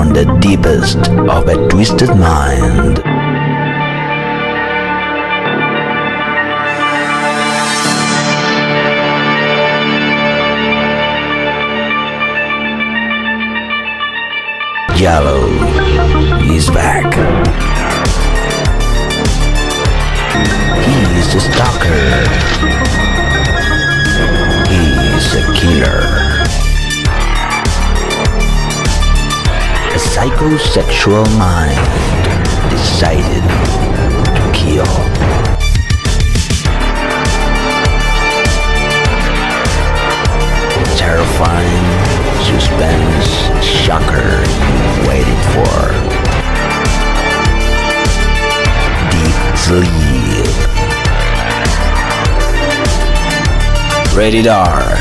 on the deepest of a twisted mind. Giallo is back. He's a stalker. He's a killer. A psychosexual mind decided to kill. Terrifying suspense shocker you waited for. Deep sleep. Rated R.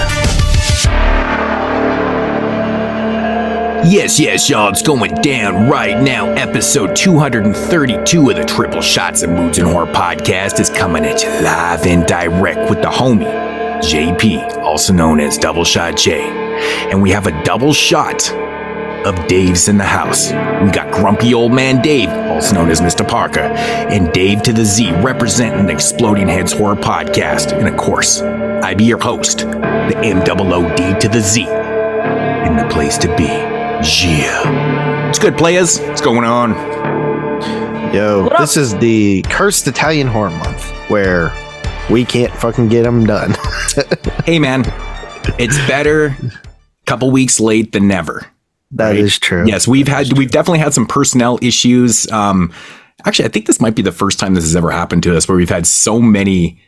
Yes, y'all, it's going down right now. Episode 232 of the Triple Shots of Moodz and Horror podcast is coming at you live and direct with the homie, JP, also known as Double Shot J. And we have a double shot of Dave's in the house. We got Grumpy Old Man Dave, also known as Mr. Parker, and Dave to the Z, representing the Exploding Heads Horror podcast. And of course, I be your host, the MOOD to the Z, in the place to be. Yeah. It's good, players. What's going on? Yo, this is the Cursed Italian Horror Month, where we can't fucking get them done. Hey, man. It's better a couple weeks late than never. That is true. Yes, we've definitely had some personnel issues. Actually, I think this might be the first time this has ever happened to us, where we've had so many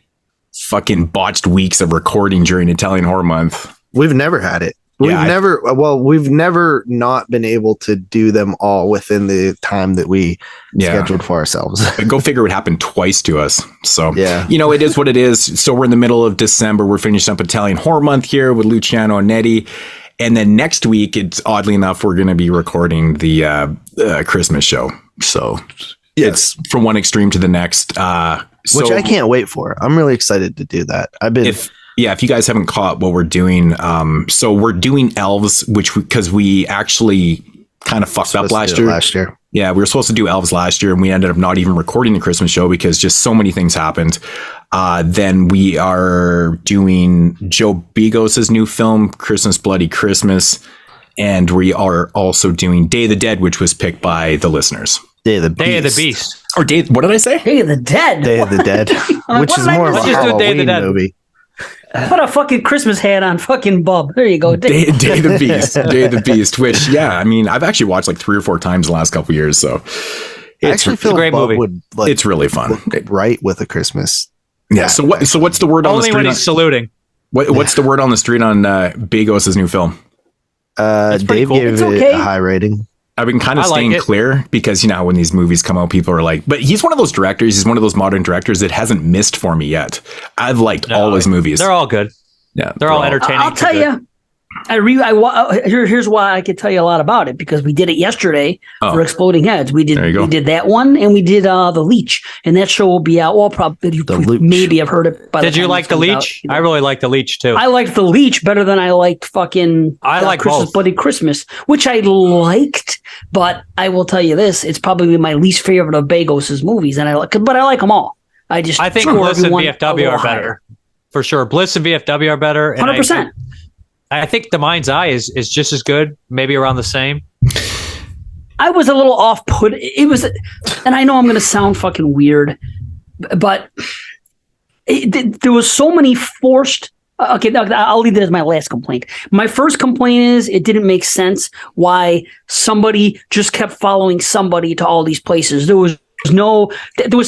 fucking botched weeks of recording during Italian Horror Month. We've never had it. We've never not been able to do them all within the time that we scheduled for ourselves. Go figure it happened twice to us. So, yeah, it is what it is. So we're in the middle of December. We're finishing up Italian Horror Month here with Luciano Onetti. And then next week, it's oddly enough, we're going to be recording the Christmas show. So it's from one extreme to the next. Which I can't wait for. I'm really excited to do that. If you guys haven't caught what we're doing, so we're doing Elves, because we actually kind of fucked up last year. Yeah, we were supposed to do Elves last year, and we ended up not even recording the Christmas show because just so many things happened. Then we are doing Joe Begos' new film, Christmas Bloody Christmas, and we are also doing Day of the Dead, which was picked by the listeners. Day of the Beast. Or what did I say? Day of the Dead. Day of the Dead, which is more of a Halloween movie. Put a fucking Christmas hat on fucking Bub. There you go. Day of the Beast. Day of the Beast, which, I've actually watched like 3 or 4 times in the last couple of years. So I actually feel a great Bub movie. Would, it's really fun. Right with a Christmas. Yeah. So what's the word on the street? Only when he's saluting. What's the word on the street on Begos' new film? Dave gave it a high rating. I've been kind of staying clear because, when these movies come out, people are like, but he's one of those directors. He's one of those modern directors that hasn't missed for me yet. I've liked all his movies. They're all good. Yeah. They're all entertaining. I'll tell you. Here's why I could tell you a lot about it, because we did it yesterday for Exploding Heads. We did that one, and we did the Leech, and that show will be out. Well, probably maybe I've heard it. Did you like the Leech? I really like the Leech too. I liked the Leech better than I liked fucking Christmas Bloody Christmas, which I liked. But I will tell you this: it's probably my least favorite of Begos' movies, and I like them all. I think Bliss and VFW are better for sure. Bliss and VFW are better. 100%. I think The Mind's Eye is just as good, maybe around the same. I was a little off-put. It was, and I know I'm going to sound fucking weird, but there was so many forced. Okay, I'll leave that as my last complaint. My first complaint is it didn't make sense why somebody just kept following somebody to all these places. There was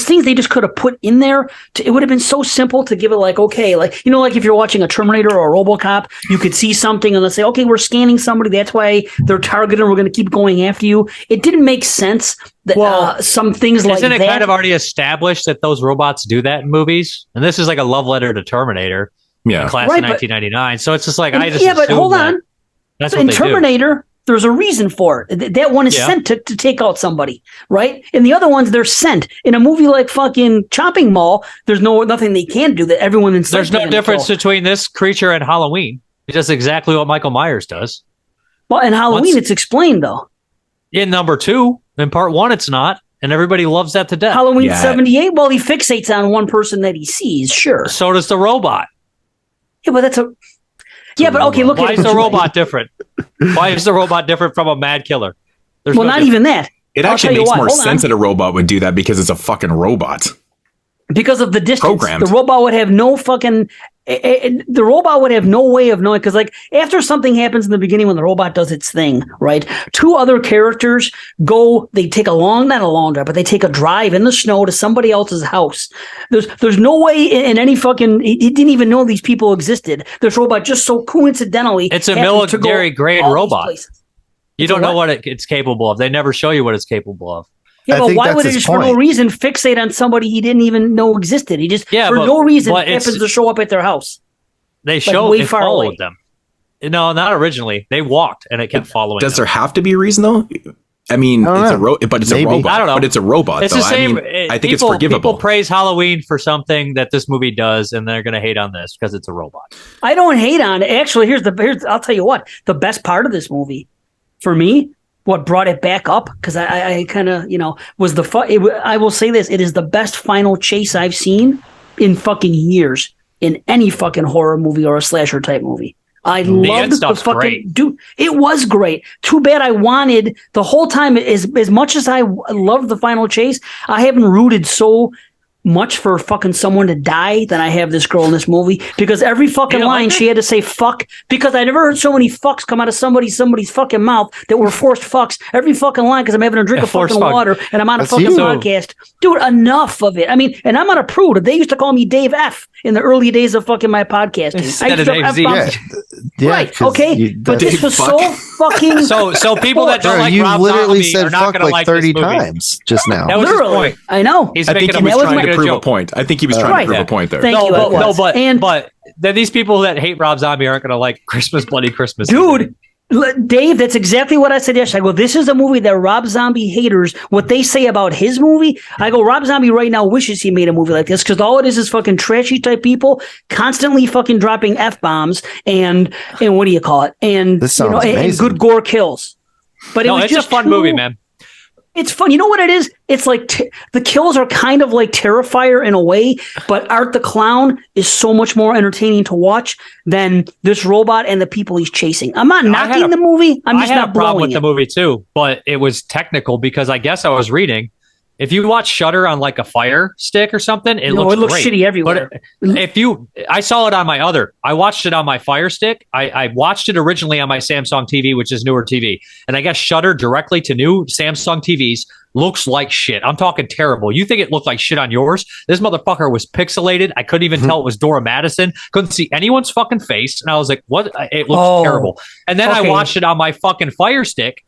things they just could have put in there. It would have been so simple to give it like if you're watching a Terminator or a RoboCop, you could see something and let's say, okay, we're scanning somebody. That's why they're targeted. We're going to keep going after you. It didn't make sense that some things like that. Isn't it kind of already established that those robots do that in movies? And this is like a love letter to Terminator. Yeah. Class of 1999. So it's just like, but hold on. That's in Terminator, there's a reason for it. That one is sent to take out somebody, right? And the other ones, they're sent. In a movie like fucking Chopping Mall, there's nothing they can do that everyone inside. There's no difference between this creature and Halloween. It does exactly what Michael Myers does. Well, in Halloween, it's explained though. In number 2, in part 1, it's not, and everybody loves that to death. Halloween 78. Well, he fixates on one person that he sees. Sure. So does the robot. Yeah, but that's a. Yeah, but okay. Look, why is the robot different? Why is the robot different from a mad killer? Well, not even that. It actually makes more sense that a robot would do that because it's a fucking robot. Because of the distance, Programmed. the robot would have no fucking. The robot would have no way of knowing, because like after something happens in the beginning when the robot does its thing, right? 2 other characters they take not a long drive, but they take a drive in the snow to somebody else's house. There's no way in any fucking, he didn't even know these people existed. This robot just so coincidentally. It's a military grade robot. You don't know what it's capable of. They never show you what it's capable of. Yeah, but why would it just for no reason fixate on somebody he didn't even know existed? He just no reason happens to show up at their house. They followed them. No, not originally. They walked and it kept following. Does there have to be a reason though? I mean, it's a robot. I don't know. But it's a robot. It's the same. I think it's forgivable. People praise Halloween for something that this movie does, and they're going to hate on this because it's a robot. I don't hate on it. Actually, here's I'll tell you what. The best part of this movie, for me, what brought it back up, because I kind of, was I will say this, it is the best final chase I've seen in fucking years in any fucking horror movie or a slasher type movie. I loved the fucking dude. It was great. Too bad I wanted the whole time, as much as I loved the final chase, I haven't rooted so much for fucking someone to die than I have this girl in this movie, because every fucking line she had to say fuck, because I never heard so many fucks come out of somebody's fucking mouth that were forced fucks. Every fucking line, because I'm having a drink of fucking water and I'm on a fucking podcast. Dude, enough of it. I mean, and I'm not a prude. They used to call me Dave F in the early days of fucking my podcasting. I used to F-bombs. Right, okay, but this was so fucking. So people that don't like Rob Zombie are not going to like 30 times just now. That was his point. I know. I think he was trying to prove a point. I think he was trying to prove a point there. Thank you. But then these people that hate Rob Zombie aren't going to like Christmas Bloody Christmas. Dude, Dave, that's exactly what I said yesterday. I go, this is a movie that Rob Zombie haters, what they say about his movie. I go, Rob Zombie right now wishes he made a movie like this, because all it is fucking trashy type people constantly fucking dropping F-bombs and what do you call it? And, and good gore kills. But it's just a fun movie, man. It's fun. You know what it is? It's like the kills are kind of like Terrifier in a way, but Art the Clown is so much more entertaining to watch than this robot and the people he's chasing. I'm not knocking the movie. I'm just not blowing it. I had a problem with the movie too, but it was technical, because I guess I was reading. If you watch Shudder on like a Fire Stick or something, it looks great. Shitty everywhere. But I saw it on I watched it on my Fire Stick. I watched it originally on my Samsung TV, which is newer TV. And I guess Shudder directly to new Samsung TVs looks like shit. I'm talking terrible. You think it looked like shit on yours? This motherfucker was pixelated. I couldn't even tell it was Dora Madison. Couldn't see anyone's fucking face. And I was like, what? It looks terrible. And then I watched it on my fucking Fire Stick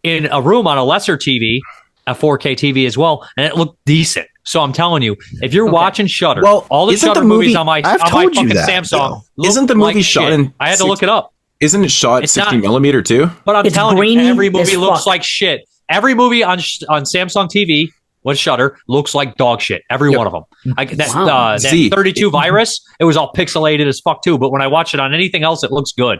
in a room on a lesser TV, a 4K TV as well, and it looked decent. So I'm telling you, if you're watching Shudder, all the Shudder movies on my fucking Samsung, isn't the movie shot in? I had to look it up. Isn't it shot 60 millimeter too? But I'm telling you, every movie looks like shit. Every movie on Samsung TV with Shudder looks like dog shit. Every one of them. That 32 virus, it was all pixelated as fuck too. But when I watch it on anything else, it looks good.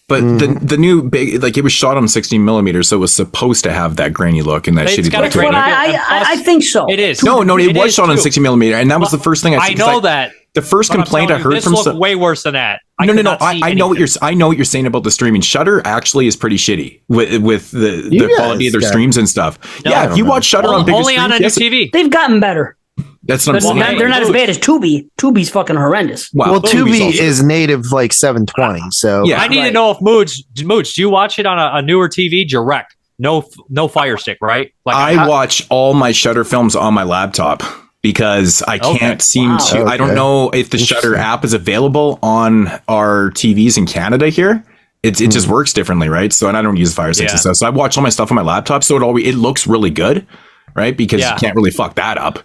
But the new big, like, it was shot on 16 millimeters, so it was supposed to have that grainy look and that shitty look. I think so. It is. No, it was shot on 16 millimeter, and that was the first thing I know that. The first complaint I heard from way worse than that. No. I know what you're saying about the streaming. Shudder actually is pretty shitty with the quality of their streams and stuff. Yeah, if you watch Shudder on bigger only on a new TV, they've gotten better. That's what I'm saying. They're not as bad as Tubi. Tubi's fucking horrendous. Well, Tubi is native like 720. So I need to know if Moodz, do you watch it on a newer TV direct? No Fire Stick, right? Like I watch all my Shudder films on my laptop because I can't seem to. I don't know if the Shudder app is available on our TVs in Canada here. It just works differently, right? So, and I don't use Fire Sticks and stuff. So I watch all my stuff on my laptop. So it looks really good, right? Because you can't really fuck that up.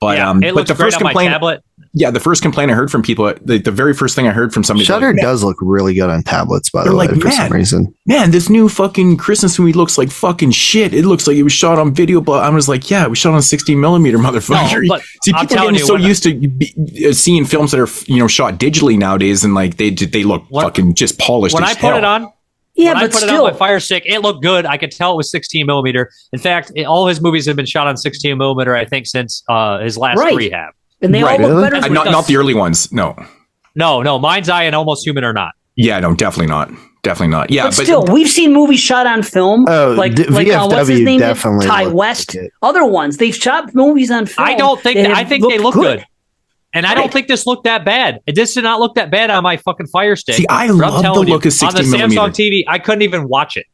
But it looks great on my tablet. Yeah, the first complaint I heard from people, the very first thing I heard from somebody, Shudder does look really good on tablets, by the way, for some reason. Man, this new fucking Christmas movie looks like fucking shit. It looks like it was shot on video, but I was like, yeah, it was shot on 16 millimeter, motherfucker. No, see, people are getting so used to seeing films that are shot digitally nowadays, and like they look fucking just polished. When I put it on, Yeah, when but I put still, it on my Fire Stick, it looked good. I could tell it was 16 millimeter. In fact, all his movies have been shot on 16 millimeter. I think since his last three have, and they all look better. Not the early ones. No. Mind's Eye and Almost Human are not. Yeah, no, definitely not. Definitely not. Yeah, but still, we've seen movies shot on film. Like what's his name? Ty West. Other ones they've shot movies on film. I think they look good. And I don't think this looked that bad. This did not look that bad on my fucking Fire Stick. See, I love the look of 16 millimeter. On the Samsung TV, I couldn't even watch it.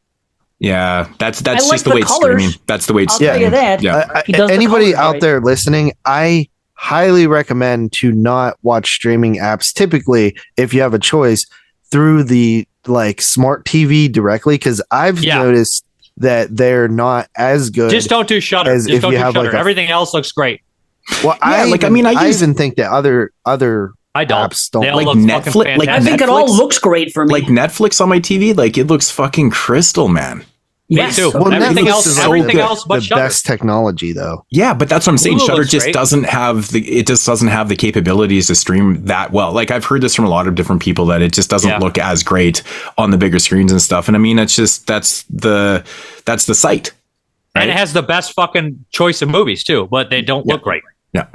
Yeah, that's just the way it's streaming. That's the way it's streaming. Yeah. Anybody out there listening, I highly recommend to not watch streaming apps. Typically, if you have a choice, through the smart TV directly, because I've noticed that they're not as good. Just don't do Shudder. Just don't do Shudder. Everything else looks great. Well, I even think that other apps don't like Netflix. I think it all looks great for me. Like Netflix on my TV, it looks fucking crystal, man. Yes. Me too. Well, everything else but the Shudder. best technology, though. Yeah, but that's what I'm saying. Shudder just doesn't have the capabilities to stream that well. Like I've heard this from a lot of different people that it just doesn't look as great on the bigger screens and stuff. And I mean, it's just that's the site. Right? And it has the best fucking choice of movies too, but they don't look great. Yeah.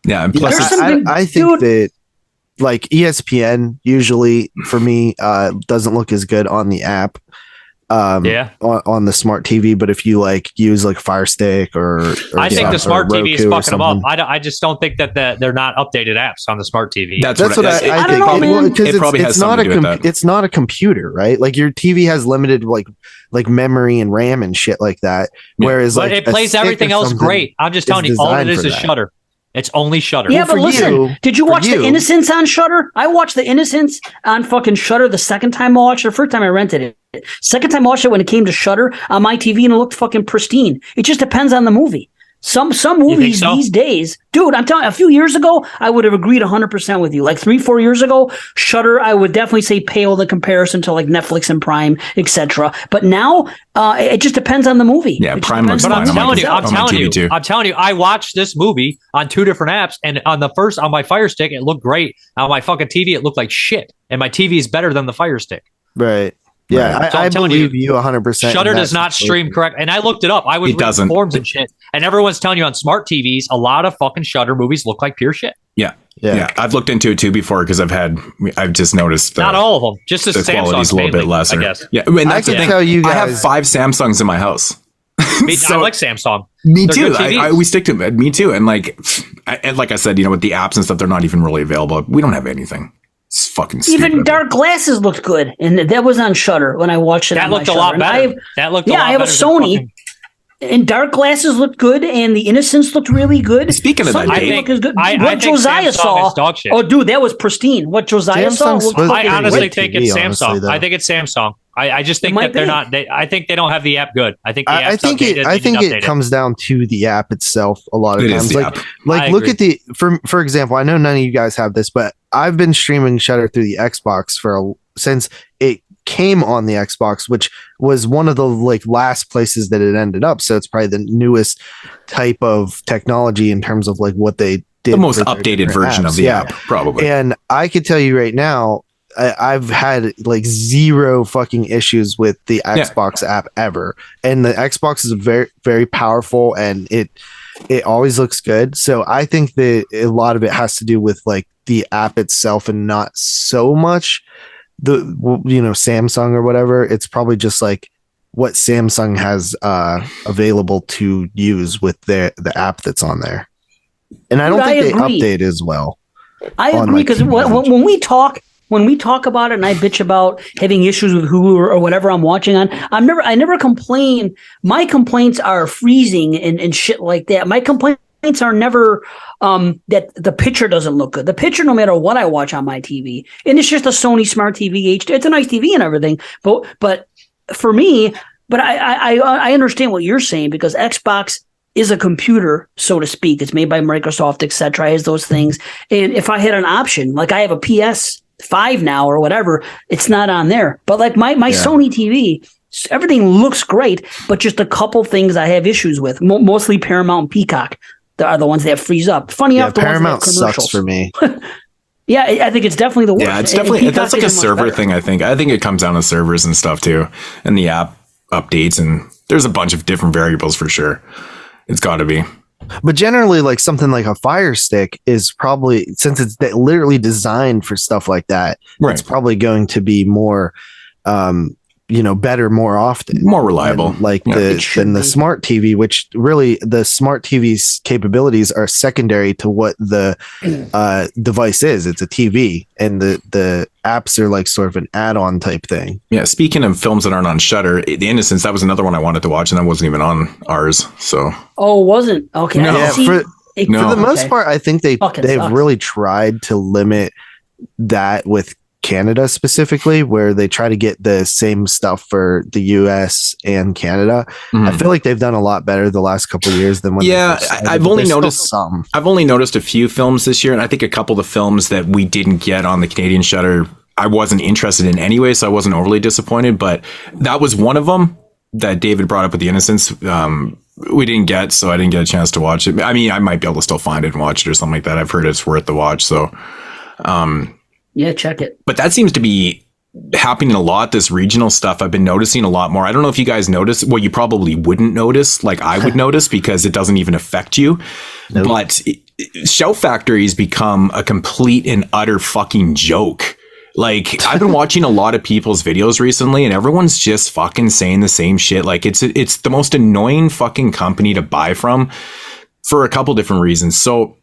Yeah. And plus I think that ESPN usually for me doesn't look as good on the app. On the smart TV, but if you use Fire Stick or I think the smart TV is fucking them up. I just don't think that they're not updated apps on the smart TV. That's what I think. It probably has something to do with that. It's not a computer, right? Like your TV has limited like memory and RAM and shit like that. Whereas but it plays everything else great. I'm just telling you, all it is Shudder. It's only Shudder. Yeah, but listen, did you watch The Innocents on Shudder? I watched The Innocents on fucking Shudder the second time I watched it. The first time I rented it. Second time I watched it when it came to Shudder on my TV and it looked fucking pristine. It just depends on the movie. Some movies these days, dude, I'm telling you, a few years ago, I would have agreed 100% with you. Like 3-4 years ago, Shudder, I would definitely say pale in comparison to Netflix and Prime, etc. But now, it just depends on the movie. Yeah, Prime looks fine. I'm telling you, I watched this movie on 2 different apps, and on my Fire Stick, it looked great. On my fucking TV, it looked like shit, and my TV is better than the Fire Stick. Right. Yeah, right. I believe you 100%. Shudder does not stream correct, and I looked it up. I was reading forums and shit, and everyone's telling you on smart TVs, a lot of fucking Shudder movies look like pure shit. Yeah. I've looked into it too before because I've just noticed not all of them, just the quality's a little bit lesser. I guess. Yeah, I can tell you guys, I have 5 Samsungs in my house. I like Samsung. Me too. We stick to it. Me too. And like I said, with the apps and stuff, they're not even really available. We don't have anything. It's fucking stupid. Even Dark Glasses looked good, and that was on Shudder when I watched it. That looked a lot better. I have a Sony, and Dark Glasses looked good, and The Innocents looked really good. Speaking of that, I think Josiah saw, oh dude, that was pristine. What Josiah saw, I honestly think it's Samsung. I think it's Samsung. I just think that they're not. I think they don't have the app good. I think the app's outdated. I think it comes down to the app itself a lot of times. Look at the for example. I know none of you guys have this, but I've been streaming Shudder through the Xbox since it came on the Xbox, which was one of the last places that it ended up. So it's probably the newest type of technology in terms of what they did. The most updated version of the app, probably. And I could tell you right now, I've had zero fucking issues with the Xbox app ever. And the Xbox is very, very powerful and it always looks good. So I think that a lot of it has to do with the app itself and not so much the Samsung or whatever. It's probably just what Samsung has available to use with the app that's on there. And I don't think they update as well. I agree, because when we talk about it and I bitch about having issues with Hulu or whatever I'm watching on, I never complain. My complaints are freezing and shit like that. My complaints are never that the picture doesn't look good. The picture, no matter what I watch on my TV, and it's just a Sony Smart TV HD. It's a nice TV and everything, but for me, I understand what you're saying, because Xbox is a computer, so to speak. It's made by Microsoft, etc. Has those things, and if I had an option, I have a PS5 now or whatever, it's not on there. But my Sony TV, everything looks great, but just a couple things I have issues with. Mostly Paramount and Peacock are the ones that freeze up. Funny enough, the Paramount ones that have commercials. sucks for me. Yeah, I think it's definitely the worst. Yeah, it's definitely that's like a server thing. I think it comes down to servers and stuff too, and the app updates, and there's a bunch of different variables for sure. It's got to be. But generally, like something like a Fire Stick is probably, since it's literally designed for stuff like that, Right. it's probably going to be more, better more often, More reliable. than, like Yeah, than the smart TV, which really the smart TV's capabilities are secondary to what the device is. It's a TV, and the apps are like sort of an add-on type thing. Yeah. Speaking of films that aren't on Shudder, The Innocents, that was another one I wanted to watch, and that wasn't even on ours. So. Oh, it wasn't? Okay. No. For the most part, I think they've sucks. really tried to limit that with Canada specifically, where they try to get the same stuff for the US and Canada. I feel like they've done a lot better the last couple of years than when I've only noticed some. I've only noticed a few films this year, and I think a couple of the films that we didn't get on the Canadian Shudder I wasn't interested in anyway, so I wasn't overly disappointed, but that was one of them that David brought up with The Innocents. We didn't get, so I didn't get a chance to watch it. I mean, I might be able to still find it and watch it or something like that. I've heard it's worth the watch, so yeah, check it. But that seems to be happening a lot, this regional stuff. I've been noticing a lot more. I don't know if you guys notice. Well, you probably wouldn't notice, like I would notice, because it doesn't even affect you. Nope. But Shout Factory's become a complete and utter fucking joke. Like, I've been watching a lot of people's videos recently, and everyone's just fucking saying the same shit. Like, it's the most annoying fucking company to buy from for a couple different reasons. So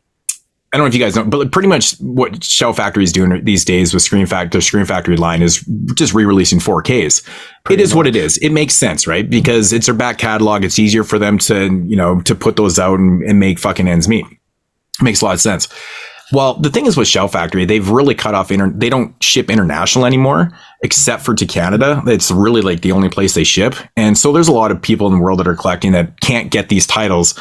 I don't know if you guys know, but pretty much what Shout Factory is doing these days with Scream Factory line is just re-releasing 4Ks. It is what it is. It makes sense, right? Because it's their back catalog. It's easier for them to, to put those out and make fucking ends meet. It makes a lot of sense. Well, the thing is with Shout Factory, they've really cut off, they don't ship international anymore, except for to Canada. It's really like the only place they ship. And so there's a lot of people in the world that are collecting that can't get these titles.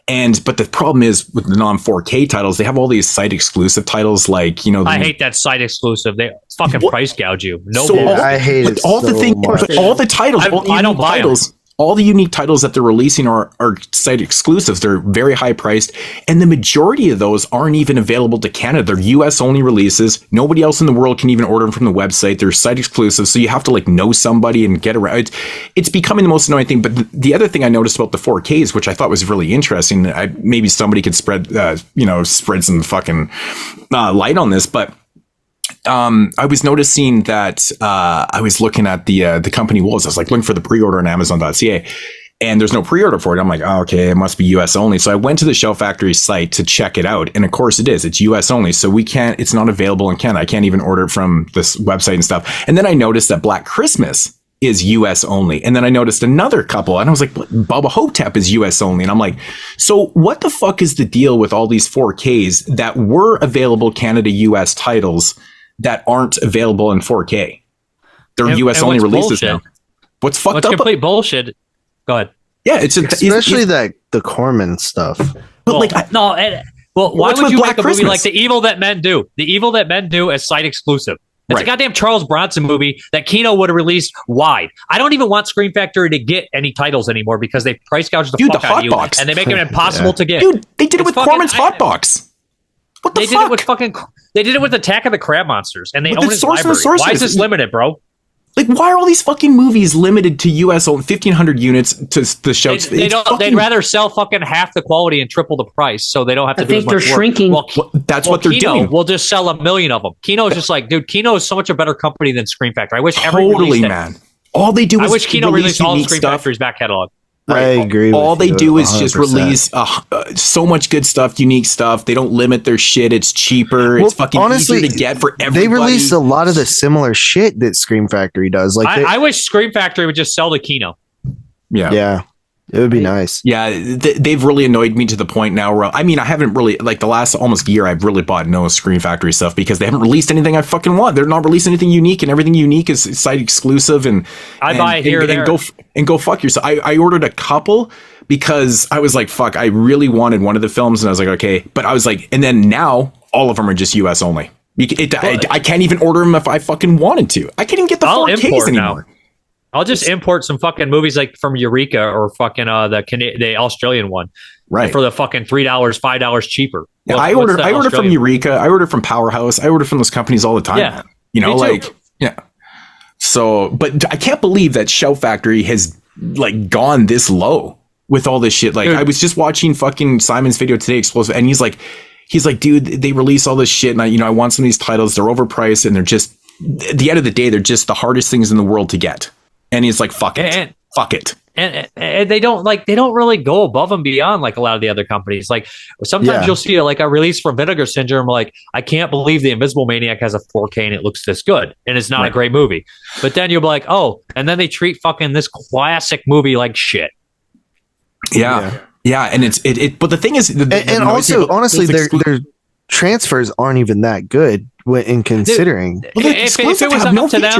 But the problem is with the non-4K titles, they have all these site exclusive titles, like, I hate that site exclusive. They fucking price gouge you. No, I hate it. All the things, all the titles, I don't buy them. All the unique titles that they're releasing are site exclusives. They're very high priced, and the majority of those aren't even available to Canada. They're US only releases. Nobody else in the world can even order them from the website. They're site exclusive, so you have to know somebody and get around. It's becoming the most annoying thing. But the other thing I noticed about the 4Ks, which I thought was really interesting, maybe somebody could spread some fucking light on this, but I was noticing that I was looking at the company Wolves. I was looking for the pre-order on Amazon.ca, and there's no pre-order for it. I'm like, oh, okay, it must be US only. So I went to the Shout Factory site to check it out, and of course it is. It's US only, so it's not available in Canada. I can't even order it from this website and stuff. And then I noticed that Black Christmas is US only, and then I noticed another couple, and I was like, Bubba Hotep is US only, and I'm like, so what the fuck is the deal with all these 4Ks that were available Canada US titles that aren't available in 4K? They're US only releases now. What's fucked up? Complete bullshit. Go ahead. Yeah, especially the Corman stuff. But why would you make a movie like The Evil That Men Do? The Evil That Men Do as site exclusive. It's a goddamn Charles Bronson movie that Kino would have released wide. I don't even want Scream Factory to get any titles anymore because they price gouge the fuck out of you, and they make it impossible to get. Dude, they did it with Corman's Hotbox. What the fuck? They did it with Attack of the Crab Monsters, and they own his Source library. Why is this limited, bro? Like, why are all these fucking movies limited to US only 1,500 units to the show? They'd rather sell fucking half the quality and triple the price, so they don't have to do as much work. Shrinking. That's what they're doing. We'll just sell 1 million of them. Kino is just like, dude, Kino is so much a better company than Scream Factory. I wish man. All they do is wish Kino released all of Scream stuff. Factory's back catalog. Right. I agree. All they do is 100%. Just release so much good stuff, unique stuff. They don't limit their shit. It's cheaper. It's fucking easier to get for everybody. They release a lot of the similar shit that Scream Factory does. Like, I wish Scream Factory would just sell to Kino. Yeah. It would be nice. Yeah, they've really annoyed me to the point now where, I mean, I haven't really, like the last almost year, I've really bought no Scream Factory stuff because they haven't released anything I fucking want. They're not releasing anything unique, and everything unique is site exclusive. And I buy it here and go fuck yourself. I ordered a couple because I was like, fuck, I really wanted one of the films, and I was like, okay. But I was like, and then now all of them are just US only. I can't even order them if I fucking wanted to. I can't even get the 4Ks anymore. I'll just import some fucking movies like from Eureka or fucking the Australian one, right, for the fucking $3, $5 cheaper. Yeah, I order from Eureka. I order from Powerhouse. I order from those companies all the time. Yeah, you know, yeah. So, but I can't believe that Shout Factory has like gone this low with all this shit. Like, dude, I was just watching fucking Simon's video today, Explosive, and he's like, dude, they release all this shit, and I want some of these titles. They're overpriced, and they're just, at the end of the day, they're just the hardest things in the world to get. And he's like, fuck it. Fuck it. And they don't really go above and beyond like a lot of the other companies. Like sometimes you'll see like a release from Vinegar Syndrome. Like, I can't believe the Invisible Maniac has a 4K and it looks this good. And it's not a great movie. But then you'll be like, oh, and then they treat fucking this classic movie like shit. Yeah. And but the thing is, and also, honestly, their transfers aren't even that good in considering. If it was up to them,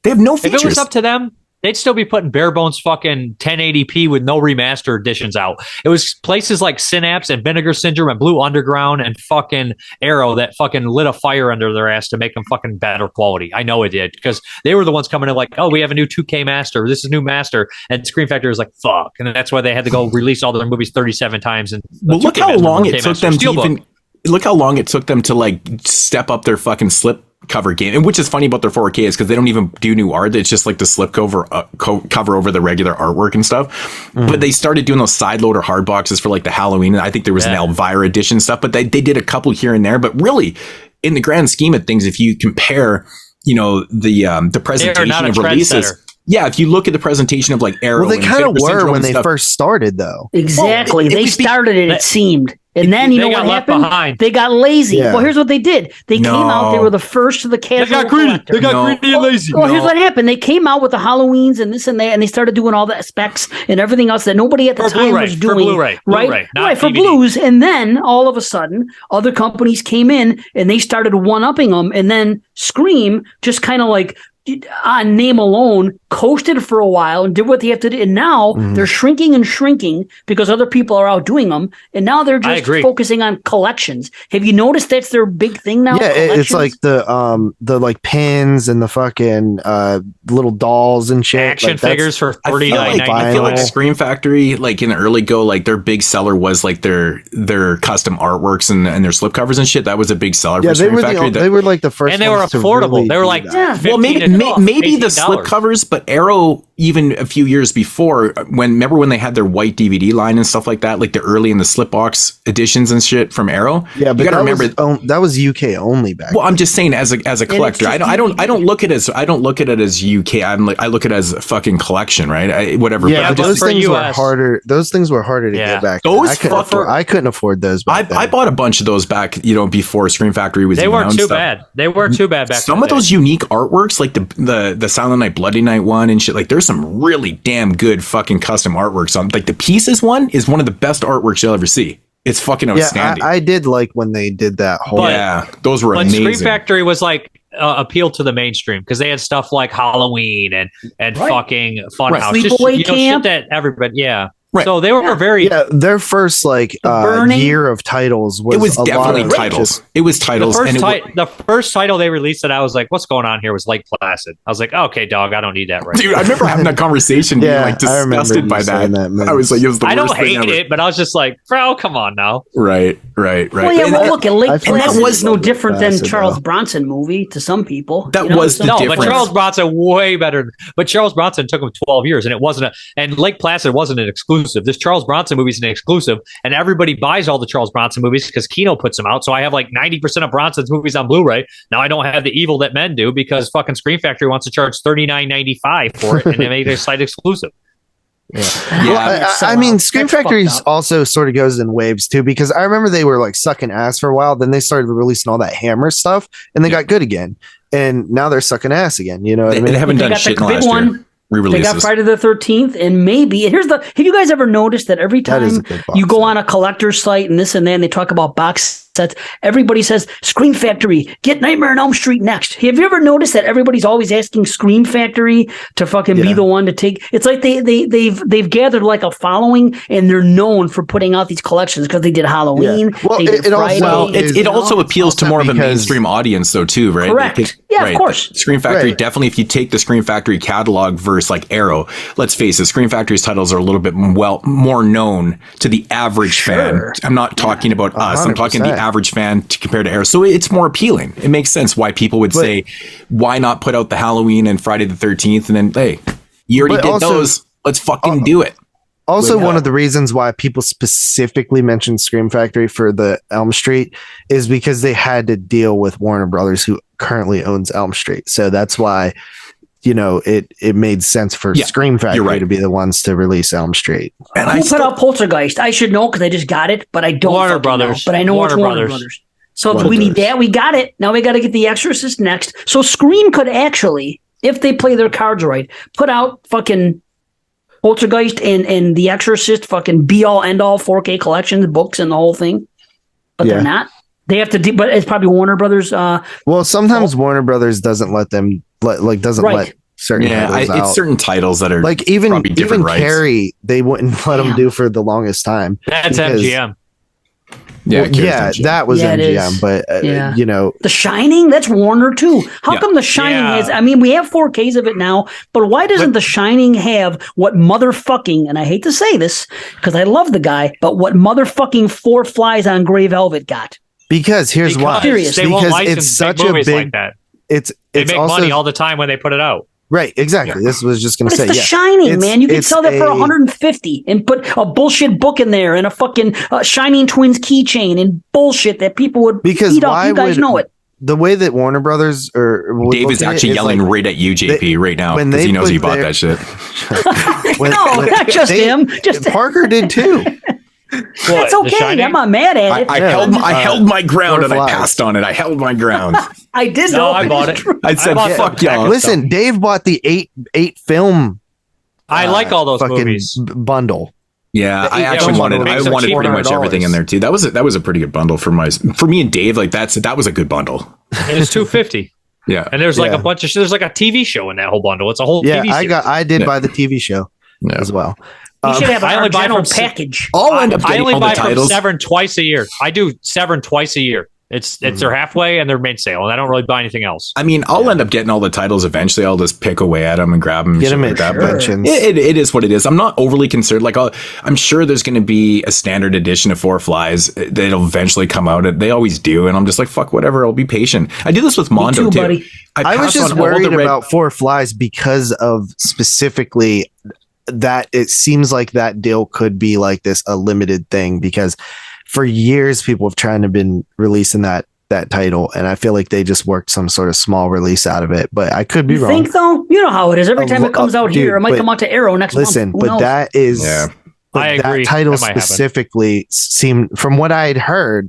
they have no features. If it was up to them, they'd still be putting bare bones fucking 1080p with no remaster editions out. It was places like Synapse and Vinegar Syndrome and Blue Underground and fucking Arrow that fucking lit a fire under their ass to make them fucking better quality. I know it did, because they were the ones coming in like, oh, we have a new 2K master. This is new master. And Screen Factory was like, fuck. And that's why they had to go release all their movies 37 times. And look how long it took them to look how long it took them to like step up their fucking slip cover game, and which is funny about their 4K is because they don't even do new art. It's just like the slip cover over the regular artwork and stuff. But they started doing those side loader hard boxes for like the Halloween, and I think there was an Elvira edition stuff, but they did a couple here and there. But really, in the grand scheme of things, if you compare, you know, the presentation of releases. Yeah, if you look at the presentation of like Arrow, well, they kind of were when they first started, though. Exactly, they started it. It seemed. And then, you know what happened? Behind. They got lazy. Yeah. Well, here's what they did. They came out. They were the first to the casual. They got greedy. They got greedy and lazy. Well, here's what happened. They came out with the Halloweens and this and that, and they started doing all the specs and everything else that nobody at the time was doing. For Blu-ray. Right, for Blues. And then, all of a sudden, other companies came in, and they started one-upping them. And then Scream just kind of like, on name alone, coasted for a while and did what they have to do. And now they're shrinking and shrinking because other people are outdoing them. And now they're just focusing on collections. Have you noticed that's their big thing now? Yeah, it's like the like pins and the fucking little dolls and shit. Action figures for $49.99. I feel like Scream Factory, like in the early go, like their big seller was like their custom artworks and their slipcovers and shit. That was a big seller for Scream Factory. They were like the first, and they were affordable. Really they were like, well, maybe the slip covers, but Arrow, even a few years before, remember when they had their white DVD line and stuff like that, like the early in the slip box editions and shit from Arrow. Yeah, but you gotta remember that was UK only back. Well, I'm just saying as a collector, I don't look at it as UK. I look at it as a fucking collection, right? Whatever. Yeah, but those things were harder. Those things were harder to get back. I couldn't afford those. I bought a bunch of those back, you know, before Scream Factory was. They weren't too bad. They weren't too bad back. Some of those unique artworks, like the Silent Night, Bloody Night one and shit, like there's some really damn good fucking custom artworks on. Like the Pieces one is one of the best artworks you'll ever see. It's fucking outstanding. I did like when they did that whole. Those were amazing. Scream Factory was like appeal to the mainstream because they had stuff like Halloween and fucking Funhouse, Sleepaway Camp, shit that everybody, Right. So they were very their first like year of titles was. It was definitely titles. It was titles. The first title they released that I was like, "What's going on here?" was Lake Placid. I was like, "Okay, dog, I don't need that right." Dude, I remember having that conversation, being like disgusted by that. I was like, "It was the worst thing ever." I don't hate it, but I was just like, "Bro, come on now." Right. Well, yeah, look, Lake Placid was no different than Charles Bronson movie to some people. That was the difference. But Charles Bronson way better. But Charles Bronson took him 12 years, and it wasn't and Lake Placid wasn't an exclusive. This Charles Bronson movie is an exclusive, and everybody buys all the Charles Bronson movies because Kino puts them out. So I have like 90% of Bronson's movies on Blu-ray. Now I don't have The Evil That Men Do because fucking Scream Factory wants to charge $39.95 for it, and they made it a site exclusive. I mean, Scream Factory also sort of goes in waves too, because I remember they were like sucking ass for a while. Then they started releasing all that Hammer stuff, and they got good again. And now they're sucking ass again. You know what I mean? They haven't done shit in the last year. They got Friday the 13th, and maybe have you guys ever noticed that every time you go on a collector's site and this and that, and they talk about box sets, everybody says Scream Factory, get Nightmare on Elm Street next. Have you ever noticed that everybody's always asking Scream Factory to fucking be the one to take? It's like they've gathered like a following, and they're known for putting out these collections because they did Halloween. Well, they did Friday. It also appeals to more of a mainstream audience, though, too, right? Correct. Yeah, of course. Scream Factory, Right. definitely, if you take the Scream Factory catalog versus like Arrow, let's face it, Scream Factory's titles are a little bit more known to the average fan. I'm not talking about us. I'm talking the 100%. average fan compared to Arrow. So it's more appealing. It makes sense why people would say, why not put out the Halloween and Friday the 13th? And then, hey, you already But did also- those. Let's fucking do it. Also, one of the reasons why people specifically mentioned Scream Factory for the Elm Street is because they had to deal with Warner Brothers, who currently owns Elm Street. So that's why, it made sense for Scream Factory to be the ones to release Elm Street. And Who put out Poltergeist? I should know because I just got it, but I don't. Warner fucking Brothers. know. But I know it's Warner Brothers. So if we need that, we got it. Now we got to get The Exorcist next. So Scream could actually, if they play their cards right, put out fucking Poltergeist and The Exorcist, fucking be all end all 4K collections, books, and the whole thing. But they're not. They have to. But it's probably Warner Brothers. Well, sometimes Warner Brothers doesn't let them let certain titles out. It's certain titles that are Like even rights. Carrie, they wouldn't let them do for the longest time. That's because- MGM. Yeah, that was Yeah, it MGM, is. but The Shining, that's Warner too. How come The Shining has? I mean, we have 4Ks of it now, but why doesn't The Shining have what motherfucking? And I hate to say this because I love the guy, but what motherfucking Four Flies on Gray Velvet got? because here's why. They won't Because license it's such a movies big. like that. They They make money all the time when they put it out. Right, exactly. This was just going But to it's say, The Shining, man. You can it's sell that for 150 and put a bullshit book in there and a fucking Shining Twins keychain and bullshit that people would Because eat up. why You guys would- know it. the way that Warner Brothers would Dave look is at it actually yelling like, right at you, JP, right now, when because they he knows put you bought their- that shit. No, not just him. Just Parker did too. that's The okay. Shining? I'm not mad at it. I held my ground and I Flies. passed on it. I held my ground. I did No, know. I bought it. I said, bought fuck some y'all. Listen, Dave bought the eight film. I like all those fucking movies. bundle. Yeah, I Yeah, actually which wanted makes them pretty cheaper. much everything in there too. That was a pretty good bundle for me and Dave. Like that was a good bundle. It was $250, Yeah, and there's like Yeah. a bunch of. There's like a TV show in that whole bundle. It's a whole Yeah, TV series. I did buy the TV show as well. You should have I only a buy general from- package. I'll end up I getting only all the buy from titles. Severn twice a year. I do Severn twice a year. It's their halfway and their main sale, and I don't really buy anything else. I mean, I'll end up getting all the titles eventually. I'll just pick away at them and grab them. Get and them shit at like that. But conventions. it is what it is. I'm not overly concerned. Like, I'm sure there's going to be a standard edition of Four Flies that'll eventually come out. They always do, and I'm just like, fuck, whatever. I'll be patient. I did this with Mondo too, too. buddy. I was passed just on all the worried red- about Four Flies because of specifically that it seems like that deal could be like a limited thing, because for years people have tried to been releasing that title, and I feel like they just worked some sort of small release out of it, but I could be You wrong. think though? You know how it is. Every time it comes out dude, here, it might but come out to Arrow next Listen, month. Who but knows? that is but I agree. that title That might happen. specifically seemed, from what I had heard,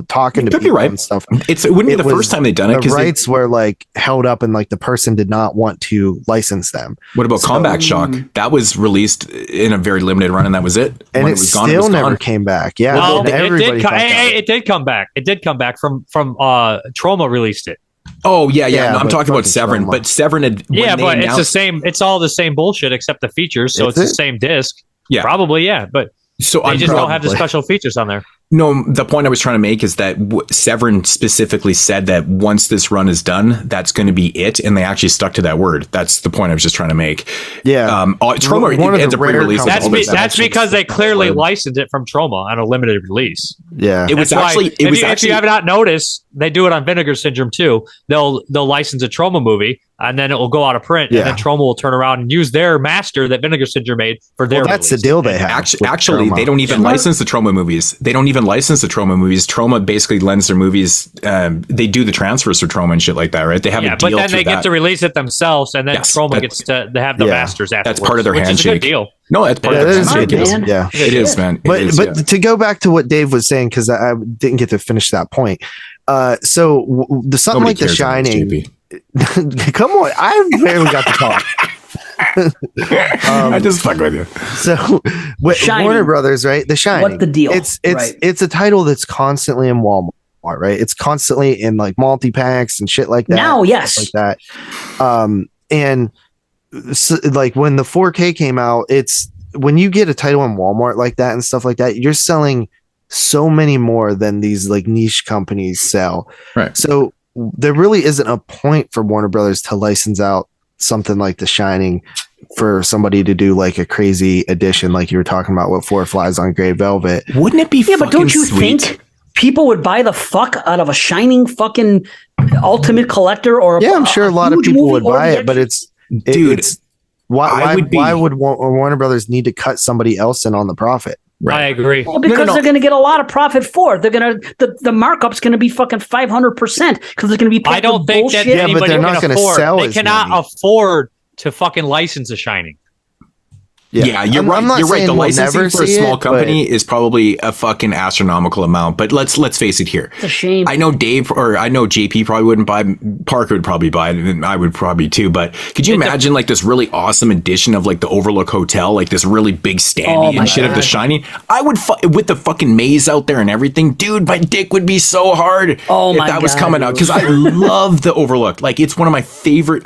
talking to could be people right. and stuff, it wouldn't be the was- first time they've done it. the 'Cause rights were like held up, and like the person did not want to license them. what about Combat Shock? That was released in a very limited run, and that was it. And When it still never came back. Yeah, Well, everybody thought that. it did come back. It did come back from Troma released it. Oh yeah. Yeah, No, I'm but talking about fucking Severn, Troma. but Severn had. when Yeah, they but it's the announced- same. It's all the same bullshit except the features. So Is it's the it? same disc. Yeah. Probably. Yeah, but So they I'm just don't have the probably- special features on there. No, the point I was trying to make is that Severn specifically said that once this run is done, that's going to be it, and they actually stuck to that word. That's the point I was just trying to make. Yeah. Troma One of ends the up rare re-releasing companies all this stuff. That's because they clearly licensed it from Troma on a limited release. Yeah. It was That's why actually. if you have not noticed, they do it on Vinegar Syndrome too. They'll license a Troma movie, and then it will go out of print, Yeah. and then Troma will turn around and use their master that Vinegar Syndrome made for their. Well, that's the release. deal they have. Actually, with they Troma. don't even license the Troma movies. They don't even license the Troma movies. Troma basically lends their movies. They do the transfers for Troma and shit like that, right? They have Yeah, a deal but then through they that. get to release it themselves, and then Yes, Troma that- gets to have the Yeah. masters afterwards. That's part of their which handshake. Is a good deal. No, that's part Yeah, of that their is handshake. ridiculous. Yeah. It is, man. But It is, but yeah. to go back to what Dave was saying, because I didn't get to finish that point. So the something Nobody like The cares about this, Shining. JP. Come on, I barely got to talk. I just fuck with you. So with Shining. Warner Brothers, right? The Shining. What the deal? It's Right. it's a title that's constantly in Walmart, right? It's constantly in like multi packs and shit like that. Now, yes. like that. And so, like when the 4K came out, it's when you get a title in Walmart like that and stuff like that, you're selling so many more than these like niche companies sell. Right. So there really isn't a point for Warner Brothers to license out something like The Shining for somebody to do like a crazy edition, like you were talking about with Four Flies on Grey Velvet. Wouldn't it be Yeah, but don't you sweet? think people would buy the fuck out of a Shining fucking Ultimate Collector? Or Yeah, I'm sure a lot of people would buy it, but Dude, it's why would Warner Brothers need to cut somebody else in on the profit? I agree. Well, because they're going to get a lot of profit for it. They're going to the markup's going to be fucking 500% because they're going to be. I don't think that Yeah, but anybody they're not can going to afford. sell They as cannot many. afford to fucking license a Shining. Yeah, you're right. I'm not You're right. saying The we'll licensing never for a see small it, company is probably a fucking astronomical amount. But let's face it here. It's a shame. I know Dave or I know JP probably wouldn't buy. Parker would probably buy it, and I would probably too. But could you imagine like this really awesome edition of like the Overlook Hotel, like this really big standee my and shit of The God. Shining? I would with the fucking maze out there and everything, dude. My dick would be so hard Oh if my that was God, coming out because I love the Overlook. Like it's one of my favorite.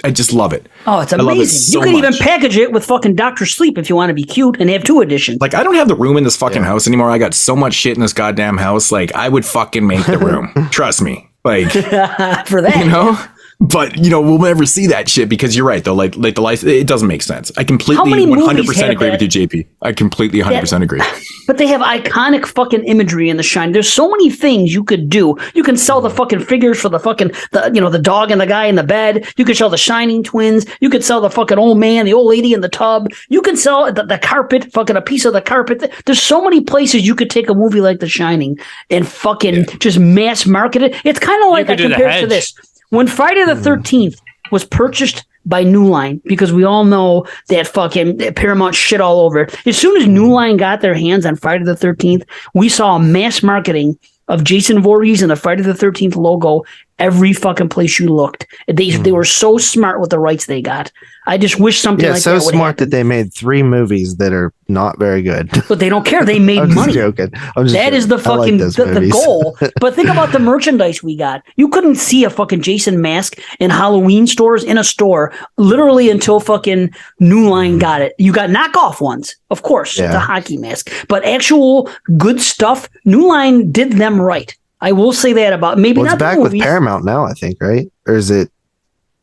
I just love it. Oh, it's I love it amazing. so You could even much. package it with fucking Dr. Sleep if you want to be cute and have 2 editions. Like, I don't have the room in this fucking house anymore. I got so much shit in this goddamn house. Like, I would fucking make the room. Trust me. Like, For that. you know? But, we'll never see that shit because you're right, though. Like the life, it doesn't make sense. I How completely many movies 100% have agree with you, JP. I completely 100% agree. But they have iconic fucking imagery in The Shining. There's so many things you could do. You can sell the fucking figures for the fucking, the dog and the guy in the bed. You could sell the Shining twins. You could sell the fucking old man, the old lady in the tub. You can sell the carpet, fucking a piece of the carpet. There's so many places you could take a movie like The Shining and fucking just mass market it. It's kind of like I could do The compare it to Hedge. this. When Friday the 13th was purchased by New Line, because we all know that fucking Paramount shit all over it. As soon as New Line got their hands on Friday the 13th, we saw a mass marketing of Jason Voorhees and the Friday the 13th logo every fucking place you looked. They were so smart with the rights they got. I just wish something like so that would smart happen. that they made 3 movies that are not very good. But they don't care. They made I'm just money. joking. That is the fucking the goal. But think about the merchandise we got. You couldn't see a fucking Jason mask in Halloween stores in a store literally until fucking New Line got it. You got knockoff ones, of course, Yeah. the hockey mask. But actual good stuff, New Line did them right. I will say that about maybe Well, it's not the back with movies. Paramount now, I think, right? Or is it?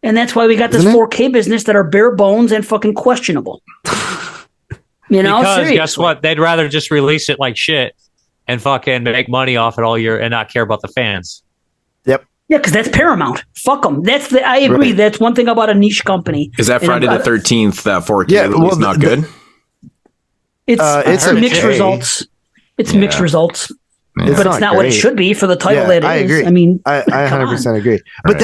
And that's why we got this Isn't it? 4K business that are bare bones and fucking questionable. Because seriously. guess what? They'd rather just release it like shit and fucking make money off it all year and not care about the fans. Yep. Yeah, because that's Paramount. Fuck them. I agree. Right. That's one thing about a niche company. Is that And Friday the 13th, that 4K Yeah, release not good? It's it's mixed okay. results. It's mixed results. Yeah. But it's not what it great. should be for the title Yeah, that it I is. agree. I mean, I come 100% agree. But Right.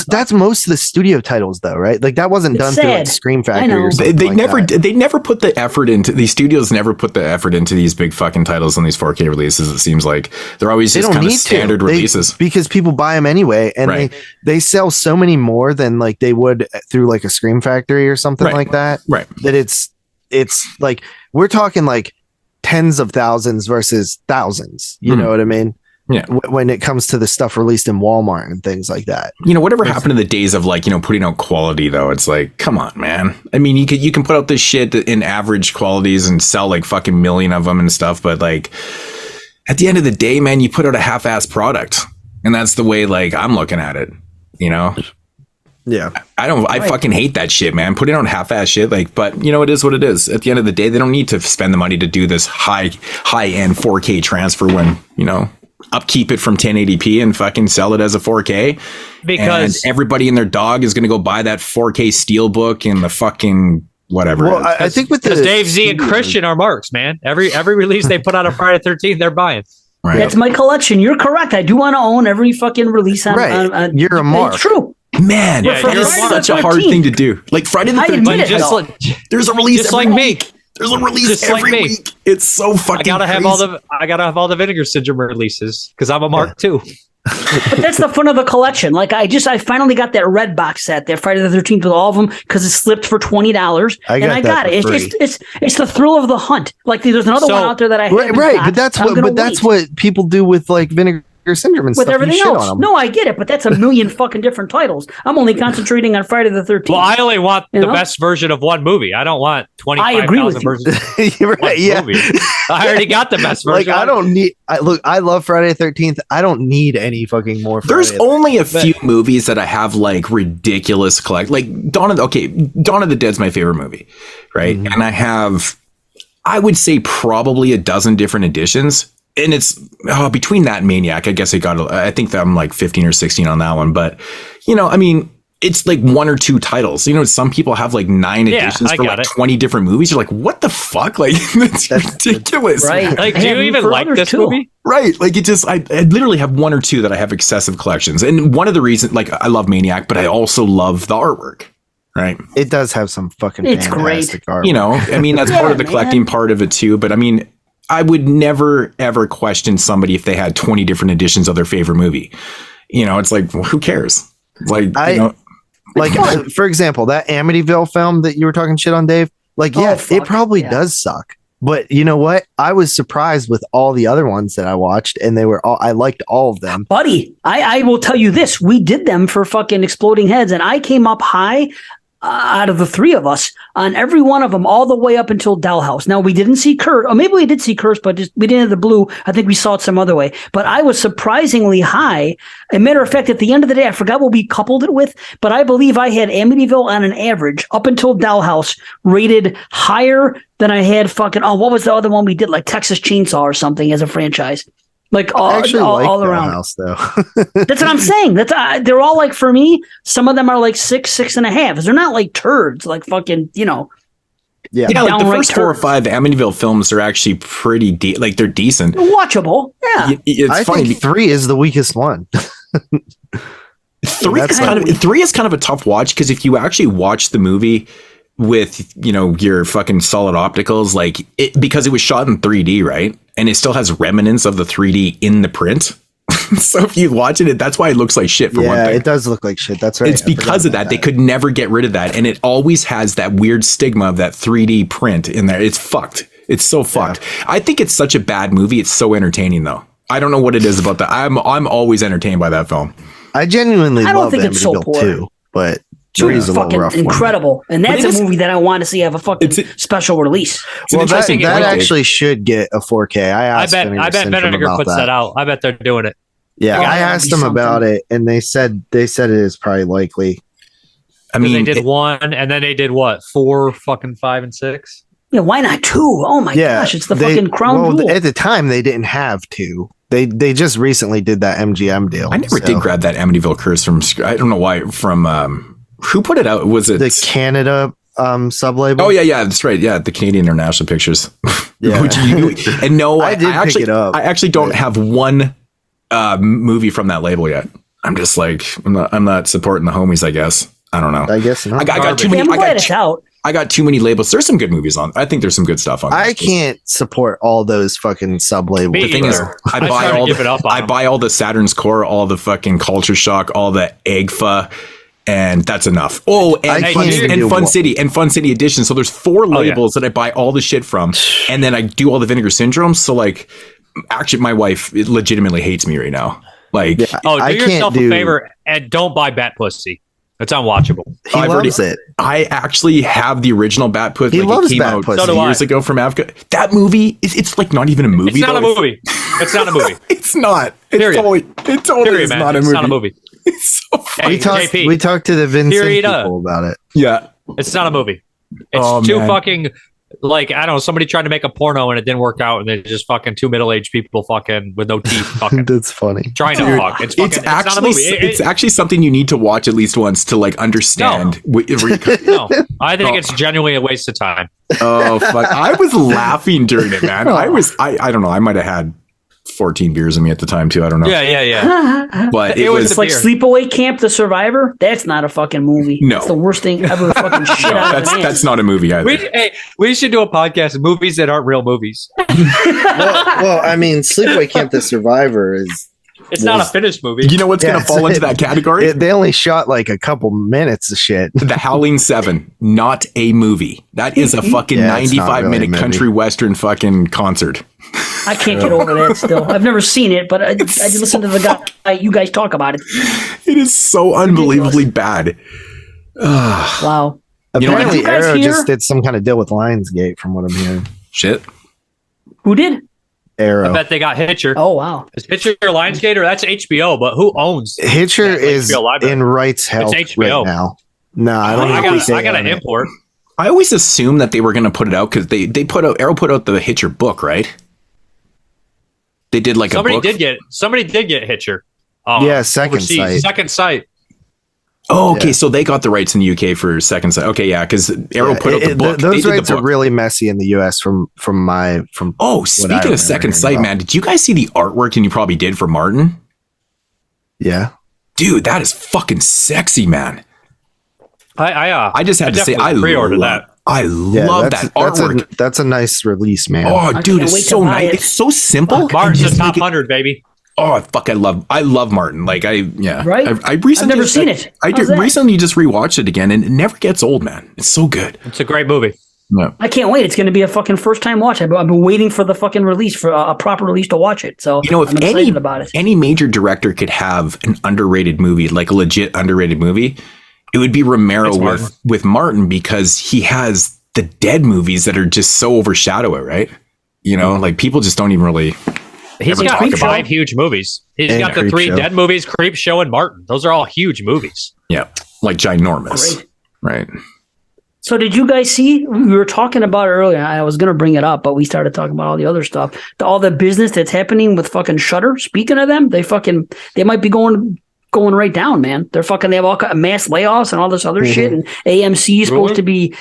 that's most of the studio titles, though, right? Like that wasn't It's done through like sad. Scream I Factory know. or something. They like never that. they never put the effort into these studios. Never put the effort into these big fucking titles on these 4K releases. It seems like they're always They just don't kind of need standard to releases. because people buy them anyway, and Right. they sell so many more than like they would through like a Scream Factory or something Right. like that. Right. That it's like we're talking like tens of thousands versus thousands. You Mhm. know what I mean? Yeah. When it comes to the stuff released in Walmart and things like that. Whatever happened to the days of like, putting out quality though? It's like, come on, man. I mean, you can put out this shit in average qualities and sell like fucking million of them and stuff. But like at the end of the day, man, you put out a half-ass product, and that's the way like I'm looking at it. Yeah. I fucking hate that shit, man. Putting out half-ass shit, like, but it is what it is. At the end of the day, they don't need to spend the money to do this high-end 4K transfer when, upkeep it from 1080p and fucking sell it as a 4K. Because and everybody and their dog is going to go buy that 4K steelbook and the fucking whatever. Well, I think with the because Dave Z and Christian are marks, man. Every release they put out on Friday 13th, they're buying. Right. that's my collection. You're correct. I do want to own every fucking release on. Right. You're a mark. It's true. Man, Yeah, that you're is right. such a hard 13th. thing to do. Like Friday the I 13th, admit it. Just though. like there's a release just every like me. week. There's a release Just like every me. week. It's so fucking I gotta have all the Vinegar Syndrome releases because I'm a mark too. But that's the fun of the collection. Like I finally got that red box set, that Friday the 13th with all of them because it slipped for $20, I and got I that got it. for It's the thrill of the hunt. Like there's another So- one out there that I haven't Right, got. but that's I'm gonna what wait. people do with like Vinegar Syndrome and with stuff. everything you shit else. on 'em. No, I get it, but that's a million fucking different titles. I'm only concentrating on Friday the 13th. Well, I only want You the know? best version of one movie. I don't want I agree with 25,000 you. versions You're of one right, yeah. movie. I already got the best Like version. I don't need. I love Friday the 13th. I don't need any fucking more. There's Friday. only a few movies that I have like ridiculous like Dawn of the Dead's my favorite movie, right? Mm-hmm. And I would say probably a dozen different editions. And it's between that and Maniac, I guess I think that I'm like 15 or 16 on that one. But, I mean, it's like one or two titles. Some people have like 9 editions for like 20 different movies. You're like, what the fuck? Like, that's ridiculous. Right. Like, do you even like this movie? Right. Like, I literally have one or two that I have excessive collections. And one of the reasons, like, I love Maniac, but I also love the artwork. Right. It does have some fucking It's fantastic great. art. I mean, that's part of the collecting part of it too. But I mean, I would never, ever question somebody if they had 20 different editions of their favorite movie. It's like, well, who cares? Like, for example, that Amityville film that you were talking shit on, Dave. Like, it probably does suck. But you know what? I was surprised with all the other ones that I watched, and I liked all of them. Buddy, I will tell you this. We did them for fucking Exploding Heads, and I came up high out of the 3 of us on every one of them all the way up until Dollhouse. Now, we didn't see Curse, or maybe we did see Curse, but we didn't have the blue. I think we saw it some other way. But I was surprisingly high. As a matter of fact, at the end of the day, I forgot what we coupled it with, but I believe I had Amityville on an average up until Dollhouse rated higher than I had fucking, what was the other one we did? Like Texas Chainsaw or something as a franchise. Like all around. House, though. That's what I'm saying. They're all like, for me, some of them are like 6.5. They're not like turds, like fucking, Yeah, like the first 4 or 5 Amityville films are actually pretty like they're decent. Watchable. Yeah. I think 3 is the weakest one. 3 is kind of a tough watch because if you actually watch the movie with your fucking solid opticals, like because it was shot in 3D, right? And it still has remnants of the 3D in the print. So if you watch it, that's why it looks like shit for one thing. It does look like shit. That's right. It's because of that. They could never get rid of that. And it always has that weird stigma of that 3D print in there. It's fucked. It's so fucked. I think it's such a bad movie. It's so entertaining though. I don't know what it is about that. I'm always entertained by that film. I genuinely I don't love think it's so Amityville poor. too, but Dude, is a little fucking rough incredible. And that's a movie that I want to see have a fucking special release. Well, that actually should get a 4K. I bet Vinegar puts that out. I bet they're doing it. Yeah, I asked them about it, and they said it is probably likely. I mean, they did 1, and then they did what? 4, fucking 5, and 6. Yeah, why not 2? Oh my gosh, it's the fucking crown jewel. At the time, they didn't have 2. They just recently did that MGM deal. I never did grab that Amityville Curse from. I don't know why. From who put it out? Was it the Canada sub-label? Oh yeah, that's right. Yeah, the Canadian International Pictures. Yeah. And no, I pick it up. I actually don't have one movie from that label yet. I'm just like I'm not supporting the homies. I guess I don't know. I guess not. I got too many. I'm glad it's out. I got too many labels. There's some good movies on. I think there's some good stuff on. I can't support all those fucking sub-labels. The thing is, I buy all the Saturn's Core, all the fucking Culture Shock, all the Agfa, and that's enough. Oh, and Fun City Edition. So there's 4 labels that I buy all the shit from, and then I do all the Vinegar Syndrome. So like, actually, my wife legitimately hates me right now. Like, do yourself a favor and don't buy Bat Pussy. It's unwatchable. He loves it. I actually have the original Bat Pussy. He loves it came Bat out Pussy. years ago from Africa. That movie, it's like not even a movie. It's not a movie. It's not a movie. It's not. It totally is not a movie. It's not a movie. It's so funny. We talked to the Vincent people about it. Yeah. It's not a movie. It's fucking, like, I don't know, somebody tried to make a porno and it didn't work out, and they're just fucking 2 middle-aged people fucking with no teeth fucking. That's funny. Trying to fuck. It's not a movie. It's actually something you need to watch at least once to like understand. No, I think it's genuinely a waste of time. Oh fuck! I was laughing during it, man. I don't know. I might have had 14 beers in me at the time too. I don't know. Yeah. But it was like Sleepaway Camp: The Survivor. That's not a fucking movie. No, it's the worst thing ever. Fucking shit out of an that's not a movie either. We should do a podcast of movies that aren't real movies. well, I mean, Sleepaway Camp: The Survivor is It's not a finished movie. You know what's going to fall into that category? They only shot like a couple minutes of shit. The Howling 7, not a movie. That is a fucking 95-minute country western fucking concert. I can't get over that still. I've never seen it, but I listen to the guy, you guys talk about it. It is so unbelievably bad. Wow. Apparently, Arrow just did some kind of deal with Lionsgate, from what I'm hearing. Shit. Who did? Arrow. I bet they got Hitcher. Oh, wow. Is Hitcher Lionsgate or that's HBO? But who owns Hitcher? Is in rights held right now. No, I don't. I got an import. I always assumed that they were going to put it out because they put out Arrow put out the Hitcher book, right? They did like somebody a book. Somebody did get Hitcher. Yeah, Second Sight. Second Sight. Oh, okay. Yeah. So they got the rights in the UK for Second Sight. Okay, yeah, because Arrow put out the book. Those rights are really messy in the US from. Oh, speaking of Second Sight, man, did you guys see the artwork? And you probably did for Martin. Yeah, dude, that is fucking sexy, man. I just had to say I pre-ordered that. I love that artwork. That's a nice release, man. Oh, dude, it's so nice. It's so simple. Martin's the top 100, baby. Oh fuck! I love Martin. Like I I've recently never seen it. I recently just rewatched it again, and it never gets old, man. It's so good. It's a great movie. Yeah. I can't wait. It's going to be a fucking first time watch. I've been waiting for the fucking release, for a proper release to watch it. So if I'm excited about it. Any major director could have an underrated movie, like a legit underrated movie, it would be Romero with Martin, because he has the Dead movies that are just so overshadow it, right? You know, like people just don't even really. He's got 5 huge movies. He's got the 3 Dead movies, Creep Show, and Martin. Those are all huge movies. Yeah, like ginormous. Great. Right. So did you guys see, we were talking about it earlier, I was going to bring it up, but we started talking about all the other stuff, all the business that's happening with fucking Shudder. Speaking of them, they might be going right down, man. They have all kind of mass layoffs and all this other shit, and AMC is supposed to be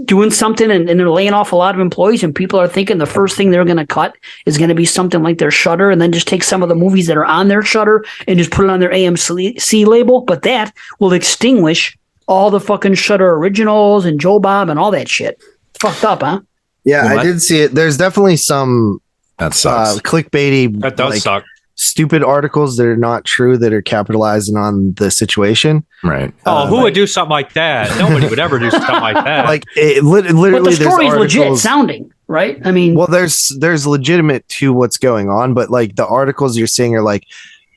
doing something, and they're laying off a lot of employees, and people are thinking the first thing they're going to cut is going to be something like their Shudder, and then just take some of the movies that are on their Shudder and just put it on their AMC label, but that will extinguish all the fucking Shudder originals and Joe Bob and all that shit. It's fucked up, huh? Yeah, I did see it. There's definitely some that sucks. Clickbaity, that does suck. Stupid articles that are not true that are capitalizing on the situation. Right. Who would do something like that? Nobody would ever do something like that. Like literally, but the story's legit sounding, right? I mean, well, there's legitimate to what's going on, but like the articles you're seeing are like,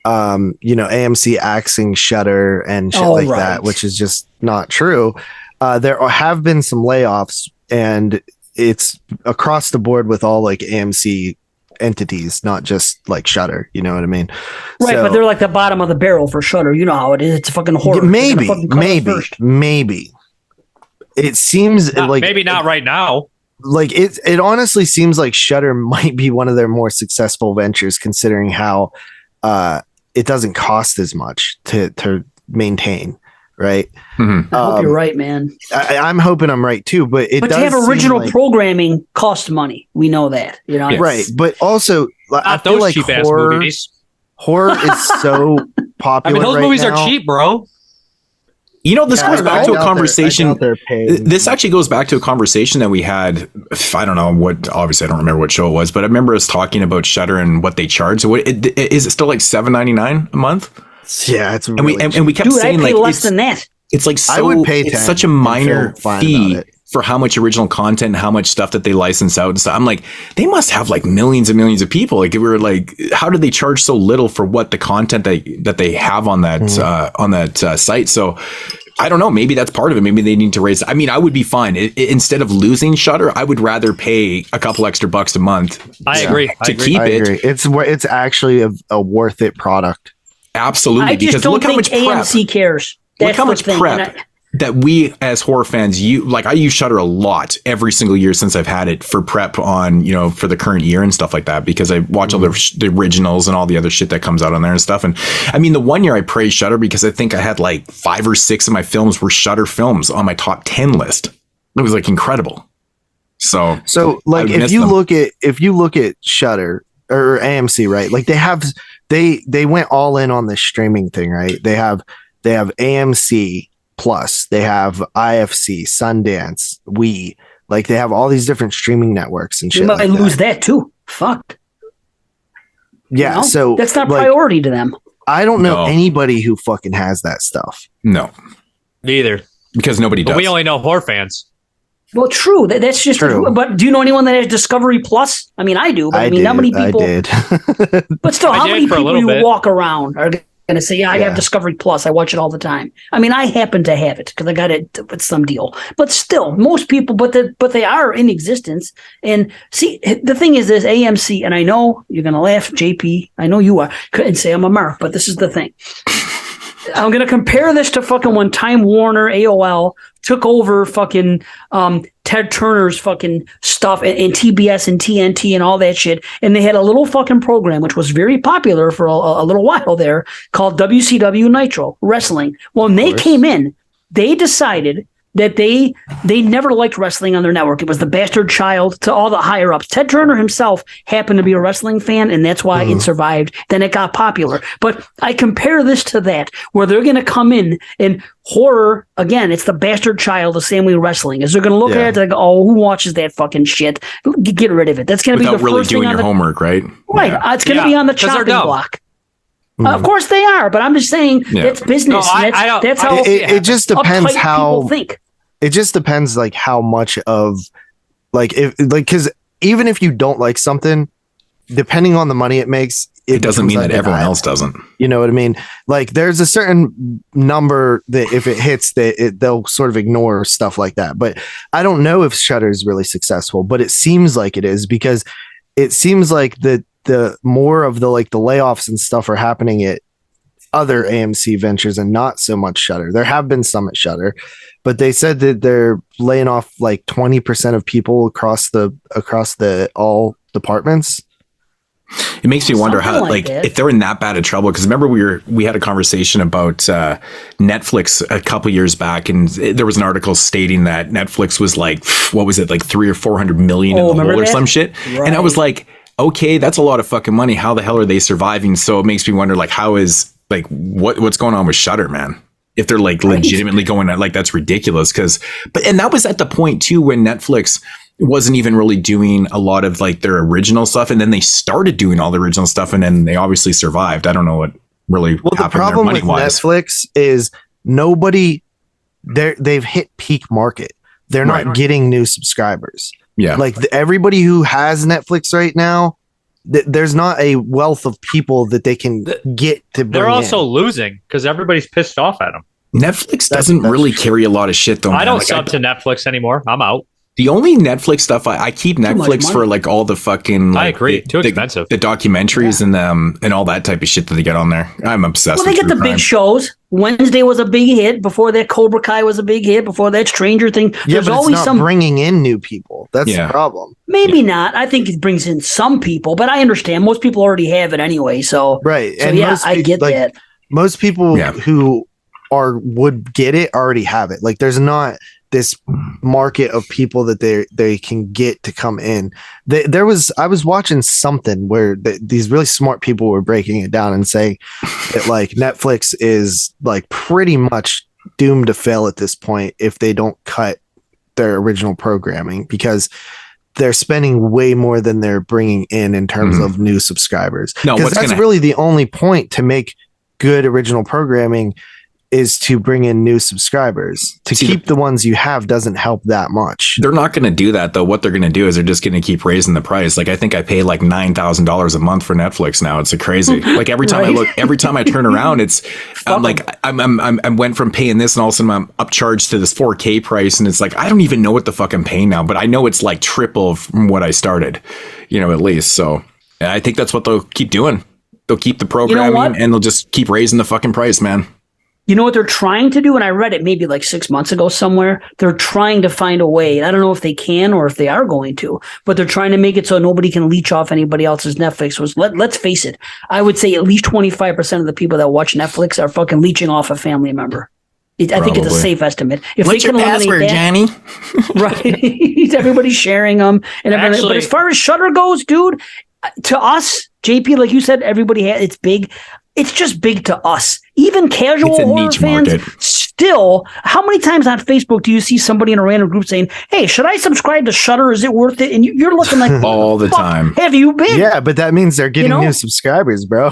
AMC axing Shudder and shit that, which is just not true. There have been some layoffs, and it's across the board with all like AMC entities, not just like Shudder. You know what I mean? Right, but they're like the bottom of the barrel for Shudder. You know how it is. It's a fucking horror. Maybe. It seems like maybe not right now. Like it honestly seems like Shudder might be one of their more successful ventures, considering how it doesn't cost as much to maintain. Right. Mm-hmm. I hope you're right, man. I'm hoping I'm right too, but to have original programming costs money. We know that, you know. Yes. Right, but also I feel like cheap horror movies. Horror is so popular. I mean, those movies are cheap, bro. You know, this goes back to a conversation. This actually goes back to a conversation that we had. I don't know what. Obviously, I don't remember what show it was, but I remember us talking about Shudder and what they charge. So, is it still like $7.99 a month? Yeah, it's really and we kept saying I pay like less than that. It's like I would pay it's such a minor fee for how much original content and how much stuff that they license out and stuff. I'm like, they must have like millions and millions of people. Like we were like, how do they charge so little for what the content that they have on that site? So I don't know. Maybe that's part of it. Maybe they need to raise. I mean, I would be fine instead of losing Shudder. I would rather pay a couple extra bucks a month. I agree to keep it. It's actually a worth it product. Absolutely, I just don't think AMC cares. Look how much prep that we as horror fans I use Shudder a lot every single year since I've had it for prep on, for the current year and stuff like that, because I watch all the originals and all the other shit that comes out on there and stuff. And I mean, the one year I praised Shudder because I think I had like 5 or 6 of my films were Shudder films on my top 10 list. It was like incredible. So like if you look at Shudder or AMC, right? Like they went all in on this streaming thing, right? They have AMC Plus, they have IFC, Sundance, like they have all these different streaming networks and shit. You might lose that too. Fuck. Yeah, so that's not priority to them. I don't know No. anybody who fucking has that stuff. No, Neither. because nobody does. But we only know horror fans. Well, true. That's just True. But do you know anyone that has Discovery Plus? I mean, I do. But I mean, did, how many people? I did. But still, I how did many for a people little you bit. walk around are going to say, "Yeah, I have Discovery Plus. I watch it all the time." I mean, I happen to have it because I got it with some deal. But still, most people, but they are in existence. And see, the thing is, this AMC, and I know you're going to laugh, JP. I know you are, and say I'm a mark. But this is the thing. I'm going to compare this to fucking when Time Warner, AOL took over fucking Ted Turner's fucking stuff and TBS and TNT and all that shit. And they had a little fucking program, which was very popular for a little while there, called WCW Nitro Wrestling. Well, when they came in, they decided that they never liked wrestling on their network. It was the bastard child to all the higher ups. Ted Turner himself happened to be a wrestling fan, and that's why it survived. Then it got popular. But I compare this to that, where they're going to come in and horror, again, it's the bastard child of same way wrestling. Is they're going to look at it and go, oh, who watches that fucking shit? Get rid of it. That's going to be the Without really first doing thing on your the homework, right? right. Yeah. It's going to be on the 'cause they're chopping dumb. block. Of course they are, but I'm just saying that's business. No, and I don't- that's I how don't see It just depends uptight how people think. it just depends like how much of like if like because even if you don't like something, depending on the money it makes, It doesn't becomes mean that everyone undeniable. else doesn't. You know what I mean? Like there's a certain number that if it hits, they'll sort of ignore stuff like that. But I don't know if Shudder is really successful, but it seems like it is because it seems like the more of the like the layoffs and stuff are happening at other AMC ventures and not so much Shudder. There have been some at Shudder, but they said that they're laying off like 20% of people across the all departments. It makes me wonder Something how, like like, that. if they're in that bad of trouble. Because remember, we had a conversation about Netflix a couple years back, and there was an article stating that Netflix was like, what was it, like 300 or 400 million in the remember hole or that? some shit. And I was like, okay, that's a lot of fucking money. How the hell are they surviving? So it makes me wonder, like, how is like what's going on with Shudder, man? If they're like legitimately going at like that's ridiculous. And that was at the point too when Netflix wasn't even really doing a lot of like their original stuff, and then they started doing all the original stuff, and then they obviously survived. I don't know what really Well, the happened problem there with money-wise. Netflix is they've hit peak market. They're not Right. getting new subscribers. Yeah, Like everybody who has Netflix right now, there's not a wealth of people that they can get to bring They're also in. losing because everybody's pissed off at them. Netflix doesn't that's really true. carry a lot of shit though. I man. don't Like, sub to Netflix anymore. I'm out. The only Netflix stuff I keep much Netflix for money. like all the fucking. I Like, agree. the- Too the- expensive. The documentaries and all that type of shit that they get on there. I'm obsessed. Well, they with get the true big crime. shows. Wednesday was a big hit. Before that, Cobra Kai was a big hit. Before that, Stranger Thing. Yeah, There's but it's always not some. bringing in new people. That's Yeah. the problem. Maybe not. I think it brings in some people, but I understand most people already have it anyway. So, Right. so yeah, I get that. Most people Yeah. who would get it already have it. Like there's not this market of people that they can get to come in. I was watching something where these really smart people were breaking it down and saying that like Netflix is like pretty much doomed to fail at this point if they don't cut their original programming because they're spending way more than they're bringing in terms of new subscribers. No, Because that's really the only point to make good original programming is to bring in new subscribers. To keep the ones you have doesn't help that much. They're not going to do that though. What they're going to do is they're just going to keep raising the price. Like I think I pay like $9,000 a month for Netflix now. It's a crazy. Like every time every time I turn around, I'm like I went from paying this and all of a sudden I'm upcharged to this 4K price, and it's like I don't even know what the fuck I'm paying now, but I know it's like triple from what I started, at least. So I think that's what they'll keep doing. They'll keep the programming and they'll just keep raising the fucking price, man. You know what they're trying to do? And I read it maybe like 6 months ago somewhere. They're trying to find a way. I don't know if they can or if they are going to, but they're trying to make it so nobody can leech off anybody else's Netflix. Let's face it. I would say at least 25% of the people that watch Netflix are fucking leeching off a family member. I think it's a safe estimate. If What's they can your password, Johnny? Right. Everybody's sharing them and everything. Actually- But as far as Shudder goes, dude, to us, JP, like you said, everybody it's big. It's just big to us. Even casual It's a horror niche fans market. still, how many times on Facebook do you see somebody in a random group saying, hey, should I subscribe to Shudder? Is it worth it? And you're looking like All the "Fuck time. have you been? Yeah, but that means they're getting You know? new subscribers, bro.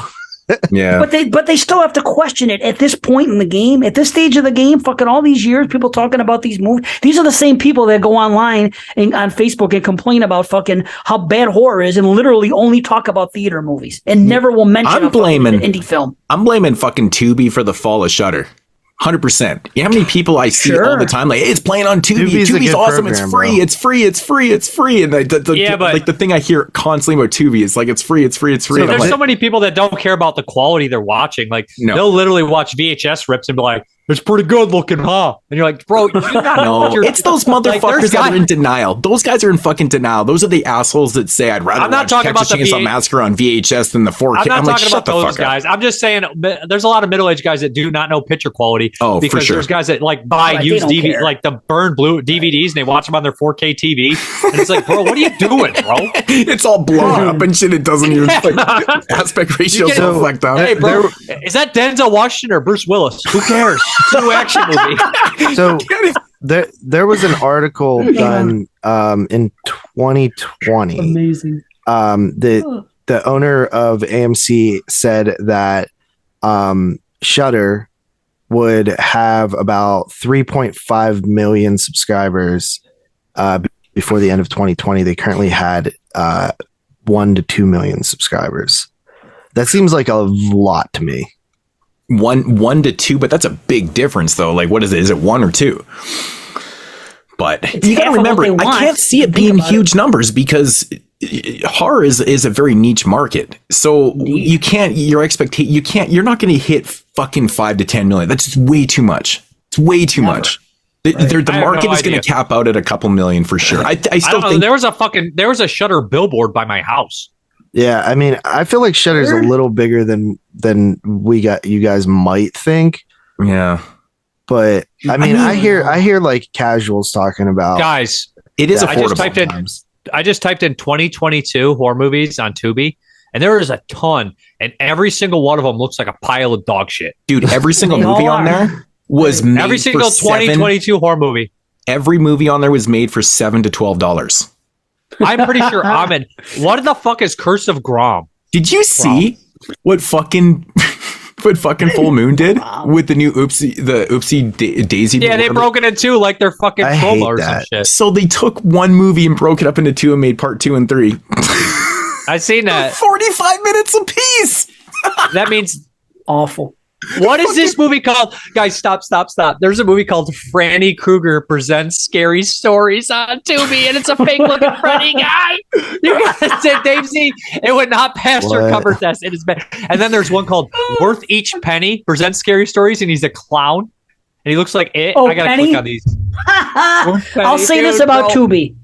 Yeah. But they still have to question it at this point in the game, at this stage of the game. Fucking all these years, people talking about these movies. These are the same people that go online and on Facebook and complain about fucking how bad horror is, and literally only talk about theater movies and never will mention an indie film. I'm blaming fucking Tubi for the fall of Shudder. 100%. You know how many people I see all the time? Like, hey, it's playing on Tubi. Tubi's awesome. Program, it's free. Bro. It's free. It's free. It's free. And the thing I hear constantly about Tubi is like, it's free. It's free. It's free. So there's so many people that don't care about the quality they're watching. Like, they'll literally watch VHS rips and be like, it's pretty good looking, huh? And you're like, bro, you got it's those motherfuckers that are in denial. Those guys are in fucking denial. Those are the assholes that say, I'd rather watch Texas Chainsaw Massacre on VHS than the 4K. I'm not talking about those guys. I'm just saying there's a lot of middle-aged guys that do not know picture quality. Oh, because for sure. There's guys that like buy used DVD, like the burned blue DVDs, and they watch them on their 4K TV. And it's like, bro, what are you doing, bro? It's all blown up and shit. It doesn't even aspect ratio so reflect on. Hey, bro, is that Denzel Washington or Bruce Willis? Who cares? It's a new action movie. So there was an article done in 2020. Amazing. The owner of AMC said that Shudder would have about 3.5 million subscribers before the end of 2020. They currently had 1 to 2 million subscribers. That seems like a lot to me. 1 to 2, but that's a big difference though. Like, what is it? Is it 1 or 2? But you gotta remember, I can't see it being huge numbers because horror is a very niche market. So you can't, you're not going to hit fucking 5 to 10 million. That's just way too much. It's way too much. The market is going to cap out at a couple million for sure. I still think there was a Shudder billboard by my house. Yeah, I mean, I feel like Shudder's a little bigger than you guys might think. Yeah, but I mean, I hear like casuals talking about, guys. It is affordable. I just typed in 2022 horror movies on Tubi, and there is a ton, and every single one of them looks like a pile of dog shit. Dude, every single movie on there was made every single 2022 horror movie. Every movie on there was made for $7 to $12. I'm pretty sure Ahmed. What the fuck is Curse of Grom? Did you see what fucking Full Moon did with the new Oopsie Daisy? Yeah, they broke it in two like they're fucking promo or some shit. So they took one movie and broke it up into two and made part 2 and 3. I seen that. 45 minutes apiece. That means awful. What is this movie called? Guys, stop. There's a movie called Franny Krueger Presents Scary Stories on Tubi, and it's a fake looking Freddy guy. You guys said, Dave Z, it would not pass your cover test. It is bad. And then there's one called Worth Each Penny Presents Scary Stories, and he's a clown, and he looks like it. I gotta click on these. I'll say this about Tubi.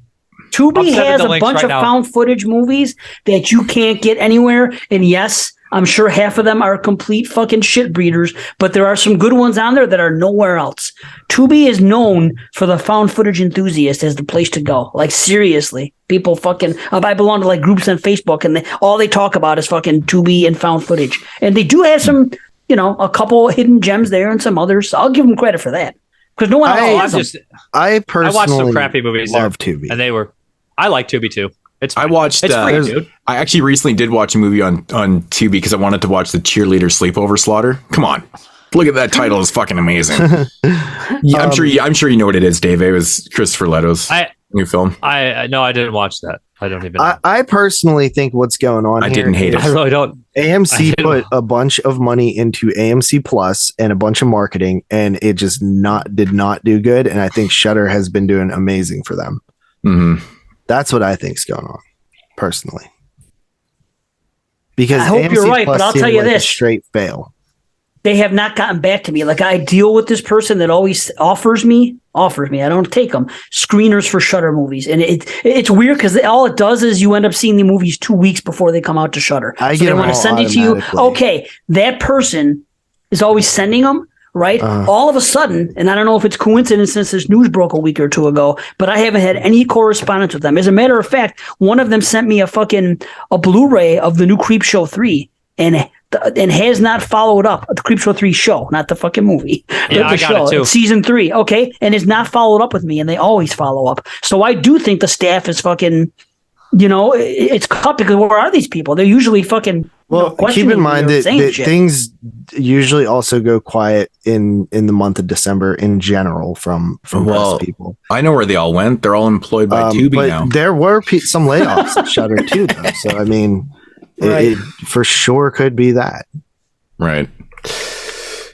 Tubi has a bunch of found footage movies that you can't get anywhere, and yes, I'm sure half of them are complete fucking shit breeders, but there are some good ones on there that are nowhere else. Tubi is known for the found footage enthusiast as the place to go. Like, seriously. People fucking... I belong to, like, groups on Facebook, and all they talk about is fucking Tubi and found footage. And they do have some, a couple hidden gems there and some others. So I'll give them credit for that. Because no one else has them. I personally watched some crappy movies love there, Tubi. And I like Tubi, too. I watched. It's free, dude. I actually recently did watch a movie on Tubi because I wanted to watch the Cheerleader Sleepover Slaughter. Come on, look at that title; it's fucking amazing. Yeah, I'm sure you know what it is, Dave. It was Christopher Leto's new film. I didn't watch that. I don't even know. I personally think what's going on. I didn't hate it. I really don't. AMC put a bunch of money into AMC Plus and a bunch of marketing, and it just did not do good. And I think Shudder has been doing amazing for them. Mm-hmm. That's what I think's going on, personally. Because I hope AMC you're right, Plus but I'll tell you this: straight fail. They have not gotten back to me. Like, I deal with this person that always offers me. I don't take them screeners for Shudder movies, and it's weird because all it does is you end up seeing the movies 2 weeks before they come out to Shudder. So they want to send it to you. Okay, that person is always sending them. Right? All of a sudden, and I don't know if it's coincidence since this news broke a week or two ago, but I haven't had any correspondence with them. As a matter of fact, one of them sent me a Blu-ray of the new Creepshow 3 and has not followed up. The Creepshow 3 show, not the fucking movie. Yeah, I got it too. Season 3, okay? And has not followed up with me, and they always follow up. So I do think the staff is fucking... it's cut because where are these people? They're usually fucking Well, keep in mind that things usually also go quiet in the month of December in general from most people. I know where they all went. They're all employed by Tubi now. There were some layoffs at Shudder too, though. So I mean, it for sure could be that. Right.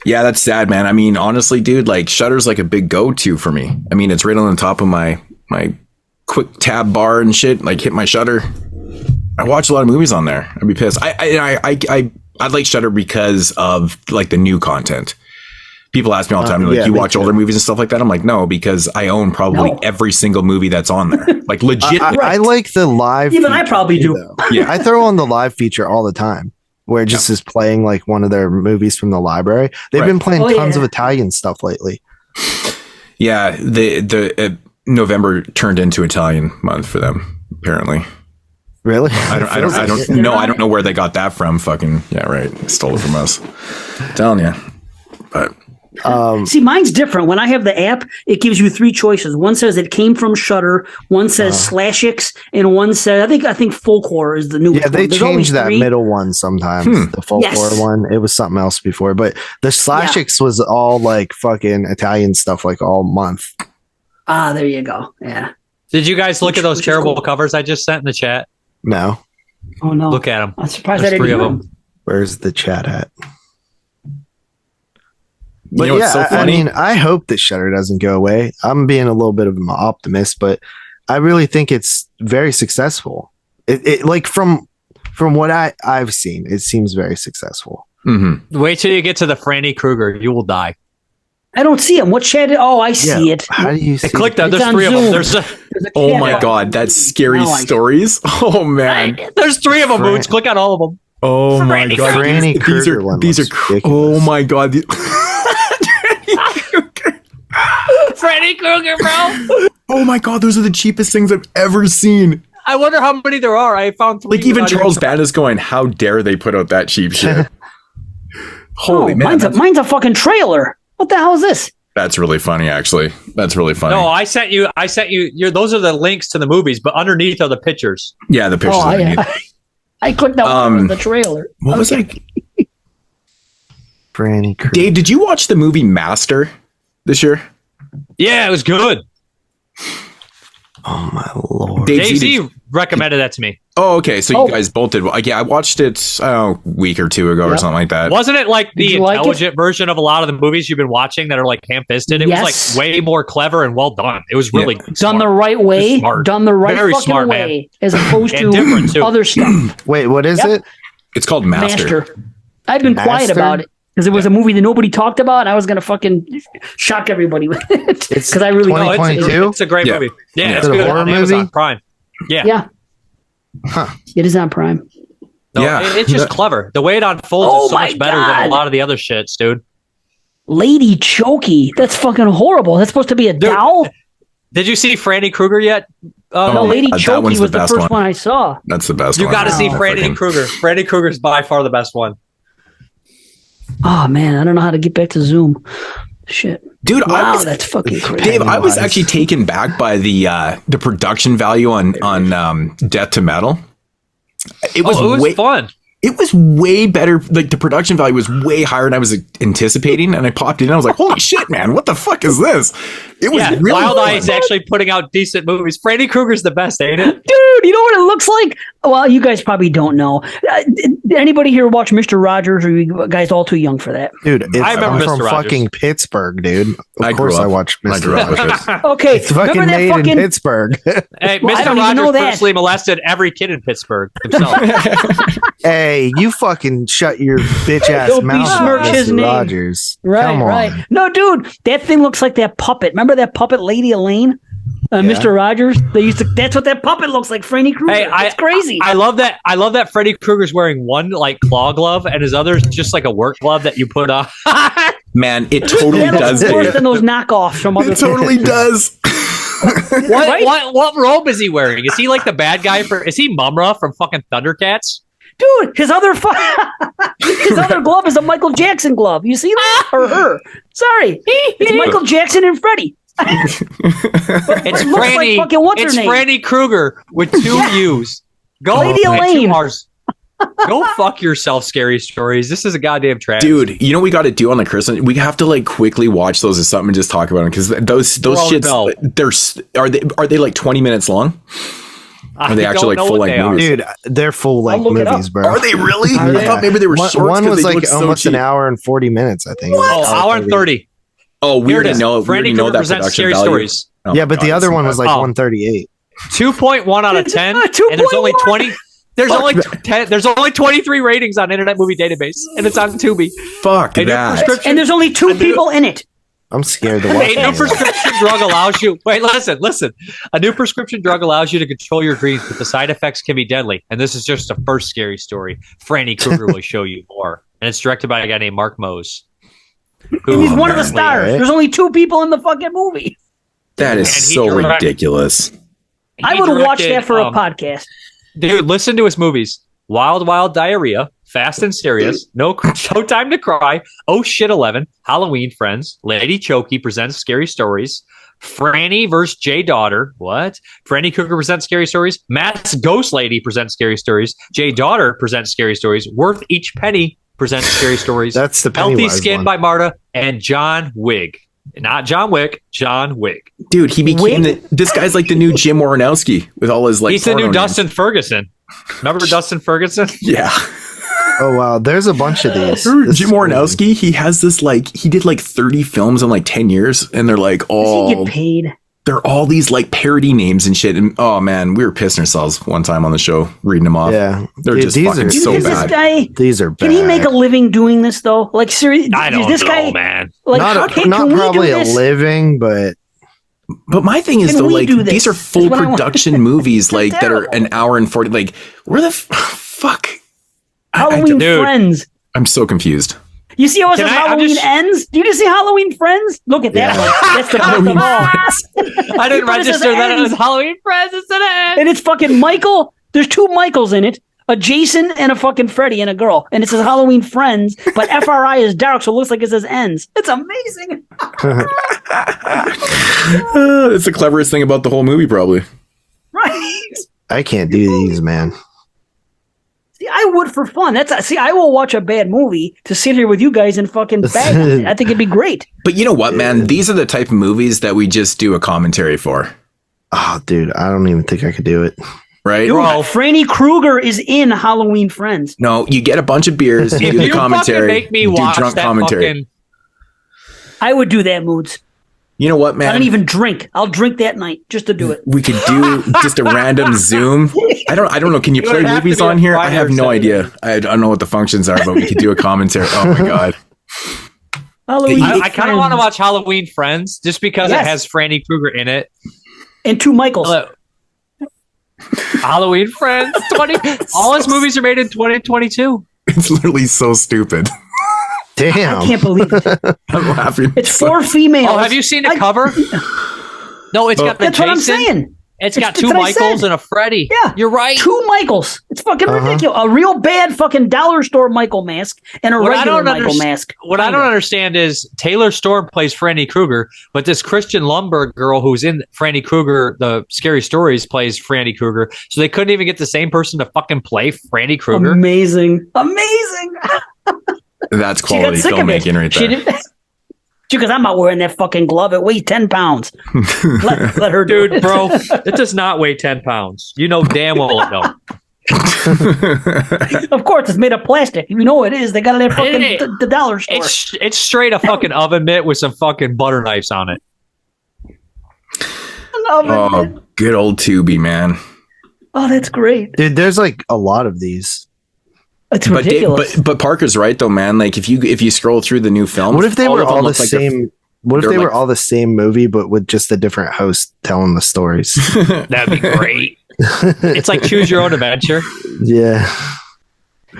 Yeah, that's sad, man. I mean, honestly, dude, like Shudder's like a big go-to for me. I mean, it's right on the top of my quick tab bar and shit. Like, hit my Shudder. I watch a lot of movies on there. I'd be pissed. I like Shudder because of like the new content. People ask me all the time, like, you watch older movies and stuff like that? I'm like, no, because I own probably every single movie that's on there. Like, legit. I like the live. Even I probably do. Yeah, I throw on the live feature all the time, where it just is playing like one of their movies from the library. They've been playing tons of Italian stuff lately. Yeah, the November turned into Italian month for them, apparently. Really? I don't know where they got that from. Fucking yeah, right. Stole it from us. I'm telling you. But see, mine's different. When I have the app, it gives you 3 choices. One says it came from Shudder, one says Slashix, and one says I think Folklore is the new one. Yeah, they changed that middle one sometimes. The Folklore one. It was something else before, but the Slashix was all like fucking Italian stuff like all month. Ah, there you go. Yeah. Did you guys look at those terrible covers I just sent in the chat? No. Oh no. Look at them. I'm surprised There's I didn't 3 of hear them. them. Where's the chat at? But you know what's so funny? I mean, I hope that Shudder doesn't go away. I'm being a little bit of an optimist, but I really think it's very successful. It like from what I've seen, it seems very successful. Mm-hmm. Wait till you get to the Franny Krueger. You will die. I don't see him. What chat? Oh, I see it. How do you see Click that. It's There's on 3 of them. Zoom. There's Oh my god, that's scary stories. Oh man. there's 3 of them, Moodz. Click on all of them. Oh my god. Franny Krueger one These are ridiculous. oh my god. Freddy Krueger, bro. Oh my god, those are the cheapest things I've ever seen. I wonder how many there are. I found 3. Like even Charles Band is going, how dare they put out that cheap shit? Holy man. Mine's a fucking trailer. What the hell is this? That's really funny, actually. That's really funny. No, I sent you. Those are the links to the movies, but underneath are the pictures. Yeah, the pictures. I clicked that one. The trailer. What was like? Franny Krueger. Dave, did you watch the movie Master this year? Yeah, it was good. Oh my lord. Dave Z recommended that to me. Oh, okay. So you guys both did. Yeah, I watched it a week or 2 ago or something like that. Wasn't it like the intelligent version of a lot of the movies you've been watching that are like ham-fisted? It was like way more clever and well done. It was really done the right way. Done the right Very fucking smart, way, man. as opposed to different, too. other stuff. Wait, what is it? It's called Master. I've been quiet about it because it was a movie that nobody talked about, and I was going to fucking shock everybody with it because I really know it's a great movie. Yeah, it's a good. horror On movie? Amazon Prime. Yeah. Huh. It is on Prime. No, it's just clever. The way it unfolds is so much better than a lot of the other shits, dude. Lady Chokey. That's fucking horrible. That's supposed to be a doll? Did you see Franny Krueger yet? No, Lady Chokey was the first one I saw. That's the best one. You got to see Franny Krueger. Franny Krueger's by far the best one. Oh, man. I don't know how to get back to Zoom. Shit. Dude, that's fucking crazy. Dave, I was actually taken back by the production value on Death to Metal. It was fun. It was way better. Like the production value was way higher than I was anticipating. And I popped in and I was like, holy shit, man, what the fuck is this? It was really Wild fun. Eye is actually putting out decent movies. Franny Krueger's the best, ain't it? Dude, you know what it looks like? Well, you guys probably don't know. Did anybody here watch Mr. Rogers, or are you guys all too young for that? Dude, I remember I'm from Mr. Rogers. fucking Pittsburgh, dude. Of course I watched Mr. Rogers. Okay, It's fucking made in Pittsburgh. Hey, Well, I Mr. don't even know Rogers that. personally molested every kid in Pittsburgh himself. Hey, you fucking shut your bitch ass Don't mouth. besmirch Mr. his name. Rogers. Right, Come on. right. No, dude, that thing looks like that puppet. Remember that puppet, Lady Elaine? Mr. Rogers. That's what that puppet looks like. Franny Krueger. Hey, It's crazy. I love that. I love that Freddy Krueger's wearing one like claw glove and his other's just like a work glove that you put on. Man, it totally that does. looks worse than those knockoffs from other. It totally does. What robe is he wearing? Is he like the bad guy is he Mumra from fucking Thundercats? Dude, his other glove is a Michael Jackson glove. You see that? Or her? Sorry, it's Michael Jackson and Freddy. It's Franny. Franny. It's Franny Krueger with 2 U's. Go Lady and 2 Elaine. R's. Go fuck yourself, Scary Stories. This is a goddamn trash. Dude, you know what we got to do on the Christmas? We have to like quickly watch those or something and just talk about them because those shits, are they like 20 minutes long? Are they actually like full length movies? Dude, they're full length movies, bro. Are they really? I thought maybe they were short. One was like almost an hour and 40 minutes, I think. What? Hour and 30. Oh, we already know. Franny Krueger presents Scary Stories. Oh, yeah, but God, the other one was like 138. 2.1 out of 10. And there's only 20. There's only 23 ratings on Internet Movie Database, and it's on Tubi. Fuck that. And there's only 2 people in it. I'm scared to watch. A new prescription drug allows you. Wait, listen. A new prescription drug allows you to control your dreams, but the side effects can be deadly. And this is just the first Scary Story. Franny Krueger will show you more, and it's directed by a guy named Mark Moose. He's one of the stars. Right? There's only 2 people in the fucking movie. That is so ridiculous. I would watch that for a podcast. Dude, listen to his movies. Wild Wild Diarrhea, Fast and Serious, No Time to Cry, Oh Shit 11, Halloween Friends, Lady Chokey presents Scary Stories, Franny vs. J Daughter, what? Franny Krueger presents Scary Stories, Matt's Ghost Lady presents Scary Stories, J Daughter presents Scary Stories, Worth Each Penny presents Scary Stories, That's the Healthy Pennywise Skin one. by Marta, and John Wig. Not John Wick, John Wig. Dude, he became this guy's like the new Jim Warnowski with all his like. He's the new Dustin Ferguson. Remember Dustin Ferguson? Yeah. Oh wow, there's a bunch of these. Jim Warnowski, he has this like he did like 30 films in like 10 years, and they're like all Does he get paid? They're all these like parody names and shit. And oh man, we were pissing ourselves one time on the show reading them off. Yeah, they're just fucking so bad. This guy, these are bad. Can he make a living doing this though? Like seriously, I don't know, man. Like, not probably a living, but my thing is though, like these are full production movies, like that are an hour and 40. Like where the fuck? Halloween Friends. I'm so confused. You see how Halloween ends? Do you just see Halloween Friends? Look at that. Yeah. That's the Halloween Friends. I didn't register that it was Halloween Friends instead of ends. And it's fucking Michael. There's 2 Michaels in it. A Jason and a fucking Freddy and a girl. And it says Halloween Friends, but FRI is dark, so it looks like it says ends. It's amazing. It's the cleverest thing about the whole movie, probably. Right. I can't do these, man. See, I would for fun. I will watch a bad movie to sit here with you guys and fucking bag on it. I think it'd be great. But you know what, man? These are the type of movies that we just do a commentary for. Oh, dude, I don't even think I could do it. Right? Dude, Franny Krueger is in Halloween Friends. No, you get a bunch of beers, you do the commentary, make me watch drunk that commentary. I would do that, Moodz. You know what, man? I don't even drink. I'll drink that night just to do it. We could do just a random Zoom. I don't know. Can you play movies on here? I have no idea. I don't know what the functions are, but we could do a commentary. Oh my god. I kind of want to watch Halloween Friends just because it has Franny Krueger in it. And 2 Michaels. Halloween Friends 20. All his movies are made in 2022. It's literally so stupid. Damn. I can't believe it. I'm laughing. It's 4 females. Oh, have you seen the cover? No, it's got the That's Jason. what I'm saying. It's got 2 Michaels and a Freddy. Yeah. You're right. 2 Michaels. It's fucking ridiculous. A real bad fucking dollar store Michael mask and a regular Michael mask. What I don't understand is Taylor Storm plays Franny Krueger, but this Christian Lumberg girl who's in Franny Krueger, the Scary Stories, plays Franny Krueger. So they couldn't even get the same person to fucking play Franny Krueger. Amazing. That's quality filmmaking right there. Because I'm not wearing that fucking glove. It weighs 10 pounds. Let her do it. Bro, it does not weigh 10 pounds. You know damn well it don't. Of course, it's made of plastic. You know it is. They got it at fucking the dollar store. It's straight a fucking oven mitt with some fucking butter knives on it. Oh, good old Tubi, man. Oh, that's great. Dude, there's like a lot of these. It's ridiculous. But Parker's right though, man. Like if you scroll through the new films, what if they were all the same? What if they were all the same movie, but with just a different host telling the stories? That'd be great. It's like Choose Your Own Adventure. Yeah.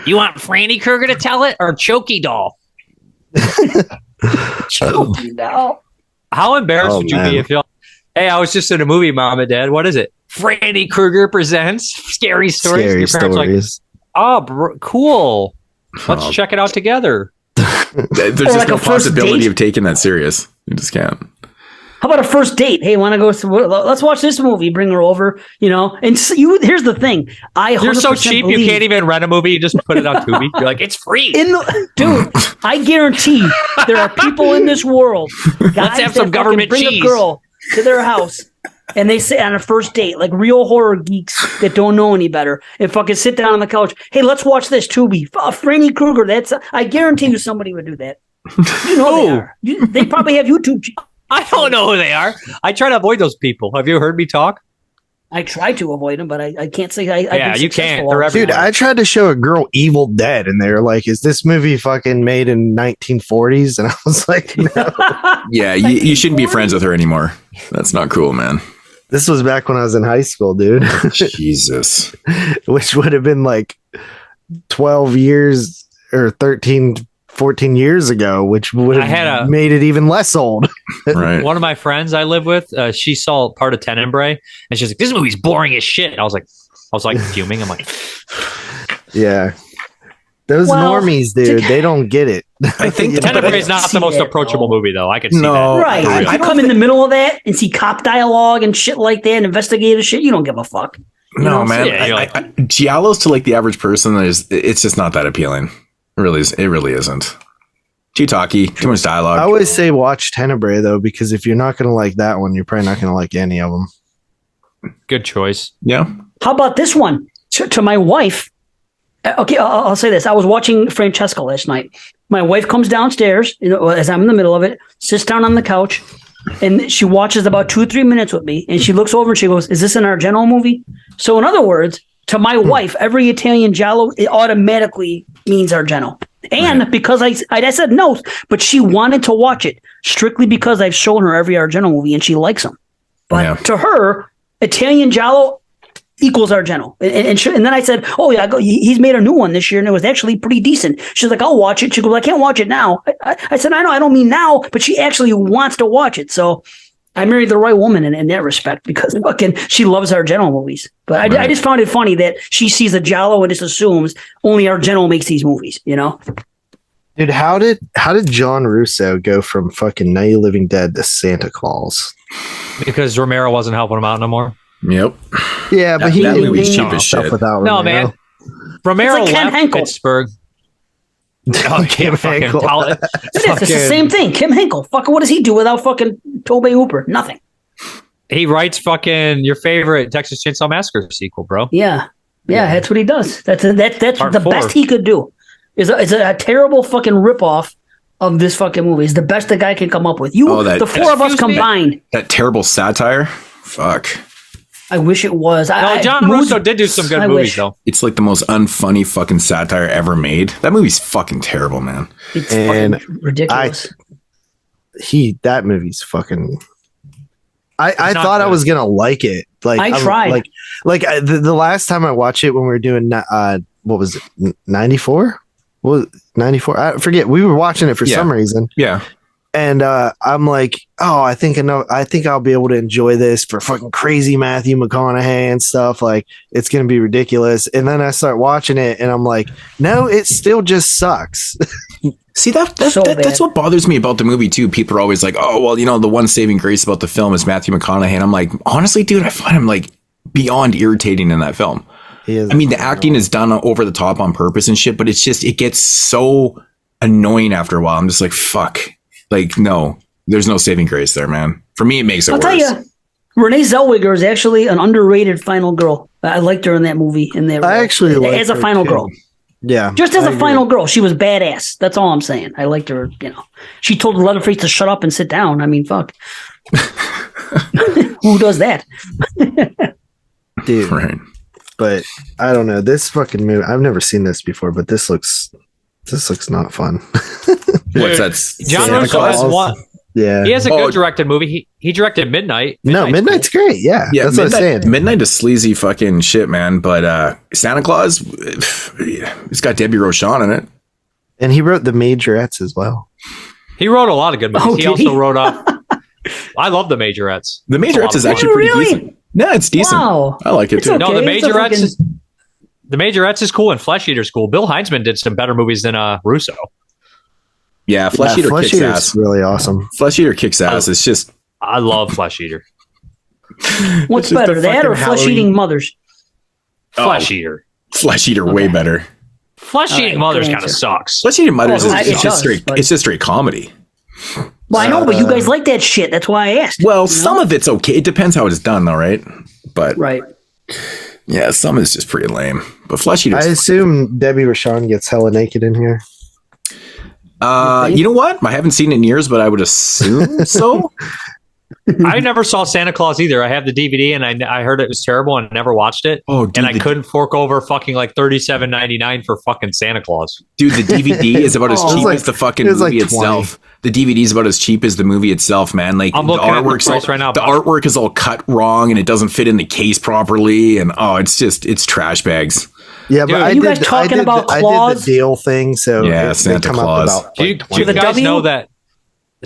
You want Franny Krueger to tell it or Chokey Doll? Chokey Doll. How embarrassed would you be if you? Hey, I was just in a movie, Mom and Dad. What is it? Franny Krueger presents Scary Stories. Scary Stories. Oh, cool. Let's check it out together. There's just no possibility of taking that serious. You just can't. How about a first date? Hey, want to go? Let's watch this movie. Bring her over, And here's the thing. You're so cheap, you can't even rent a movie. You just put it on Tubi. You're like, it's free. Dude, I guarantee there are people in this world. Let's have some government bring cheese. A girl to their house, and they say on a first date, like real horror geeks that don't know any better, and fucking sit down on the couch. Hey, let's watch this Tubi. Franny Krueger. I guarantee you, somebody would do that. They are. They probably have YouTube. I don't know who they are. I try to avoid those people. Have you heard me talk? I try to avoid them, but I can't say I. Yeah, you can't. Dude, I tried to show a girl Evil Dead, and they were like, "Is this movie fucking made in 1940s?" And I was like, "No." Yeah, you shouldn't be friends with her anymore. That's not cool, man. This was back when I was in high school, dude. Jesus. Which would have been like 12 years or 13, 14 years ago, which would have made it even less old. Right. One of my friends I live with, she saw part of Tenebrae, and she's like, "This movie's boring as shit." And I was like fuming. I'm like, yeah. Those normies, dude, they don't get it. I think Tenebrae is not the most approachable movie, though. I can see that. Right. If you come in the middle of that and see cop dialogue and shit like that, and investigative shit, you don't give a fuck. No, man. Giallo's to like the average person, it's just not that appealing. It really isn't. Too talky, too much dialogue. I always say watch Tenebrae, though, because if you're not going to like that one, you're probably not going to like any of them. Good choice. Yeah. How about this one? To my wife. Okay, I'll say this. I was watching Francesca last night. My wife comes downstairs, as I'm in the middle of it, sits down on the couch, and she watches about 2 or 3 minutes with me, and she looks over and she goes, "Is this an Argento movie?" So in other words, to my wife, every Italian Giallo, it automatically means Argento. And because I said no, but she wanted to watch it strictly because I've shown her every Argento movie and she likes them. But to her, Italian Giallo equals Argento. And then I said, "Oh yeah, he's made a new one this year and it was actually pretty decent." She's like, "I'll watch it." She goes, "I can't watch it now." I said, "I know, I don't mean now," but she actually wants to watch it. So I married the right woman in that respect because fucking she loves Argento movies. But I just found it funny that she sees a Giallo and just assumes only Argento makes these movies, Dude, how did John Russo go from fucking Night of the Living Dead to Santa Claus? Because Romero wasn't helping him out no more. Yep. Yeah, but that movie's cheap as shit. No, man. Romero left Pittsburgh. Oh, Kim Henkel. It's the same thing. Kim Henkel. Fucking, what does he do without fucking Tobey Hooper? Nothing. He writes fucking your favorite Texas Chainsaw Massacre sequel, bro. Yeah, that's what he does. That's the best he could do. Is a terrible fucking ripoff of this fucking movie. It's the best the guy can come up with. The four of us combined. That terrible satire. Fuck. I wish it was. John Russo did do some good movies, though. It's like the most unfunny fucking satire ever made. That movie's fucking terrible, man. It's fucking ridiculous. That movie's fucking. I thought I was gonna like it. Like I tried. The last time I watched it when we were doing what was it, 94? What was 94? I forget. We were watching it for some reason. Yeah. And I'm like, oh, I think I'll be able to enjoy this for fucking crazy Matthew McConaughey and stuff. Like, it's gonna be ridiculous. And then I start watching it, and I'm like, no, it still just sucks. See, that's what bothers me about the movie too. People are always like, oh, well, the one saving grace about the film is Matthew McConaughey, and I'm like, honestly, dude, I find him like beyond irritating in that film. I mean, the acting is done over the top on purpose and shit, but it's just, it gets so annoying after a while. I'm just like, fuck. Like, no, there's no saving grace there, man. For me, it makes it worse. I'll tell you, Renee Zellweger is actually an underrated final girl. I liked her in that movie. I actually liked her as a final girl. Yeah. Just as a final girl, she was badass. That's all I'm saying. I liked her, She told Leatherface to shut up and sit down. I mean, fuck. Who does that? Dude. Right. But I don't know. This fucking movie, I've never seen this before, but this looks not fun. What's that? John Russo has one. Yeah. He has a good directed movie. He directed Midnight. Midnight's great. Yeah. That's what I'm saying. Midnight is sleazy fucking shit, man. But Santa Claus, it's got Debbie Rochon in it. And he wrote The Majorettes as well. He wrote a lot of good movies. He also wrote I love The Majorettes. The Majorettes is actually pretty decent. No, it's decent. Wow. I like it too. Okay. No, The Majorettes The Majorettes is cool and Flesh Eater's cool. Bill Heinzman did some better movies than Russo. Yeah, Flesh Eater kicks ass. Really awesome. Flesh Eater kicks ass. It's just I love Flesh Eater. What's just better, a that or fucking flesh-eating Halloween- mothers? Flesh Eater. Flesh Eater way better. Flesh Eating All right, Mothers good kind of answer. sucks. Flesh Eater Mothers Oh, is it just does, straight. but- It's just straight comedy. Well, I know, but you guys like that shit. That's why I asked. Well, some of it's okay. It depends how it's done, though, right? But Right. yeah, some is just pretty lame. But Flesh Eater. I assume Debbie Rashawn gets hella naked in here. You know what? I haven't seen it in years, but I would assume so. I never saw Santa Claus either. I have the DVD and I heard it was terrible and never watched it. Oh, dude, and I couldn't fork over fucking like $37.99 for fucking Santa Claus. Dude, the DVD is about as Oh, it was cheap like- as the fucking it was movie like 20. itself. The DVD is about as cheap as the movie itself, man. Like I'm the looking at the artwork's price all, right now, the but- artwork is all cut wrong and it doesn't fit in the case properly, and it's trash bags. Yeah, Dude, but are I you did, guys talking about I did Claws? the deal thing, so Yeah, they Santa come Claus. up about Do you, like do you 20. guys W? know that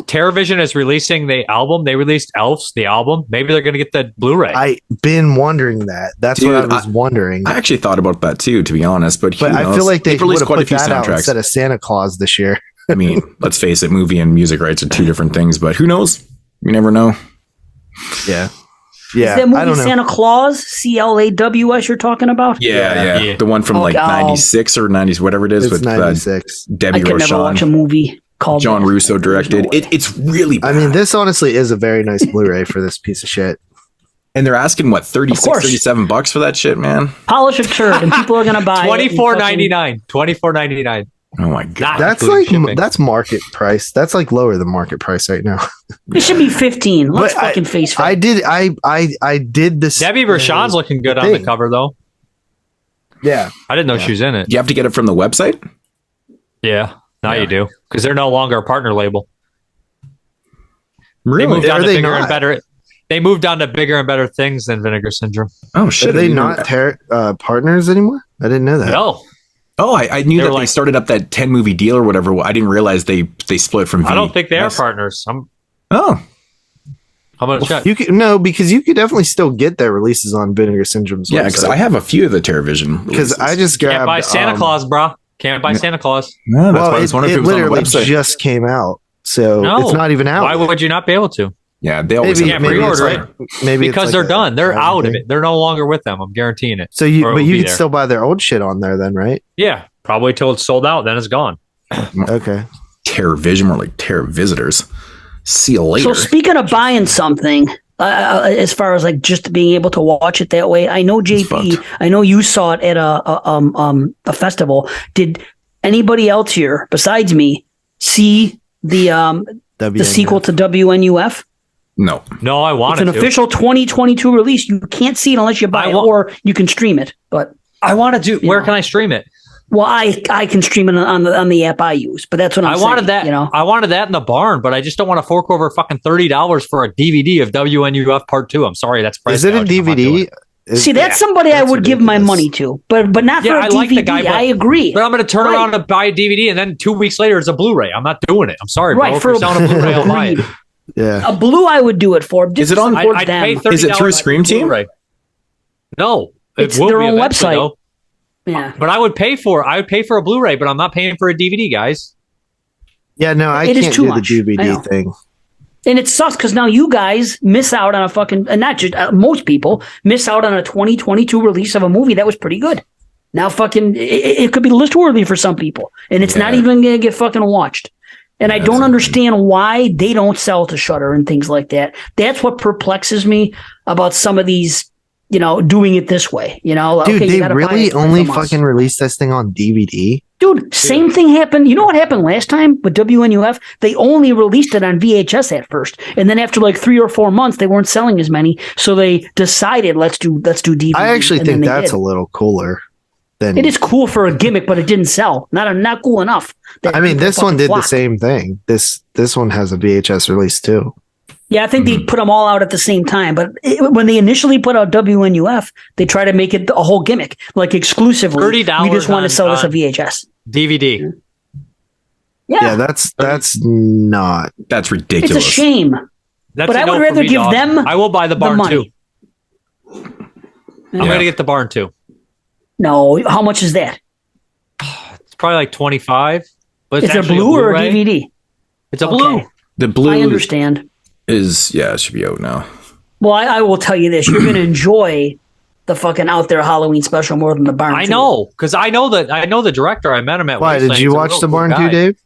TerraVision is releasing the album? They released Elves, the album. Maybe they're going to get the Blu-ray. I been wondering that. That's what I Dude, was wondering. I actually thought about that too, to be honest. But But I feel like they They've would released have quite a put few that out soundtracks. instead of Santa Claus this year. I mean, let's face it, movie and music rights are two different things. But who knows? You never know. Yeah, Is that I movie don't know. Santa Claus, CLAWS, you're talking about? Yeah. The one from Oh, like God. 96 or 90s, whatever it is, It's with 96. Debbie I could never watch a Rochon. movie called John that. Russo There's directed. no way. It's really I bad. mean, this honestly is a very nice Blu-ray for this piece of shit. And they're asking, what, 36, Of course. $37 for that shit, man? Polish a turd, and people are going to buy it. and $24.99. $24.99. Oh my God. That's including like shipping. that's market price. That's like lower than market price right now. It should be 15. Let's But fucking face it. I did this. Debbie Rashawn's looking good on the thing. cover, though. Yeah, I didn't know she was in it. You have to get it from the website? Yeah, now Yeah. you do, because they're no longer a partner label. They Really? moved on Are to they bigger and not? better. They moved on to bigger and better things than Vinegar Syndrome. Oh, shit. are they I didn't not know- partners anymore? I didn't know that. No, I knew They that were they like- started up that 10 movie deal or whatever. I didn't realize they split from V. I don't think they are Yes. partners. I'm gonna check. You can because you could definitely still get their releases on Vinegar Syndrome's Yeah, because website. I have a few of the TerraVision. Because I releases. just grabbed Can't buy Santa Claus, bro. Can't buy Santa Claus. No, that's Well, why I was it, wondering if it it was on the literally website. just came out, so No. it's not even out. Why would you not be able to? Yeah, they always Maybe, have can't maybe it's pre-order like, maybe it's Because like they're a done. They're time out of thing. it. They're no longer with them. I'm guaranteeing it. So Or it but will you be could there. still buy their old shit on there, then, right? Yeah, probably till it's sold out. Then it's gone. Okay. TerraVision, more like Terra Visitors. See you later. So speaking of buying something, as far as like just being able to watch it that way, I know JP, fucked. I know you saw it at a festival. Did anybody else here besides me see the sequel to WNUF? No. No, I It's wanted an to. official 2022 release. You can't see it unless you buy I it, wa- or you can stream it. But I want to do. Where know. can I stream it? well, I can stream it on the app I use. But that's what I'm I saying. wanted that. You know, I wanted that in the barn, but I just don't want to fork over fucking $30 for a DVD of WNUF Part 2. I'm sorry, that's price Is it a gouging. I'm not doing DVD? it. see, that's somebody I that's would give my ridiculous. money to, but not Yeah, for I a DVD. like the guy, but- I agree. But I'm going to turn Right. around and buy a DVD, and then 2 weeks later it's a Blu-ray. I'm not doing it. I'm sorry, bro. Right, If for you're a- selling a Blu-ray, I'll buy it. Yeah. A blue, I would do it for. Just Is it on- towards I'd pay them. $30 Is it through Scream for Team? Blu-ray. No, It's it will their be own eventually, website. though. Yeah, But I would pay for a Blu-ray, but I'm not paying for a DVD, guys. Yeah, no, I It is can't too do much. the I DVD know. thing. and it sucks because now you guys miss out on a fucking, and not just most people miss out on a 2022 release of a movie that was pretty good. Now fucking, it could be list worthy for some people, and it's not Yeah. even gonna get fucking watched. And I don't understand why they don't sell to Shudder and things like that. That's what perplexes me about some of these, doing it this way. Dude, okay, you they gotta buy really it only from us. fucking released this thing on DVD? Dude, same thing happened. You know what happened last time with WNUF? They only released it on VHS at first, and then after like 3 or 4 months, they weren't selling as many, so they decided let's do DVD. I actually and then think they that's did. a little cooler than. It is cool for a gimmick, but it didn't sell. Not cool enough. that I mean, people this one fucking did the flocked. same thing. This one has a VHS release too. Yeah, I think they put them all out at the same time. But when they initially put out WNUF, they try to make it a whole gimmick, like exclusively. $30 We just want to on- sell this a on- VHS. DVD. Yeah, That's not. That's it's ridiculous. a shame. That's But a I no would for rather me, give dog. them I will buy the barn money. too. I'm going to get the barn too. No, how much is that? It's probably like 25. But it's Is it actually blue or a Blu-ray. DVD? It's a Okay. blue. The blue. I understand. It should be out now. Well, I will tell you this: you're going to enjoy the fucking Out There Halloween special more than the Barn. I know, because I know the director. I met him at. Why did you watch the Barn too, Dave?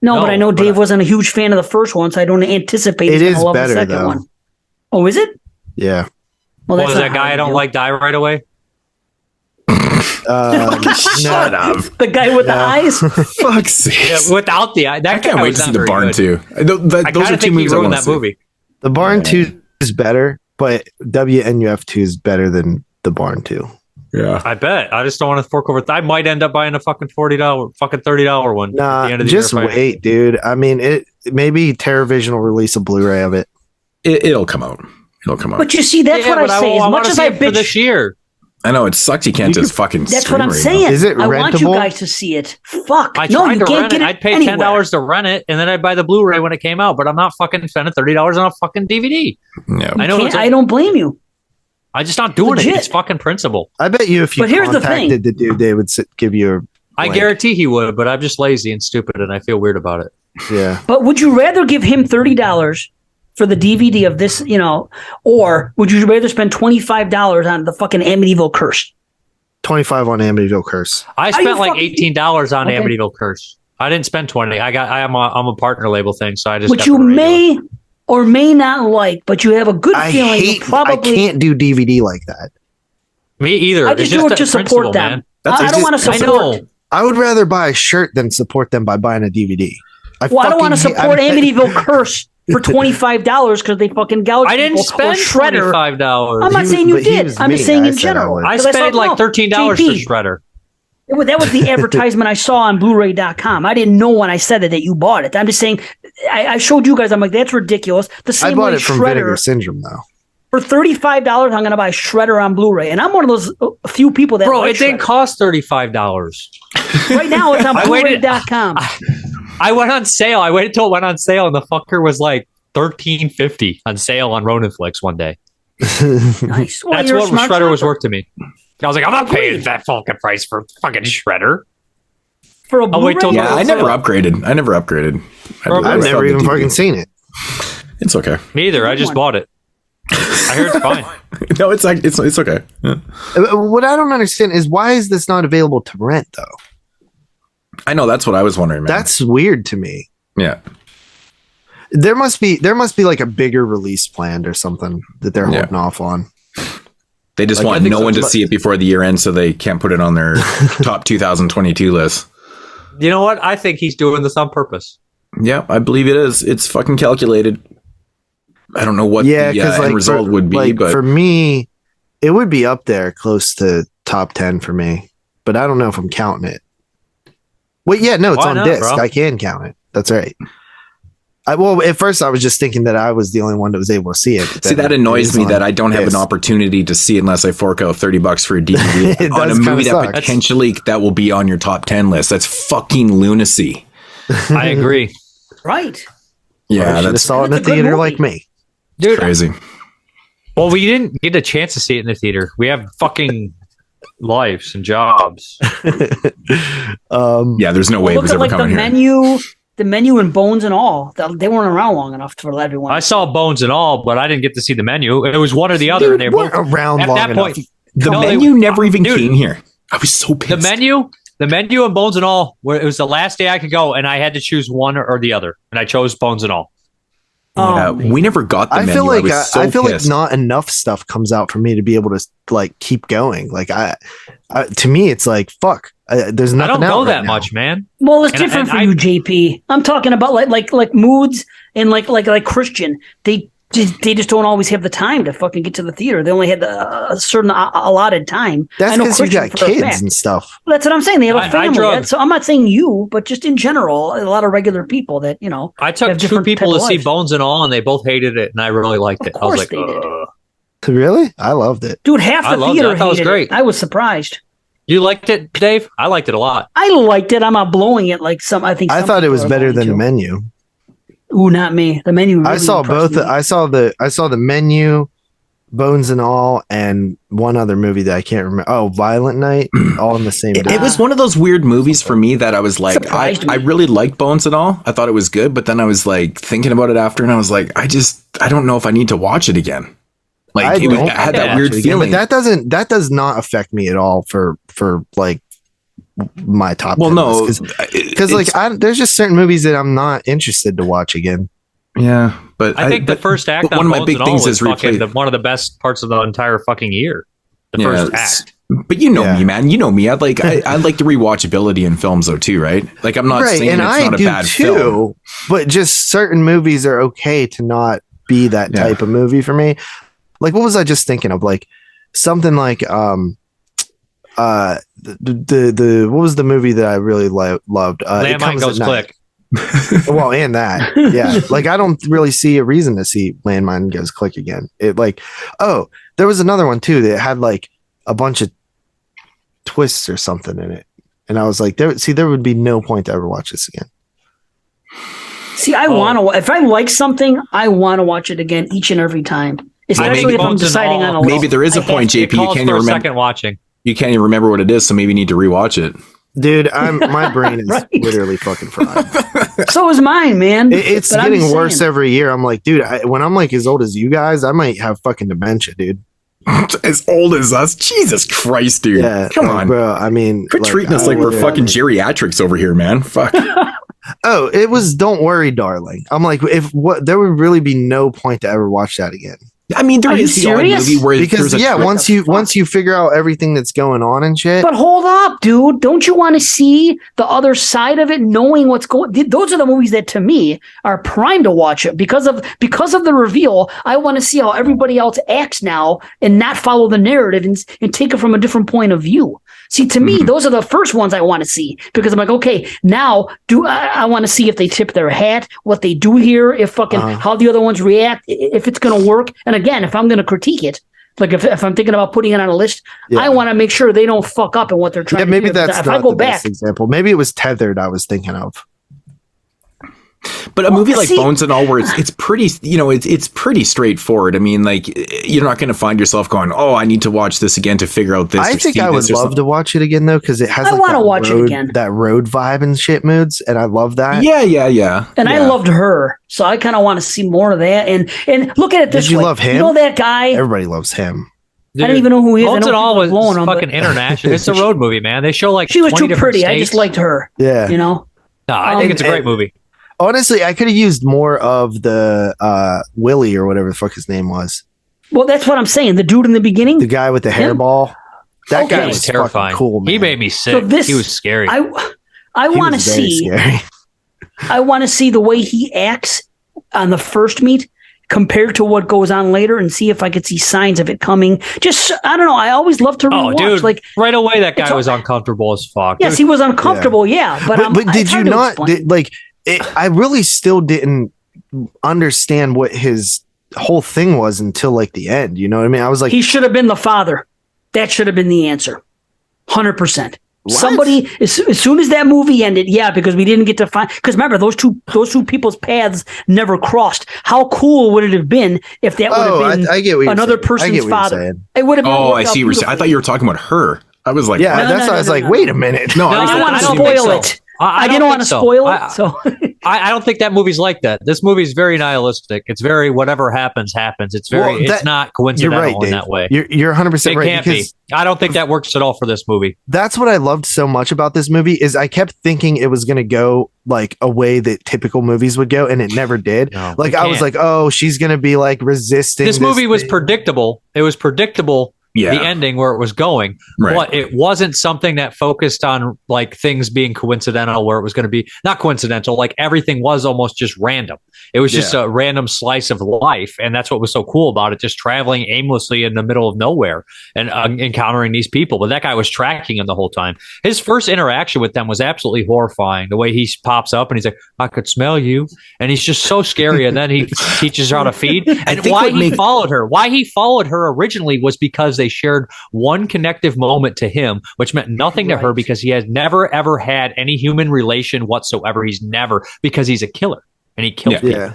No, but I know Dave wasn't a huge fan of the first one, so I don't anticipate he's going to love the second one. Oh, is it? Yeah. Well, that's that guy I don't like die right away? Shut up. The guy with the eyes? Fuck's sake. Yeah, without the eye. I can't wait to see the Barn 2. Those are two movies I want to see. Movie. The Barn 2 is better, but WNUF 2 is better than the Barn 2. Yeah. I bet. I just don't want to fork over. I might end up buying a fucking $30 one. Nah, at the end of the just year wait, dude. I mean, maybe TerrorVision will release a Blu-ray of it. It'll come out. But you see, that's what I say. As much as I bitch for this year. I know, it sucks you can't just fucking That's what I'm saying. Is it rentable? I want you guys to see it. Fuck. I tried to rent it. I'd pay $10 to rent it, and then I'd buy the Blu-ray when it came out, but I'm not fucking spending $30 on a fucking DVD. No. I don't blame you. I'm just not doing it. It's fucking principle. I bet you if you contacted the dude, they would give you a I guarantee he would, but I'm just lazy and stupid, and I feel weird about it. Yeah. But would you rather give him $30 for the DVD of this, or would you rather spend $25 on the fucking Amityville Curse? $25 on Amityville Curse. I spent like $18 on Amityville Curse. I didn't spend $20. I'm a partner label thing, so I just. Which you may or may not like, but you have a good feeling. I can't do DVD like that. Me either. I just do it to support them. I don't want to support. I would rather buy a shirt than support them by buying a DVD. I don't want to support Amityville Curse for $25 because they fucking gouged. I didn't spend $25. I'm not saying you did. I'm just saying in general. I spent like $13 for Shudder. That was the advertisement I saw on Blu-ray.com. I didn't know when I said it that you bought it. I'm just saying. I showed you guys. I'm like, that's ridiculous. The same I bought way it from Shredder, Vinegar Syndrome though. For $35, I'm going to buy Shredder on Blu-ray, and I'm one of those few people that. Bro, like it didn't cost $35. Right now, it's on Blu-ray.com. I went on sale. I waited till it went on sale, and the fucker was like $13.50 on sale on Ronanflix one day. Nice. Well, that's what Shredder was worth to me. I was like, I'm not paying that fucking price for fucking Shredder. For a Blu-ray? I never upgraded. I've never even fucking seen it. It's okay. Me either. I just bought it. I heard it's fine. No, it's okay. Yeah. What I don't understand is why is this not available to rent though? I know, that's what I was wondering, man. That's weird to me. Yeah. There must be like a bigger release planned or something that they're holding off on. They just want no one to see it before the year ends, so they can't put it on their top 2022 list. You know what? I think he's doing this on purpose. Yeah, I believe it is. It's fucking calculated. I don't know what the end result would be, but for me, it would be up there close to top 10 for me. But I don't know if I'm counting it. Wait, yeah, no, it's on disc. Bro? I can count it. That's right. Well, at first I was just thinking that I was the only one that was able to see it. See, that annoys me that I don't have an opportunity to see it unless I fork out $30 for a DVD on a movie that potentially that will be on your top 10 list. That's fucking lunacy. I agree. Right. Yeah, that's saw it in the theater like me. Dude, crazy. Well, we didn't get a chance to see it in the theater. We have fucking lives and jobs. Yeah, there's no way it was ever coming here. The menu and Bones and all, they weren't around long enough to let everyone. I saw Bones and all, but I didn't get to see the menu. It was one or the other. Dude, they weren't around at long that enough. Point. The menu never even came here. I was so pissed. The menu and Bones and all, it was the last day I could go, and I had to choose one or the other, and I chose Bones and all. We never got the menu. I feel like not enough stuff comes out for me to be able to like keep going. Like to me, it's like fuck. There's nothing. I don't know that much, man. Well, it's different for you, JP. I'm talking about like Moodz and like Christian. They just don't always have the time to fucking get to the theater. They only had a certain allotted time. That's because you got kids and stuff. Well, that's what I'm saying. They have a family. So I'm not saying you, but just in general, a lot of regular people that I took two people to see Bones and all, and they both hated it, and I really liked it. I was like, they did. Really? I loved it, dude. Half the theater hated it. Was great. I was surprised. You liked it, Dave? I liked it a lot. I liked it. I'm not blowing it like some. I thought it was better than the menu. Ooh, not me. The menu. Really I saw both. I saw the menu Bones and All, and one other movie that I can't remember. Oh, Violent Night, all in the same day. It was one of those weird movies for me that I was like, I really liked Bones and All. I thought it was good, but then I was like thinking about it after, and I was like, I don't know if I need to watch it again. Like I had that weird feeling. But that does not affect me at all for like my top. Well, no, because like there's just certain movies that I'm not interested to watch again. Yeah, but I think the first act on one of my big things is one of the best parts of the entire fucking year. The first act. But you know me, man. You know me. I like the rewatchability in films though too, right? Like I'm not saying it's not a bad film, but just certain movies are okay to not be that type of movie for me. Like what was I just thinking of? Like something like the what was the movie that I really loved? Landmine Goes Click. Well, and that, yeah. Like I don't really see a reason to see Landmine Goes Click again. It like, oh, there was another one too that had like a bunch of twists or something in it, and I was like, there would be no point to ever watch this again. See, I want to. If I like something, I want to watch it again each and every time. Especially if I'm deciding on a list. Maybe there is a point, JP. You can't even remember. Second watching. You can't even remember what it is, so maybe you need to rewatch it. Dude, my brain is literally fucking fried. So is mine, man. It's getting worse every year. I'm like, dude, when I'm like as old as you guys, I might have fucking dementia, dude. As old as us? Jesus Christ, dude. Yeah, come on, bro. I mean, quit treating us like we're fucking geriatrics over here, man. Fuck. Oh, it was Don't Worry, Darling. I'm like, there would really be no point to ever watch that again. I mean, there is the odd movie where because once you figure out everything that's going on and shit. But hold up, dude! Don't you want to see the other side of it, knowing what's going? Those are the movies that, to me, are primed to watch it because of the reveal. I want to see how everybody else acts now and not follow the narrative and take it from a different point of view. See, to me, those are the first ones I want to see because I'm like, okay, now I want to see if they tip their hat, what they do here, if fucking how the other ones react, if it's going to work. And again, if I'm going to critique it, like if I'm thinking about putting it on a list, I want to make sure they don't fuck up in what they're trying to do. Maybe that's not the best example. Maybe it was Tethered I was thinking of. But a movie like Bones and All, where it's pretty, it's pretty straightforward. I mean, like you're not going to find yourself going, "Oh, I need to watch this again to figure out this." I think I would love to watch it again though, because it has. I want to watch it again. That road vibe and shit Moodz, and I love that. Yeah. And I loved Her, so I kind of want to see more of that. And look at it this way. Did you love him? You know that guy? Everybody loves him. Dude, I don't even know who he is. Bones and All was fucking international. It's a road movie, man. They show like she was too pretty. States. I just liked her. Yeah, No, I think it's a great movie. Honestly, I could have used more of the Willie or whatever the fuck his name was. Well, that's what I'm saying. The dude in the beginning, the guy with the hairball. That guy was terrifying. Cool, man. He made me sick. He was scary. I want to see. I want to see the way he acts on the first meet compared to what goes on later, and see if I could see signs of it coming. Just I don't know. I always love to rewatch. Dude, like right away, that guy was uncomfortable as fuck. Yes, he was uncomfortable. Yeah, but did you not I really still didn't understand what his whole thing was until like the end. You know what I mean? I was like, he should have been the father. That should have been the answer. 100%. Somebody as soon as that movie ended, because we didn't get to find. Because remember, those two people's paths never crossed. How cool would it have been if that would have been another person's father? It would have been. Oh, I see. I thought you were talking about Her. I was like, that's why I was like, wait a minute. No, I don't want to spoil it. I didn't want to spoil it, so I don't think that movie's like that. This movie's very nihilistic. It's very whatever happens. It's very it's not coincidental in that way. You're 100% right. It can't be. I don't think that works at all for this movie. That's what I loved so much about this movie is I kept thinking it was going to go like a way that typical movies would go, and it never did. No, like I was like, oh, she's going to be like resisting. This movie was predictable. It was predictable. The ending where it was going, but it wasn't something that focused on like things being coincidental where it was going to be not coincidental. Like everything was almost just random. It was just a random slice of life. And that's what was so cool about it. Just traveling aimlessly in the middle of nowhere and encountering these people. But that guy was tracking him the whole time. His first interaction with them was absolutely horrifying. The way he pops up and he's like, I could smell you. And he's just so scary. And then he teaches her how to feed. And why he followed her originally was because they shared one connective moment to him, which meant nothing to her because he has never, ever had any human relation whatsoever. Because he's a killer and he kills people.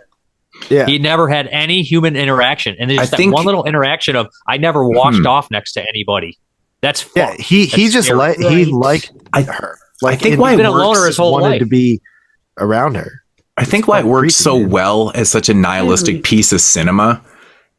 Yeah. He never had any human interaction. And there's I that think- one little interaction of I never walked off next to anybody. That's Yeah, fucked. he That's just scary. he liked her. Like, think it why He's been a works, loner his whole wanted life. to be around her. I think why it works so man. well as such a nihilistic piece of cinema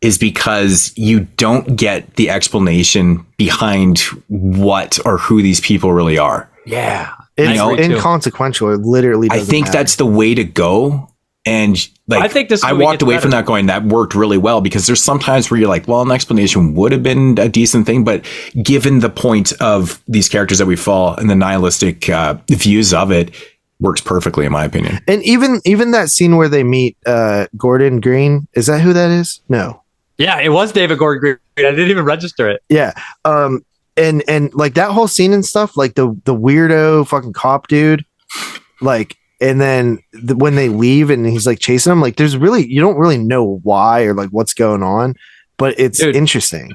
is because you don't get the explanation behind what or who these people really are. Yeah. It's know, inconsequential. It literally I doesn't think matter. that's the way to go. And like, I think this I movie walked gets away from better. that going, that worked really well, because there's sometimes where you're like, well, an explanation would have been a decent thing. But given the point of these characters that we follow and the nihilistic views of it, works perfectly, in my opinion. And even that scene where they meet Gordon Green, is that who that is? No. Yeah, it was David Gordon Green. I didn't even register it. Yeah. And like that whole scene and stuff, like the weirdo fucking cop dude, like, and then when they leave and he's like chasing them, like there's really, you don't really know why or like what's going on, but it's interesting.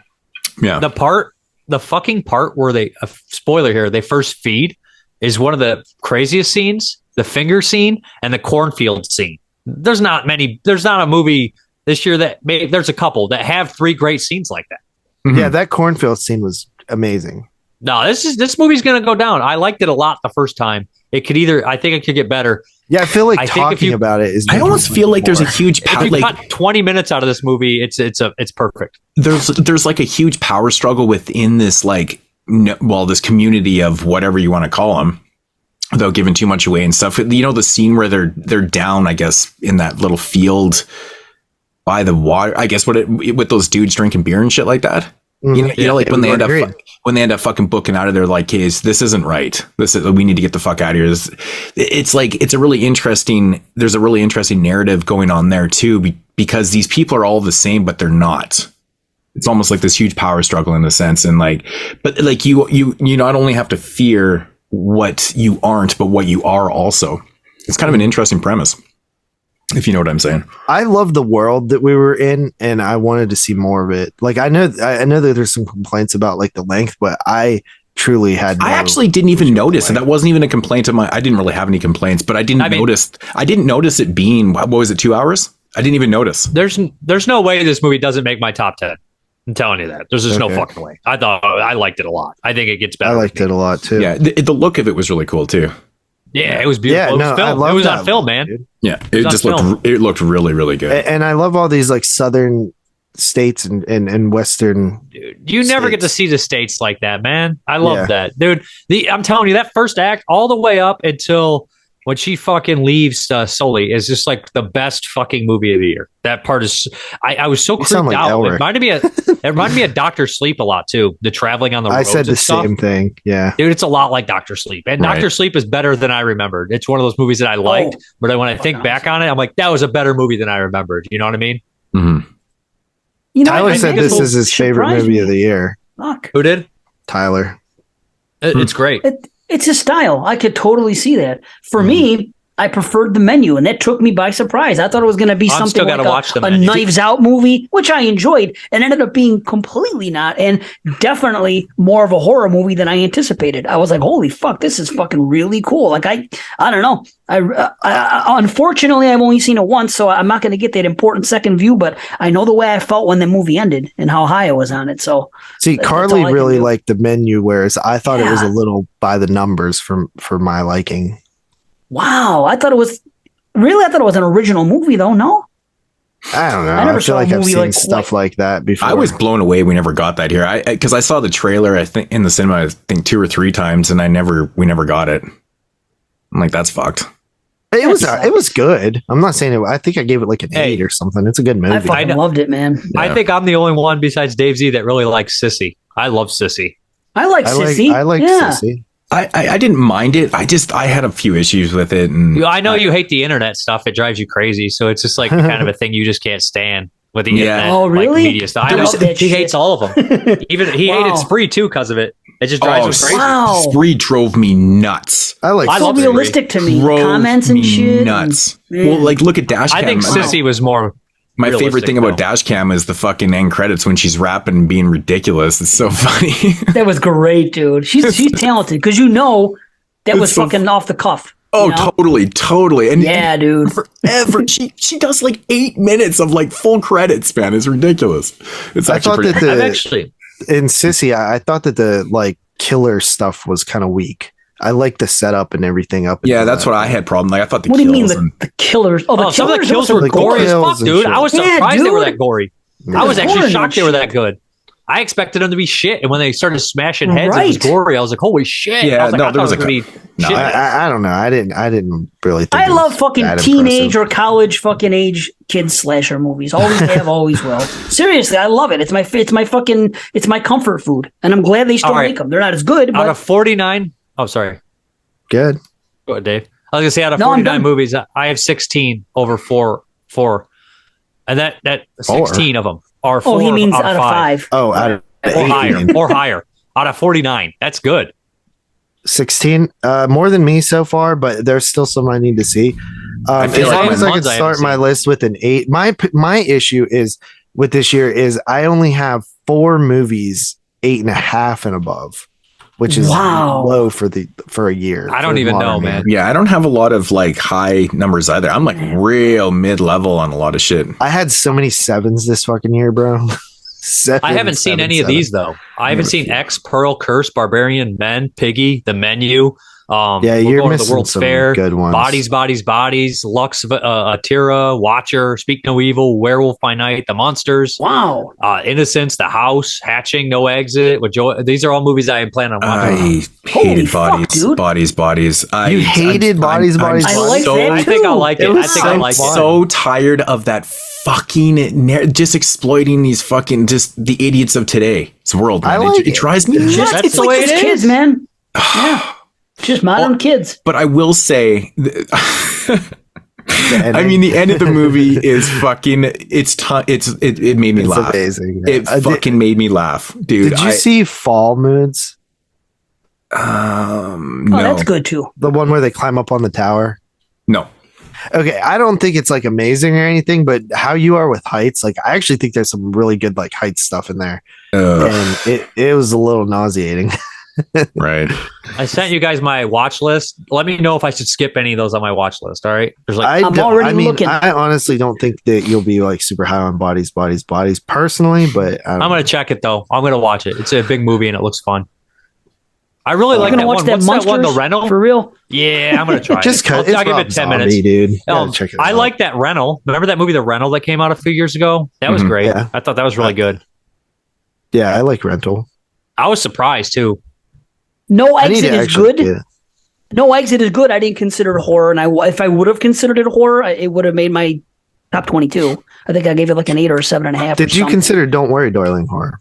Yeah. The fucking part where they, spoiler here, they first feed is one of the craziest scenes, the finger scene and the cornfield scene. There's not a movie this year there's a couple that have 3 great scenes like that. Mhm. Yeah, that cornfield scene was amazing. No, this movie's going to go down. I liked it a lot the first time. I think it could get better. Yeah, I feel like I think if talking you- about it is. I almost feel like there's a huge If you like cut 20 minutes out of this movie, it's perfect. there's like a huge power struggle within this, like, this community of whatever you want to call them, without giving too much away and stuff. You know, the scene where they're down, I guess, in that little field by the water, I guess, with those dudes drinking beer and shit like that. You know, like when they end up fucking booking out of there, like, hey, this isn't right. We need to get the fuck out of here. It's like, there's a really interesting narrative going on there too, because these people are all the same, but they're not. It's almost like this huge power struggle in a sense. And like, but like you not only have to fear what you aren't, but what you are also. It's kind of an interesting premise, if you know what I'm saying. I love the world that we were in, and I wanted to see more of it. Like, I know that there's some complaints about like the length, but I truly had. I actually didn't even notice, and that wasn't even a complaint of mine. I didn't really have any complaints, but I didn't notice it being, what was it, 2 hours? I didn't even notice. There's no way this movie doesn't make my top 10. I'm telling you that. There's just no fucking way. I liked it a lot. I think it gets better. I liked it a lot too. Yeah, the look of it was really cool too. Yeah, it was beautiful. Yeah, It was on film, man. Dude. Yeah, it looked really, really good. And I love all these like southern states and western. Dude, you never get to see the States like that, man. I love Yeah. that, dude. I'm telling you, that first act all the way up until when she fucking leaves Sully is just like the best fucking movie of the year. That part is, I was so You sound creeped like out. Elric. It reminded me of Dr. Sleep a lot too. The traveling on the I roads. said the and stuff. same thing. Yeah. Dude, it's a lot like Dr. Sleep. And Right. Dr. Sleep is better than I remembered. It's one of those movies that I liked, but when I think back on it, I'm like, that was a better movie than I remembered. You know what I mean? Mm-hmm. You know, Tyler I said think this will is his favorite surprise movie me. of the year. Fuck. Who did? Tyler. It's great. It's his style. I could totally see that. For me, I preferred The Menu, and that took me by surprise. I thought it was going to be I'm something still like gotta watch The a Menu. Knives Out movie, which I enjoyed, and ended up being completely not, and definitely more of a horror movie than I anticipated. I was like, holy fuck, this is fucking really cool. Like, I don't know. I unfortunately, I've only seen it once, so I'm not going to get that important second view, but I know the way I felt when the movie ended and how high I was on it. So See, that's Carly all I can really do. liked The Menu, whereas I thought it was a Yeah. little by the numbers for my liking. wow, I thought it was an original movie, though. No. I don't know. I never I feel saw a like I've movie seen like stuff like that before. I was blown away. We never got that here. Because I saw the trailer, I think, in the cinema, I think 2 or 3 times, and we never got it. I'm like, that's fucked. It was good. I'm not saying it. I think I gave it like an 8 or something. It's a good I movie. fucking loved it, man. I think I'm the only one besides Dave Z that really likes Sissy. I love Sissy. I like Sissy. I like yeah. Sissy. I didn't mind it. I had a few issues with it. And I know you hate the internet stuff. It drives you crazy. So it's just like kind of a thing you just can't stand with the internet. Oh, like, really? media stuff. I I know love that he shit. hates all of them. Even he Wow. hated Spree too because of it. It just drives him crazy. Wow. Spree drove me nuts. I like. I So love realistic to me. Drove Comments and me shit. nuts. and- Well, like, look at Dashcam. I think Sissy was more. My favorite realistic, thing about though. Dashcam is the fucking end credits when she's rapping and being ridiculous. It's so funny. That was great, dude. She's talented because that was so fucking off the cuff. Oh, You know? totally. And Yeah, dude. forever. she does like 8 minutes of like full credits, man. It's ridiculous. It's I thought actually that pretty. I've actually. in Sissy, I thought that the like killer stuff was kind of weak. I like the setup and everything up. Yeah, that's what I had problem. Like I thought the What do you mean kills and the killers? Oh, Oh, some of the kills were like gory as kills fuck, and dude. shit. I was Yeah, surprised they were dude. that gory. Yeah. I was actually Horror shocked they and were shit. that good. I expected them to be shit, and when they started smashing heads, it was Right. gory. I was like, "Holy shit!" Yeah, I was like, no, I there was thought it a gonna be no, shit. I don't know. I didn't really think I it was love fucking that teenage impressive. or college fucking age kids slasher movies. Always have, always will. Seriously, I love it. It's my comfort food, and I'm glad they still All right. make them. They're not as good, Out but of 49, oh, sorry, Good. go ahead, Dave. I was gonna say out of No, I'm 49 done. movies, I have 16 over four, and that 16 of them are four. he means out of five. Oh, out of or higher, 18. or higher. Out of 49, that's good. 16, more than me so far, but there's still some I need to see. I As feel like long my as I can ones I haven't start my seen. list with an 8. My issue is with this year is I only have 4 movies 8.5 and above, which is Wow. low for a year. I don't for even modern know, year. man. yeah, I don't have a lot of like high numbers either. I'm like real mid level on a lot of shit. I had so many 7s this fucking year, bro. I haven't seen any of these though. I haven't seen X, Pearl, Curse, Barbarian Men, Piggy, The Menu. Yeah, We're you're going to missing the World's some Fair. good ones. Bodies, Lux, Atira, Watcher, Speak No Evil, Werewolf by Night, The Monsters, Wow. Innocence, The House, Hatching, No Exit. With Joy. These are all movies I plan on watching. I Holy hated fuck, dude. bodies. You hated Bodies. I like so, that I think I like it. It was I think I so like fun. it. so tired of that fucking just exploiting these fucking just the idiots of today's world. I Man. like it it. drives me nuts. That's It's the like way just it kids, is. man. Yeah. Just modern kids. But I will say, I mean, the end of the movie is fucking. It made me It's laugh. amazing. It fucking made me laugh, dude. Did you see Fall Moods? Oh, No, that's good too. The one where they climb up on the tower? no. Okay, I don't think it's like amazing or anything, but how you are with heights, like I actually think there's some really good like height stuff in there, and it was a little nauseating. Right. I sent you guys my watch list. Let me know if I should skip any of those on my watch list. All right. There's like I'm already looking. I honestly don't think that you'll be like super high on bodies personally, but I'm gonna check it though. I'm gonna watch it. It's a big movie and it looks fun. I really like I'm that gonna watch one. that What's Monsters that one? The rental? for real. Yeah, I'm gonna try just it. I'll because give it 10 minutes. dude. You gotta check it I out. like that rental. Remember that movie, The Rental, that came out a few years ago? That was Mhm. great. Yeah. I thought that was really good. Yeah, I like Rental. I was surprised too. No I need Exit to is actually good. get it. No Exit is good. I didn't consider it horror, and if I would have considered it horror, it would have made my top 22. I think I gave it like an 8 or a 7.5. Did you consider Don't Worry, Darling horror?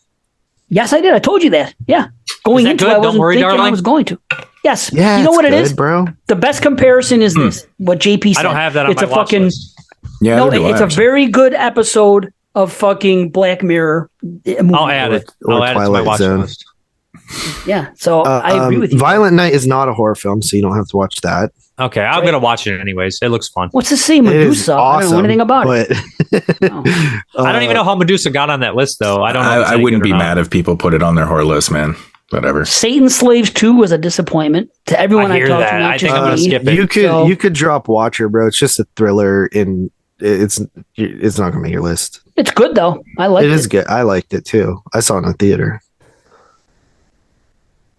Yes, I did. I told you that. Yeah, going that into good? it, I Don't wasn't Worry, thinking I Darling? was going to. Yes. Yeah, You know it's what it good, is, bro. The best comparison is this. What JP said. I don't have that on It's my a watch fucking. list. Yeah. No, neither do I, it's a actually. very good episode of fucking Black Mirror. Movie. I'll add it. Or I'll add it to my Twilight watch Zone. list. Yeah. So I agree with you. Violent Night is not a horror film, so you don't have to watch that. Okay, I'm gonna watch it anyways. It looks fun. What's the same It is Medusa? I don't know anything about it. but I don't even know how Medusa got on that list though. I don't know. If it's I any wouldn't good be or not. mad if people put it on their horror list, man. Whatever. Satan Slaves 2 was a disappointment to everyone I I hear talked that. to. Not I just think I'm gonna me. skip it. You could So- drop Watcher, bro. It's just a thriller, and it's not gonna make your list. It's good though. I like It it. is good. I liked it too. I saw it in the theater.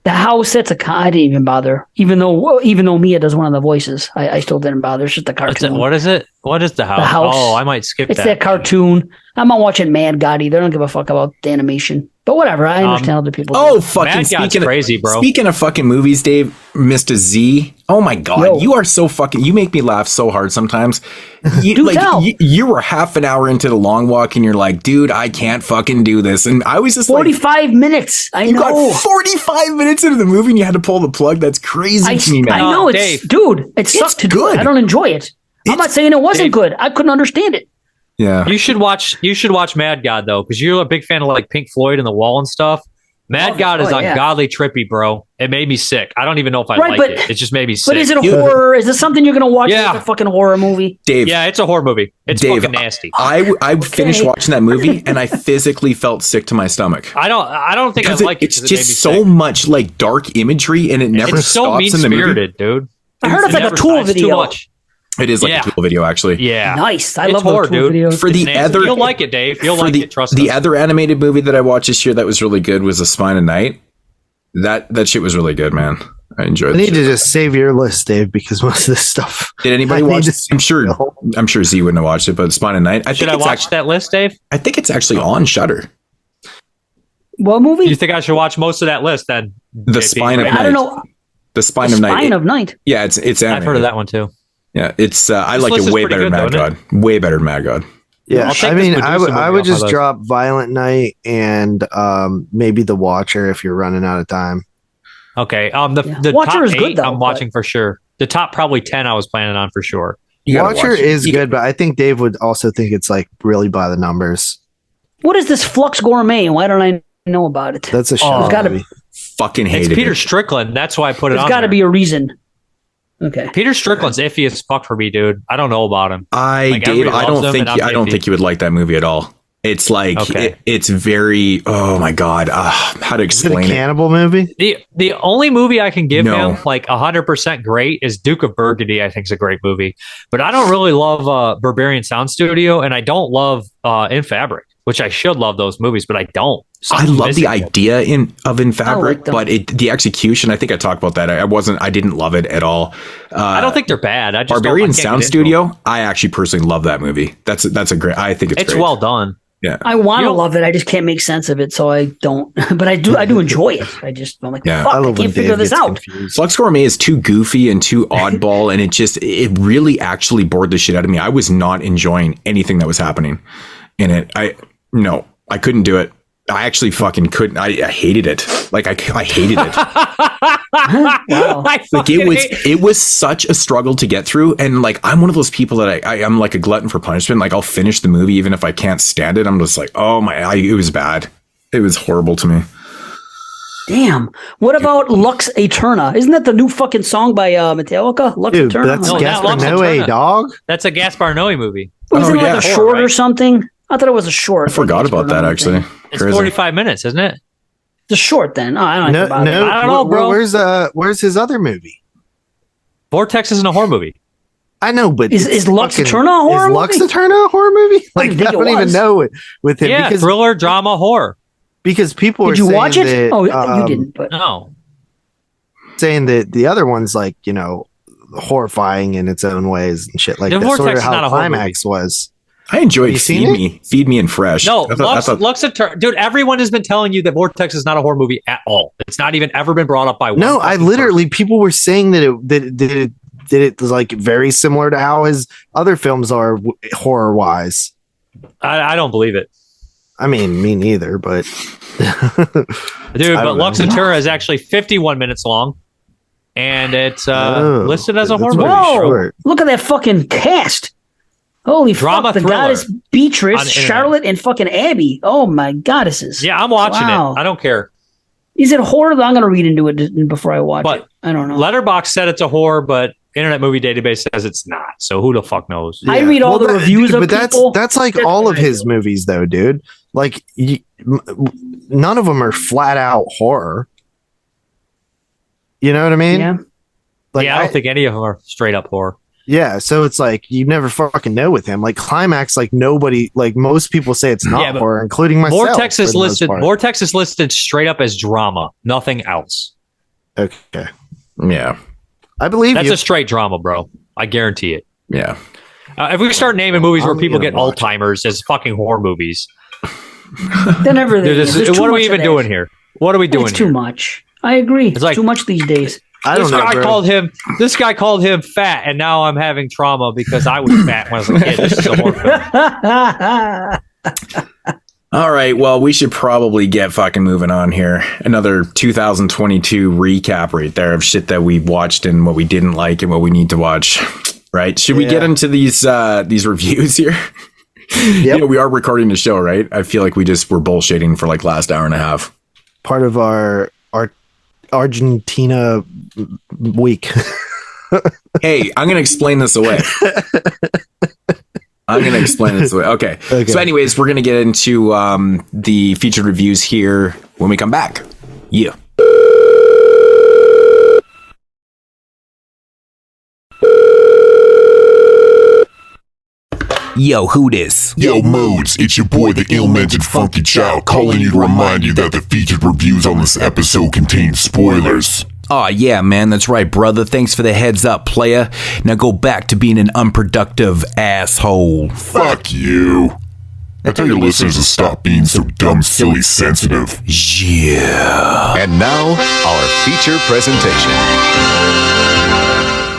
The house. That's I didn't even bother. Even though Mia does one of the voices, I still didn't bother. It's just a What's it? cartoon. What is it? What is the house? House. Oh, I might skip It's that. that cartoon. I'm not watching Mad God either. I don't give a fuck about the animation. But whatever. I understand other people. Oh, do. fucking Mad God's speaking crazy, of, bro. Speaking of fucking movies, Dave, Mr. Z. Oh my God, Yo. you are so fucking. You make me laugh so hard sometimes. You, Do tell. you were half an hour into the long walk, and you're like, dude, I can't fucking do this. And I was just 45 minutes. I like, you know. got 45 minutes into the movie, and you had to pull the plug. That's crazy to me, man. I know it's Dave. dude. It sucked to do good. it. I don't enjoy it. I'm not saying it wasn't Dave. good. I couldn't understand it. Yeah. You should watch Mad God though, because you're a big fan of like Pink Floyd and The Wall and stuff. Mad Oh, God is oh, yeah. ungodly trippy, bro. It made me sick. I don't even know if I Right, like but- it. It just made me sick. But is it a horror? Is this something you're going to watch? Yeah. It's a fucking horror movie. Dave, Yeah, it's a horror movie. It's Dave, fucking nasty. I finished watching that movie, and I physically felt sick to my stomach. I don't think I Because like it. it's 'cause it made me just so sick. much like dark imagery, and it never It's so stops mean in the movie. spirited, dude. I heard it's like a never- Tool it's video. Too much. It is like Yeah. a Tool video, actually. Yeah. Nice. I It's love horror, those Tool dude. videos. For the It's nasty. other, You'll like it, Dave. You'll for like the, it. Trust the us. other animated movie that I watched this year that was really good was The Spine of Night. That shit was really good, man. I enjoyed I it. need to just save your list, Dave, because most of this stuff. Did anybody I need watch to it? see I'm sure Z wouldn't have watched it, but Spine of Night. Should I watch that list, Dave? I think it's actually on Shudder. What movie? You think I should watch most of that list then? The JP, Spine of right? Night. I don't know. The Spine of Night. Spine of Night. Yeah, it's animated. I've heard of that one too. Yeah, it's I This like list it is way pretty better than good, Mad though, God. Way better than Mad God. Yeah, I'll take I this mean, Medusa I would movie off just my list. drop Violent Night and maybe The Watcher if you're running out of time. Okay. The Yeah. Watcher top is 8 good, though, I'm but- watching for sure. The top probably 10 I was planning on for sure. You gotta Watcher watch it. is You good, but I think Dave would also think it's like really by the numbers. What is this Flux Gourmet? Why don't I know about it? That's a show. There's gotta movie. Fucking It's hated Peter it. Strickland. That's why I put it There's on. got to there. be a reason. Okay. Peter Strickland's iffy as fuck for me, dude. I don't know about him. Like, Dave, everybody I don't loves him, think and I'm I don't iffy. think you would like that movie at all. It's like Okay. it's very oh my god, how to Is it a explain it? cannibal movie? The only movie I can give No. him like 100% great is Duke of Burgundy. I think is a great movie, but I don't really love Barbarian Sound Studio, and I don't love In Fabric, which I should love those movies, but I don't. I Something's love the missing. idea in Fabric, like them. but the execution. I think I talked about that. I didn't love it at all. I don't think they're bad. I just Barbarian don't, I can't Sound get into them. Studio. I actually personally love that movie. That's a great. I think it's It's great. well done. Yeah. I want You to don't- love it. I just can't make sense of it, so I don't. But I do enjoy it. I'm like, Yeah. fuck, I, love when can't figure Dave this gets out. confused. Flux Gourmet is too goofy and too oddball, and it really actually bored the shit out of me. I was not enjoying anything that was happening in it. I couldn't do it. I actually fucking couldn't. I hated it. Like I hated it. Wow. I Like fucking hate- it was such a struggle to get through, and like I'm one of those people that I'm like a glutton for punishment. Like I'll finish the movie even if I can't stand it. I'm just like, oh my, it was bad. It was horrible to me. Damn. What about Lux Eterna? Isn't that the new fucking song by Metallica? Lux Dude, Eterna? that's No, Gaspar Lux Noé, Eterna. dog. That's a Gaspar Noé movie. Was Oh, it like yeah. a short Right? or something? I thought it was a short. I forgot about that actually. It's Crazy. 45 minutes, isn't it? It's a short then. Oh, I don't know. No, about no. it. I don't know, bro. Where's his other movie? Vortex isn't a horror movie. I know, but Is it's Lux fucking- Eterna a horror Is Lux movie? Eterna a horror movie? Like think I it don't even was. know it with him Yeah, because thriller, drama, horror. people are Did you saying watch it? that, Oh, you didn't. But No. saying that the other one's like horrifying in its own ways and shit like The that. Sort Vortex of is not how a horror Climax was. I enjoyed you seen Feed Me and Fresh. No, I thought- Lux Eterna. Dude, everyone has been telling you that Vortex is not a horror movie at all. It's not even ever been brought up by one. No, I fucking literally people were saying that it was like very similar to how his other films are horror wise. person. I don't believe it. I mean, me neither, but Dude, I but don't Lux know. Eterna is actually 51 minutes long. And it's Oh, listed as a that's horror pretty movie. Whoa! short. Look at that fucking cast. Holy Drama fuck! The thriller goddess Beatrice, on internet. Charlotte, and fucking Abby. Oh my goddesses! Yeah, I'm watching Wow. it. I don't care. Is it horror? I'm gonna read into it before I watch But it. I don't know. Letterboxd said it's a horror, but Internet Movie Database says it's not. So who the fuck knows? I read all the reviews of but people. that's like That's all what of I his do. movies, though, dude. Like, none of them are flat out horror. You know what I mean? Yeah. Like, yeah, I don't think any of them are straight up horror. Yeah, so it's like you never fucking know with him. Like Climax, like nobody, like most people say it's not Yeah, but horror, including myself. Vortex for is the most listed. part. Vortex is listed straight up as drama, nothing else. Okay, Yeah. I believe That's you. a straight drama, bro. I guarantee it. Yeah. If we start naming movies where I'm people gonna get watch it. Alzheimer's as fucking horror movies, Then everything. dude, this- There's too what are we much even of doing that. here? What are we doing It's here? too much. I agree. It's like- too much these days. I This don't know, guy bro. called him. This guy called him fat, and now I'm having trauma because I was fat when I was a kid. This is a horror film. All right. Well, we should probably get fucking moving on here. Another 2022 recap right there of shit that we watched and what we didn't like and what we need to watch. Right? Should we get into these reviews here? You know, we are recording the show, right? I feel like we just were bullshitting for like last hour and a half. Part of our Argentina week. Hey, I'm going to explain this away. Okay. So anyways, we're going to get into the featured reviews here when we come back. Yeah. Yo, who this? Yo, Moodz, it's your boy, the ill-mannered funky child, calling you to remind you that the featured reviews on this episode contain spoilers. Aw, yeah, man, that's right, brother. Thanks for the heads up, player. Now go back to being an unproductive asshole. Fuck you. I tell your listeners to stop being so dumb, silly, sensitive. Yeah. And now, our feature presentation.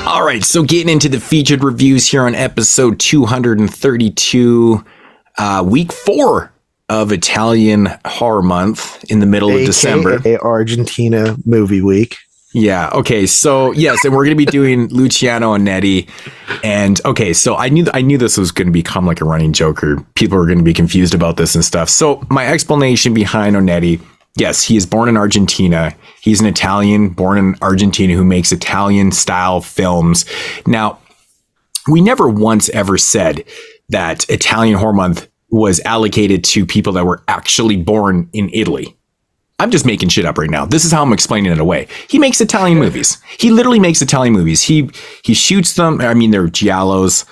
All right, so getting into the featured reviews here on episode 232, week 4 of Italian Horror Month in the middle of December. Argentina movie week. Yeah. Okay. So yes, and we're going to be doing Luciano Onetti. And okay, so I knew this was going to become like a running joke, or people were going to be confused about this and stuff. So my explanation behind Onetti: yes, he is born in Argentina. He's an Italian born in Argentina who makes Italian style films. Now, we never once ever said that Italian Horror Month was allocated to people that were actually born in Italy. I'm just making shit up right now. This is how I'm explaining it away. He makes Italian movies. He literally makes Italian movies. He shoots them. I mean, they're giallos.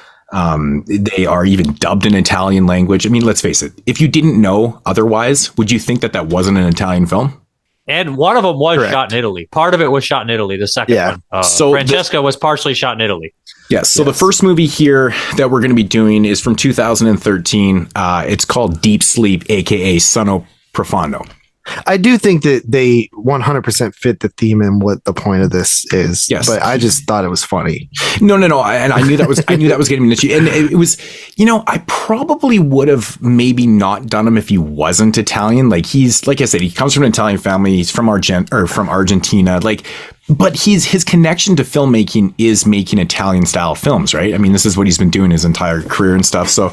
They are even dubbed in Italian language. I mean, let's face it. If you didn't know otherwise, would you think that that wasn't an Italian film? And one of them was Correct. shot in Italy. Part of it was shot in Italy. The second one. So Francesca was partially shot in Italy. Yes. So the first movie here that we're going to be doing is from 2013. It's called Deep Sleep, aka Sonno Profondo. I do think that they 100% fit the theme and what the point of this is. Yes. But I just thought it was funny. No. And I knew that was getting an issue. And it was, I probably would have maybe not done him if he wasn't Italian. Like he's, like I said, he comes from an Italian family. He's from Argentina. But his connection to filmmaking is making Italian style films, right? I mean, this is what he's been doing his entire career and stuff. So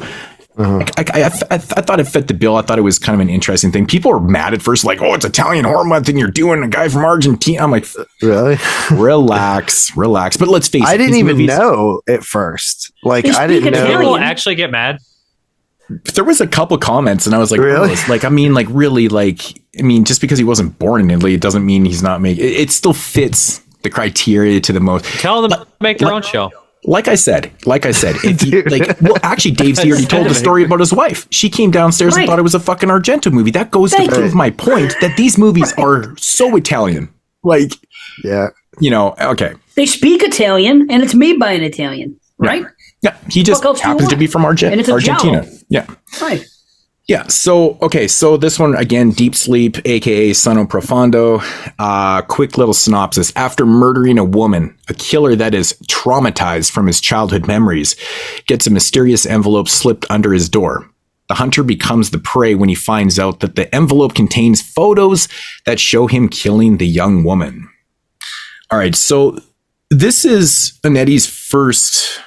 I thought it fit the bill. I thought it was kind of an interesting thing. People were mad at first, like, oh, it's Italian Horror Month and you're doing a guy from Argentina. I'm like, really? relax. But let's face it. I didn't even know at first. Like, They I didn't speak know. Italian. People actually get mad. There was a couple comments and I was like, Really? Just because he wasn't born in Italy, it doesn't mean he's not making it. It still fits the criteria to the most. Tell them to make their own show. Like I said, if you actually, Dave's already told the story about his wife. She came downstairs and Right. thought it was a fucking Argento movie. That goes to Thank prove you. my point that these movies are so Italian. Like, Yeah. okay. They speak Italian, and it's made by an Italian, right? Yeah, he just What else do you happens to want? be from And it's a Argentina. Giallo. Yeah. Right. Yeah. So this one again, Deep Sleep, aka Sonno Profondo. Quick little synopsis: after murdering a woman, a killer that is traumatized from his childhood memories gets a mysterious envelope slipped under his door. The hunter becomes the prey when he finds out that the envelope contains photos that show him killing the young woman. All right, so this is Onetti's first.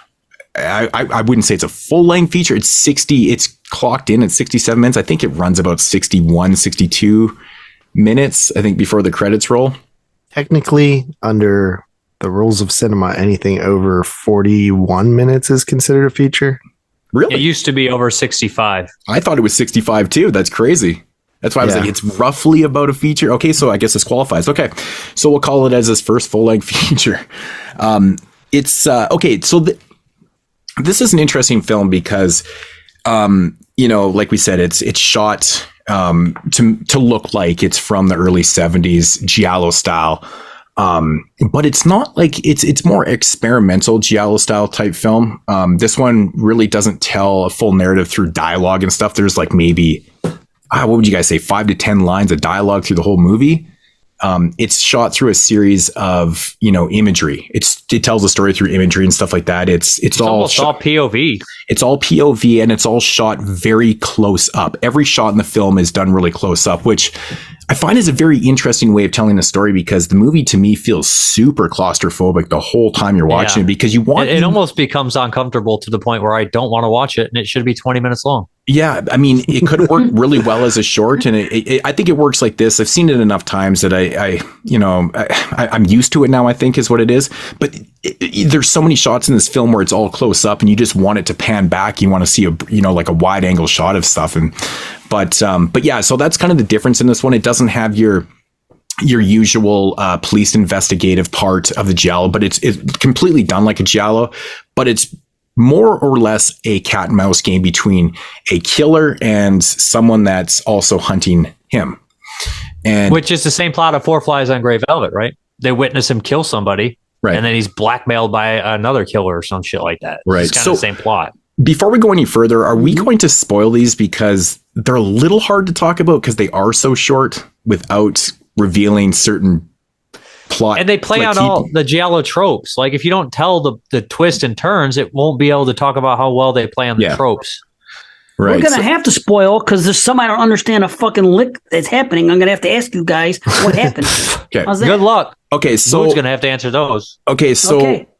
I wouldn't say it's a full-length feature. It's 60. It's clocked in at 67 minutes. I think it runs about 61, 62 minutes, I think, before the credits roll. Technically, under the rules of cinema, anything over 41 minutes is considered a feature. Really? It used to be over 65. I thought it was 65 too. That's crazy. That's why I was Yeah. like, it's roughly about a feature. Okay, so I guess this qualifies. Okay, so we'll call it as his first full-length feature. Okay, so this is an interesting film because, like we said, it's shot to look like it's from the early 70s Giallo style. But it's not like it's more experimental Giallo style type film. This one really doesn't tell a full narrative through dialogue and stuff. There's like maybe, what would you guys say, 5 to 10 lines of dialogue through the whole movie. It's shot through a series of, imagery. It tells a story through imagery and stuff like that. It's all Almost all POV. It's all POV and it's all shot very close up. Every shot in the film is done really close up, which I find is a very interesting way of telling a story because the movie to me feels super claustrophobic the whole time you're watching it because you want It almost becomes uncomfortable to the point where I don't want to watch it, and it should be 20 minutes long. Yeah, I mean, it could work really well as a short, and I think it works like this. I've seen it enough times that I'm used to it now, I think is what it is. But there's so many shots in this film where it's all close up, and you just want it to pan back. You want to see like a wide angle shot of stuff, but yeah. So that's kind of the difference in this one. It doesn't have your usual police investigative part of the Giallo, but it's completely done like a Giallo, but it's more or less a cat and mouse game between a killer and someone that's also hunting him. And which is the same plot of Four Flies on Grey Velvet, right? They witness him kill somebody, right, and then he's blackmailed by another killer or some shit like that. Right. It's kind of the same plot. Before we go any further, are we going to spoil these because they're a little hard to talk about because they are so short without revealing certain plot? And they play on all the Giallo tropes. Like if you don't tell the twist and turns, it won't be able to talk about how well they play on the tropes. Right. We're going to have to spoil because there's some I don't understand a fucking lick that's happening. I'm going to have to ask you guys what happened. Okay. Good luck. Okay. So Moodz going to have to answer those. Okay. So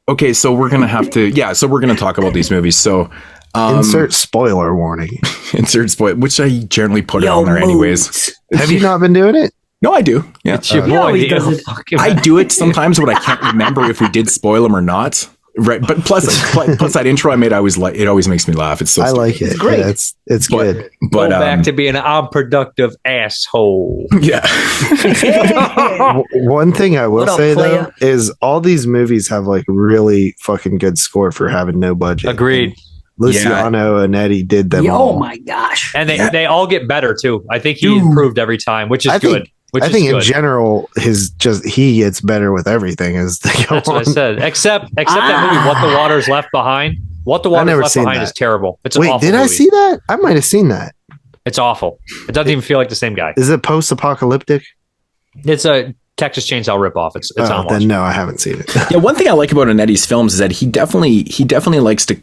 we're going to have to, so we're going to talk about these movies. So insert spoiler warning. Insert spoiler, which I generally put it on there anyways. Have you not been doing it? No, I do. Yeah. It's your boy. he does it. I do it sometimes when I can't remember if we did spoil them or not. Right, but plus that intro I made, I always it always makes me laugh. It's so I like it. It's great. Yeah, it's good. But go back to being an unproductive asshole. Yeah. One thing I will What up, say playa? though is all these movies have like really fucking good score for having no budget. Agreed. And Luciano Onetti did them all. Oh my gosh. And they all get better too. I think he improved every time, which is good. I think in general, he gets better with everything as they go That's on. what I said. Except that movie, What the Water's Left Behind. What the Water's Left Behind is terrible. It's an Wait, awful did I movie. see that? I might have seen that. It's awful. It doesn't even feel like the same guy. Is it post-apocalyptic? It's a Texas Chainsaw ripoff. It's on then no, I haven't seen it. Yeah, one thing I like about Onetti's films is that he definitely likes to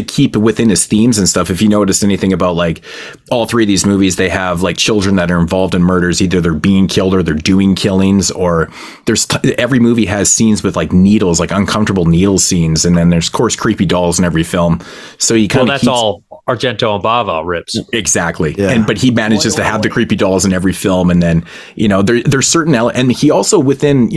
keep within his themes and stuff. If you notice anything about like all three of these movies, they have like children that are involved in murders. Either they're being killed or they're doing killings, or every movie has scenes with like needles, like uncomfortable needle scenes. And then there's of course creepy dolls in every film. So he kind of that's all Argento and Bava rips. Exactly. Yeah. But he manages to have the creepy dolls in every film. And then, there's certain, and he also within,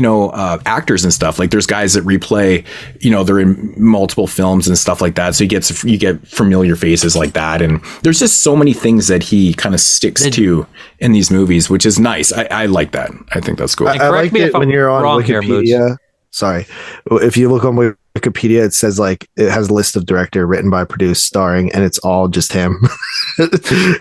actors and stuff, like there's guys that replay, they're in multiple films and stuff like that. So you get familiar faces like that. And there's just so many things that he kind of sticks to in these movies, which is nice. I like that. I think that's cool. I like it when you're on Wikipedia. Sorry. If you look on Wikipedia, it says like it has a list of director, written by, produced, starring, and it's all just him. A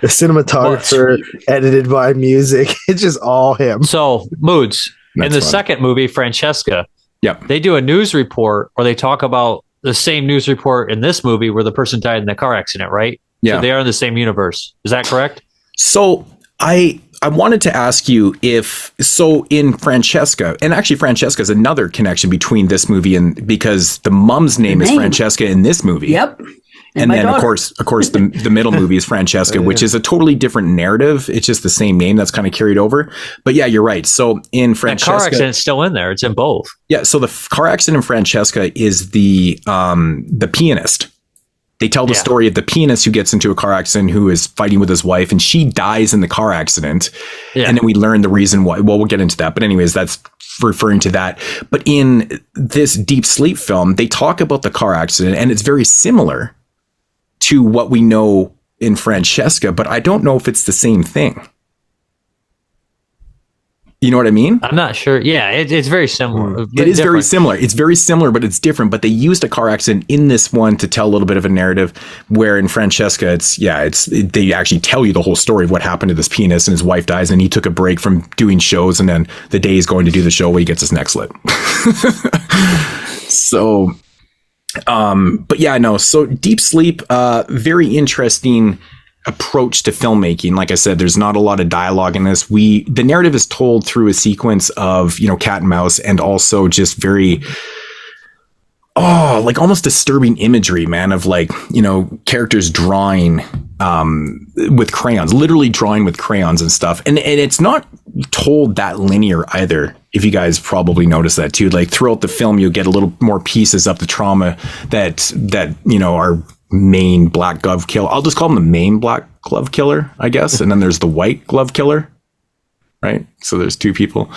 cinematographer, edited by, music. It's just all him. So Moodz, in the second movie, Francesca, they do a news report, or they talk about the same news report in this movie where the person died in the car accident, right? Yeah. So they are in the same universe. Is that correct? So I wanted to ask you in Francesca, and actually Francesca is another connection between this movie and because the mom's name is Francesca in this movie. Yep. And then of course the middle movie is Francesca, which is a totally different narrative. It's just the same name that's kind of carried over. But yeah, you're right. So in Francesca, that car accident's still in there. It's in both. Yeah. So the car accident in Francesca is the pianist. They tell the story of the pianist who gets into a car accident, who is fighting with his wife, and she dies in the car accident. Yeah. And then we learn the reason why. Well, we'll get into that. But anyways, that's referring to that. But in this Deep Sleep film, they talk about the car accident, and it's very similar to what we know in Francesca, but I don't know if it's the same thing. You know what I mean? I'm not sure. Yeah, it's very similar. It is very similar. It's very similar, but it's different. But they used a car accident in this one to tell a little bit of a narrative, where in Francesca, they actually tell you the whole story of what happened to this pianist, and his wife dies, and he took a break from doing shows, and then the day he's going to do the show where he gets his neck slit. So, but yeah, no. So Deep Sleep, very interesting approach to filmmaking. Like I said, there's not a lot of dialogue in this. The narrative is told through a sequence of, cat and mouse, and also just very, like almost disturbing imagery, man, of like, characters drawing, with crayons, literally drawing with crayons and stuff. And it's not told that linear either. If you guys probably notice that too, like throughout the film, you'll get a little more pieces of the trauma that, are main black glove killer. I'll just call him the main black glove killer, I guess. And then there's the white glove killer, right? So there's two people,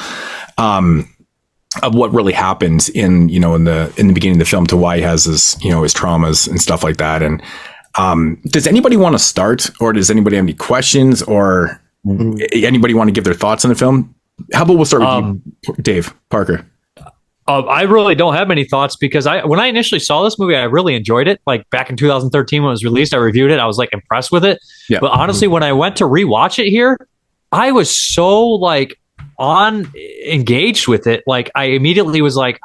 of what really happens in the beginning of the film to why he has his traumas and stuff like that. And, does anybody want to start, or does anybody have any questions, or anybody want to give their thoughts on the film? How about we'll start with you, Dave Parker? I really don't have many thoughts because when I initially saw this movie, I really enjoyed it. Like back in 2013 when it was released, I reviewed it. I was like impressed with it. Yeah. But honestly, when I went to rewatch it here, I was so like engaged with it. Like I immediately was like,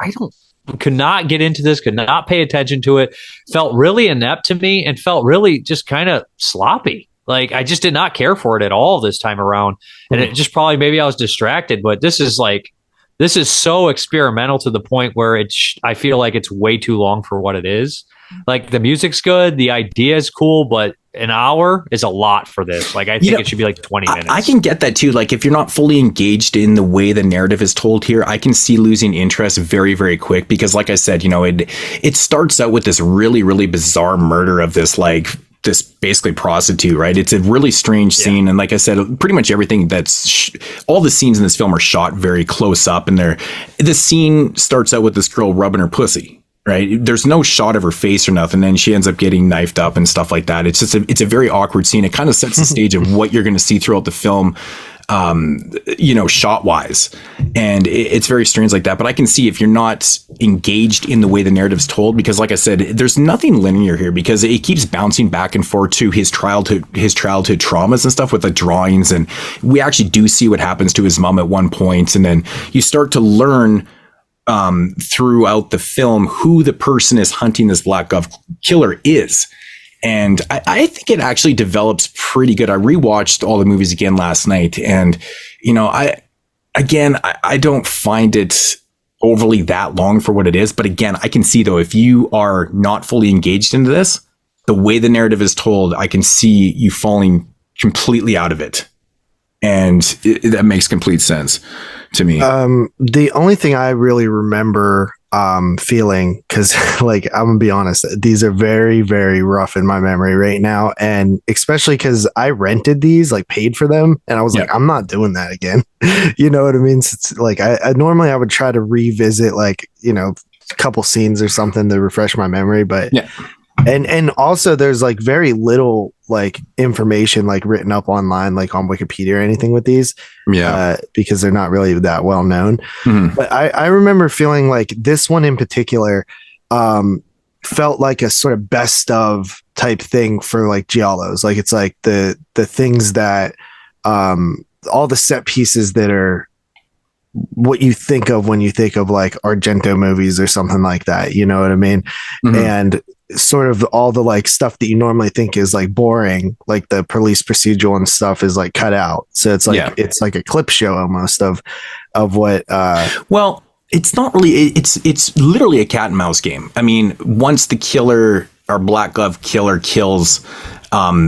could not get into this, could not pay attention to it. Felt really inept to me and felt really just kind of sloppy. Like I just did not care for it at all this time around. And it just probably maybe I was distracted, but this is so experimental to the point where I feel like it's way too long for what it is. Like the music's good, the idea is cool, but an hour is a lot for this. Like I think it should be like 20 minutes. I can get that too. Like if you're not fully engaged in the way the narrative is told here, I can see losing interest very, very quick because like I said, it starts out with this really, really bizarre murder of this basically prostitute, right? It's a really strange scene. And like I said, pretty much everything all the scenes in this film are shot very close up and the scene starts out with this girl rubbing her pussy. Right. There's no shot of her face or nothing. And she ends up getting knifed up and stuff like that. It's just it's a very awkward scene. It kind of sets the stage of what you're going to see throughout the film, shot wise. And it's very strange like that. But I can see if you're not engaged in the way the narrative's told, because like I said, there's nothing linear here because it keeps bouncing back and forth to his childhood traumas and stuff with the drawings. And we actually do see what happens to his mom at one point. And then you start to learn throughout the film who the person is hunting this Black Gov killer is. And I think it actually develops pretty good. I rewatched all the movies again last night and, I don't find it overly that long for what it is. But again, I can see though, if you are not fully engaged into this, the way the narrative is told, I can see you falling completely out of it. And that makes complete sense to me. The only thing I really remember feeling, because like I'm gonna be honest, these are very, very rough in my memory right now, and especially because I rented these, like paid for them, and I was like, I'm not doing that again. You know what I mean? So it's like I normally I would try to revisit like a couple scenes or something to refresh my memory, but and also there's like very little like information like written up online like on Wikipedia or anything with these because they're not really that well known. But I remember feeling like this one in particular felt like a sort of best of type thing for like giallos. Like it's like the things that all the set pieces that are what you think of when you think of like Argento movies or something like that, you know what I mean? And sort of all the like stuff that you normally think is like boring, like the police procedural and stuff is like cut out. So it's like it's like a clip show almost of what well, it's not really it's literally a cat and mouse game. I mean, once the killer or Black Glove killer kills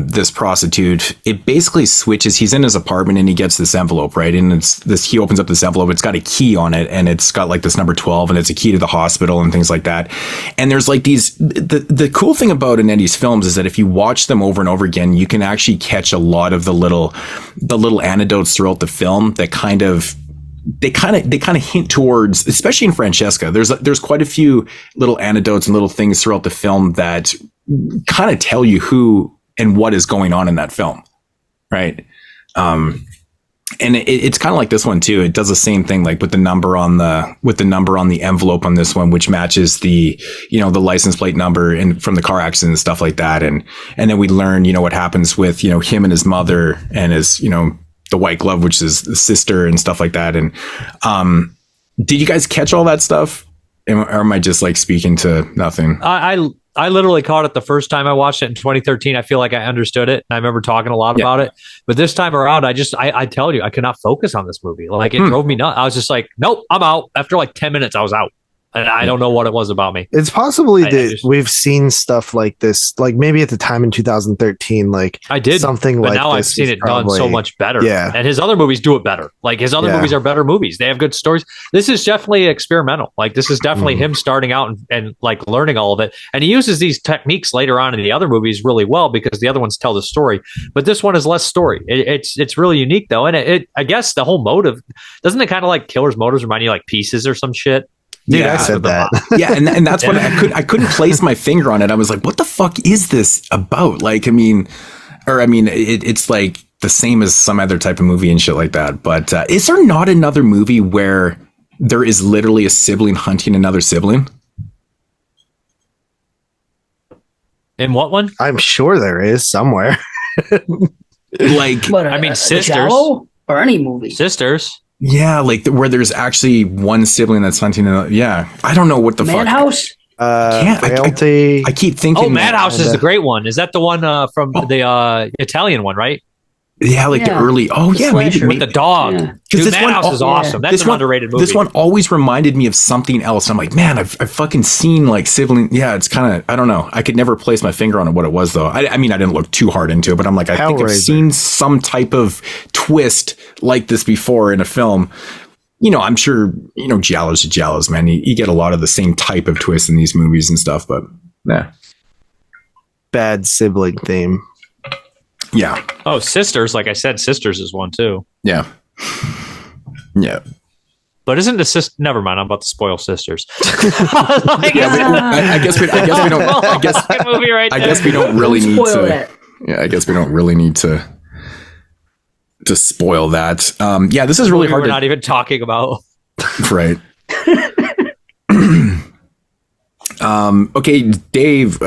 this prostitute, it basically switches. He's in his apartment and he gets this envelope, right? And he opens up this envelope. It's got a key on it and it's got like this number 12 and it's a key to the hospital and things like that. And there's like the cool thing about Onetti's films is that if you watch them over and over again, you can actually catch a lot of the little anecdotes throughout the film that they kind of hint towards, especially in Francesca, there's quite a few little anecdotes and little things throughout the film that kind of tell you who and what is going on in that film, right? And it's kind of like this one too. It does the same thing, like with the number on the envelope on this one, which matches the the license plate number and from the car accident and stuff like that. And then we learn what happens with him and his mother and his the white glove, which is the sister and stuff like that. And did you guys catch all that stuff? Or am I just like speaking to nothing? I literally caught it the first time I watched it in 2013. I feel like I understood it. I remember talking a lot about it. But this time around, I tell you, I could not focus on this movie. Like it drove me nuts. I was just like, nope, I'm out. After like 10 minutes, I was out. And I don't know what it was about me. It's possibly that we've seen stuff like this, like maybe at the time in 2013, like I did something but like now this I've seen it done so much better. Yeah. And his other movies do it better. Like his other movies are better movies. They have good stories. This is definitely experimental. Like this is definitely him starting out and like learning all of it. And he uses these techniques later on in the other movies really well because the other ones tell the story. But this one is less story. It's really unique though. And I guess the whole motive, doesn't it kind of like Killer's motives remind you like Pieces or some shit? Dude, I said that. Yeah, and that's what I couldn't place my finger on it. I was like, what the fuck is this about? Like, it's like the same as some other type of movie and shit like that. But is there not another movie where there is literally a sibling hunting another sibling? In what one? I'm sure there is somewhere. Like, What, I mean, Sisters. Giallo or any movie. Sisters. yeah, like where there's actually one sibling that's hunting another. Yeah, I don't know what the fuck. Madhouse. Frailty. I keep thinking. Oh, Madhouse is the great one. Is that the one from the Italian one, right? Yeah, like the Yeah. early. Oh, The yeah, slasher. With the dog. Yeah. Because Dude, this one- Madhouse is awesome. That's this an one- underrated movie. This one always reminded me of something else. I'm like, man, I've fucking seen like sibling. Yeah, it's kind of, I don't know. I could never place my finger on what it was though. I mean, I didn't look too hard into it, but I'm like, I think I've Hellraiser. seen some type of twist like this before in a film. You know, I'm sure, you know, Giallo's to Giallo's, man. You get a lot of the same type of twists in these movies and stuff, but yeah. Bad sibling theme. Yeah. Oh, Sisters. Like I said, Sisters is one too. Yeah. Yeah. But isn't the sister? Never mind. I'm about to spoil Sisters. I guess we don't. I guess Good movie right I there. guess we don't really need Spoil to. that. Yeah, I guess we don't really need to spoil that. Yeah, this is really Movie hard we're to not even talking about. right. Okay, Dave.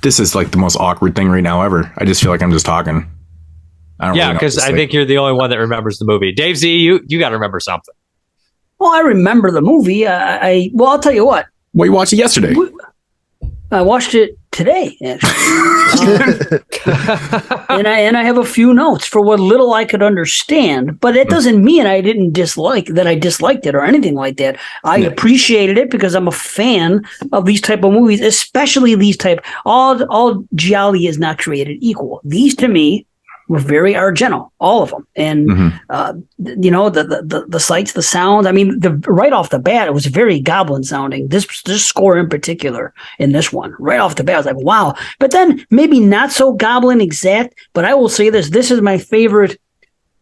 This is like the most awkward thing right now ever. I just feel like I'm just talking. I don't Yeah, really know because what to I say. think you're the only one that remembers the movie. Dave Z, you got to remember something. Well, I remember the movie. Well, I'll tell you what. Well, you watched it yesterday. I watched it today, actually. and I have a few notes for what little I could understand, but it doesn't mean I disliked it or anything like that. I appreciated it because I'm a fan of these type of movies, especially these type. All Giallo is not created equal. These to me were very Argento, all of them, and you know the sights, the sound. I mean, right off the bat, it was very goblin sounding. This score in particular, in this one, right off the bat, I was like, wow. But then maybe not so goblin exact. But I will say this: this is my favorite.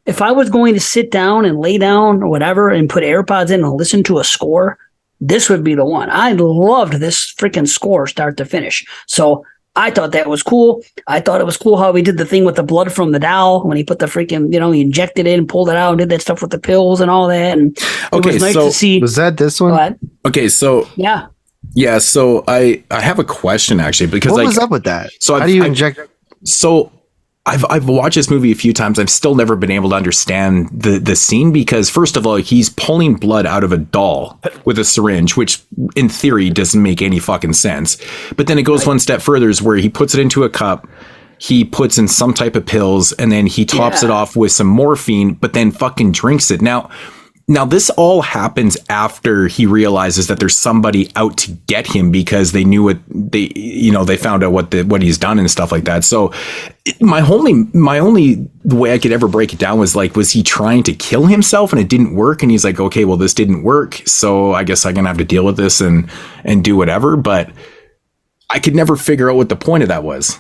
If I was going to sit down and lay down or whatever and put AirPods in and listen to a score, this would be the one. I loved this freaking score, start to finish. So I thought that was cool. I thought it was cool how he did the thing with the blood from the doll when he put the freaking, he injected it and pulled it out and did that stuff with the pills and all that. And it was nice to see. Was that this one? What? Okay, so Yeah. so I have a question actually because What was up with that? So how do you inject? So I've watched this movie a few times. I've still never been able to understand the scene because first of all, he's pulling blood out of a doll with a syringe, which in theory doesn't make any fucking sense. But then it goes one step further is where he puts it into a cup, he puts in some type of pills, and then he tops it off with some morphine, but then fucking drinks it. Now this all happens after he realizes that there's somebody out to get him because they knew they found out what he's done and stuff like that. So my only way I could ever break it down was he trying to kill himself and it didn't work? And he's like, okay, well, this didn't work. So I guess I'm going to have to deal with this and do whatever. But I could never figure out what the point of that was.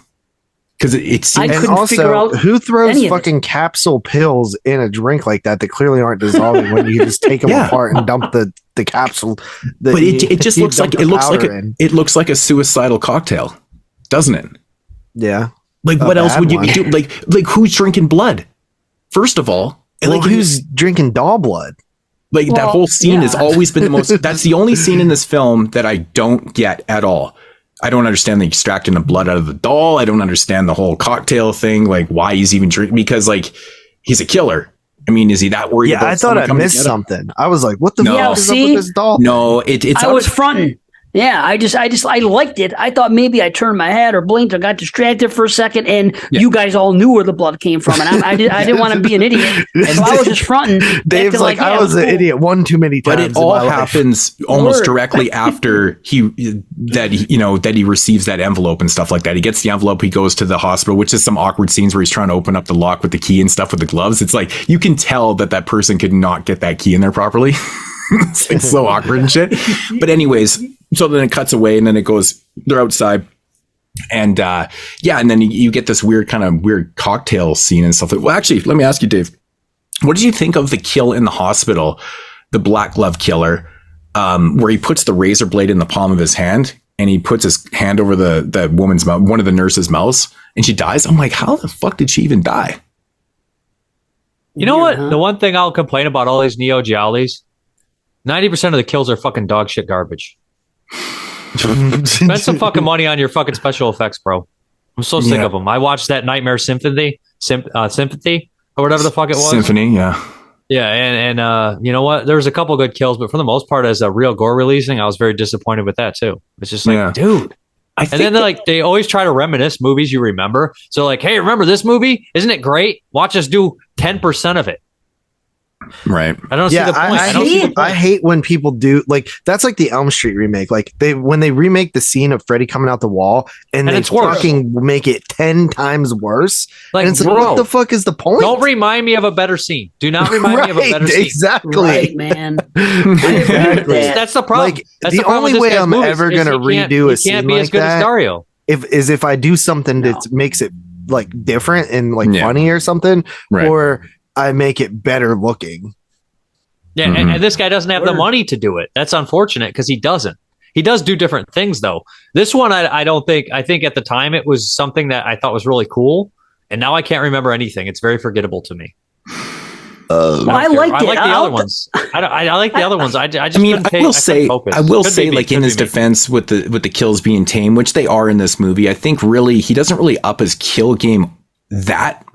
Because it seems, And couldn't figure also, out who throws any of it. fucking capsule pills in a drink like that clearly aren't dissolving when you just take them Yeah. apart and dump the capsule? but it just you looks like dump the it powder looks like a suicidal cocktail, doesn't it? Yeah. Like A what else bad would you be one. doing? Like who's drinking blood? First of all, and Well, who's drinking doll blood? that Well, whole scene has yeah. always been the most. That's the only scene in this film that I don't get at all. I don't understand the extracting the blood out of the doll. I don't understand the whole cocktail thing. Like why he's even drinking because he's a killer. I mean, is he that worried? Yeah, about I thought someone I coming to missed get him? something. I was like, what the No. fuck is up See? with this doll? No, it's. I was fronting. Yeah, I liked it. I thought maybe I turned my head or blinked or got distracted for a second, and you guys all knew where the blood came from, and I didn't want to be an idiot, so I was just fronting. Dave's acting like, yeah, I was an cool. idiot one too many times. But it all happens almost Word. directly after he receives that envelope and stuff like that. He gets the envelope. He goes to the hospital, which is some awkward scenes where he's trying to open up the lock with the key and stuff with the gloves. It's like you can tell that person could not get that key in there properly. It's like so awkward and shit. But anyways, so then it cuts away and then it goes. They're outside. And and then you get this weird cocktail scene and stuff. Well, actually, let me ask you, Dave, what did you think of the kill in the hospital, the black glove killer, where he puts the razor blade in the palm of his hand and he puts his hand over the woman's mouth, one of the nurse's mouths, and she dies? I'm like, how the fuck did she even die? You know what? Weird, huh? The one thing I'll complain about all these Neo Giallis, 90% of the kills are fucking dog shit garbage. Spend some fucking money on your fucking special effects, bro. I'm so sick of them. I watched that Nightmare Sympathy or whatever the fuck it was. Symphony, yeah. Yeah, and you know what? There was a couple good kills, but for the most part, as a real gore releasing, I was very disappointed with that too. It's just like, dude. And then they always try to reminisce movies you remember. So like, hey, remember this movie? Isn't it great? Watch us do 10% of it. Right. I don't see the point. I hate when people do like that's like the Elm Street remake. Like when they remake the scene of Freddy coming out the wall and they fucking make it 10 times worse. Like, and it's like, what the fuck is the point? Don't remind me of a better scene. Do not remind me of a better scene. Exactly. Right, man. That's the problem. Like that's the only way I'm ever gonna redo a scene can't be like as good that as Dario. if I do something that makes it like different and like funny or something, or I make it better looking. Yeah, and this guy doesn't have the money to do it. That's unfortunate because he doesn't. He does do different things though. This one, I don't think. I think at the time it was something that I thought was really cool, and now I can't remember anything. It's very forgettable to me. I liked it. I like the other ones. I like the other ones. I just I will say, like in his defense, with the kills being tame, which they are in this movie, I think really he doesn't really up his kill game that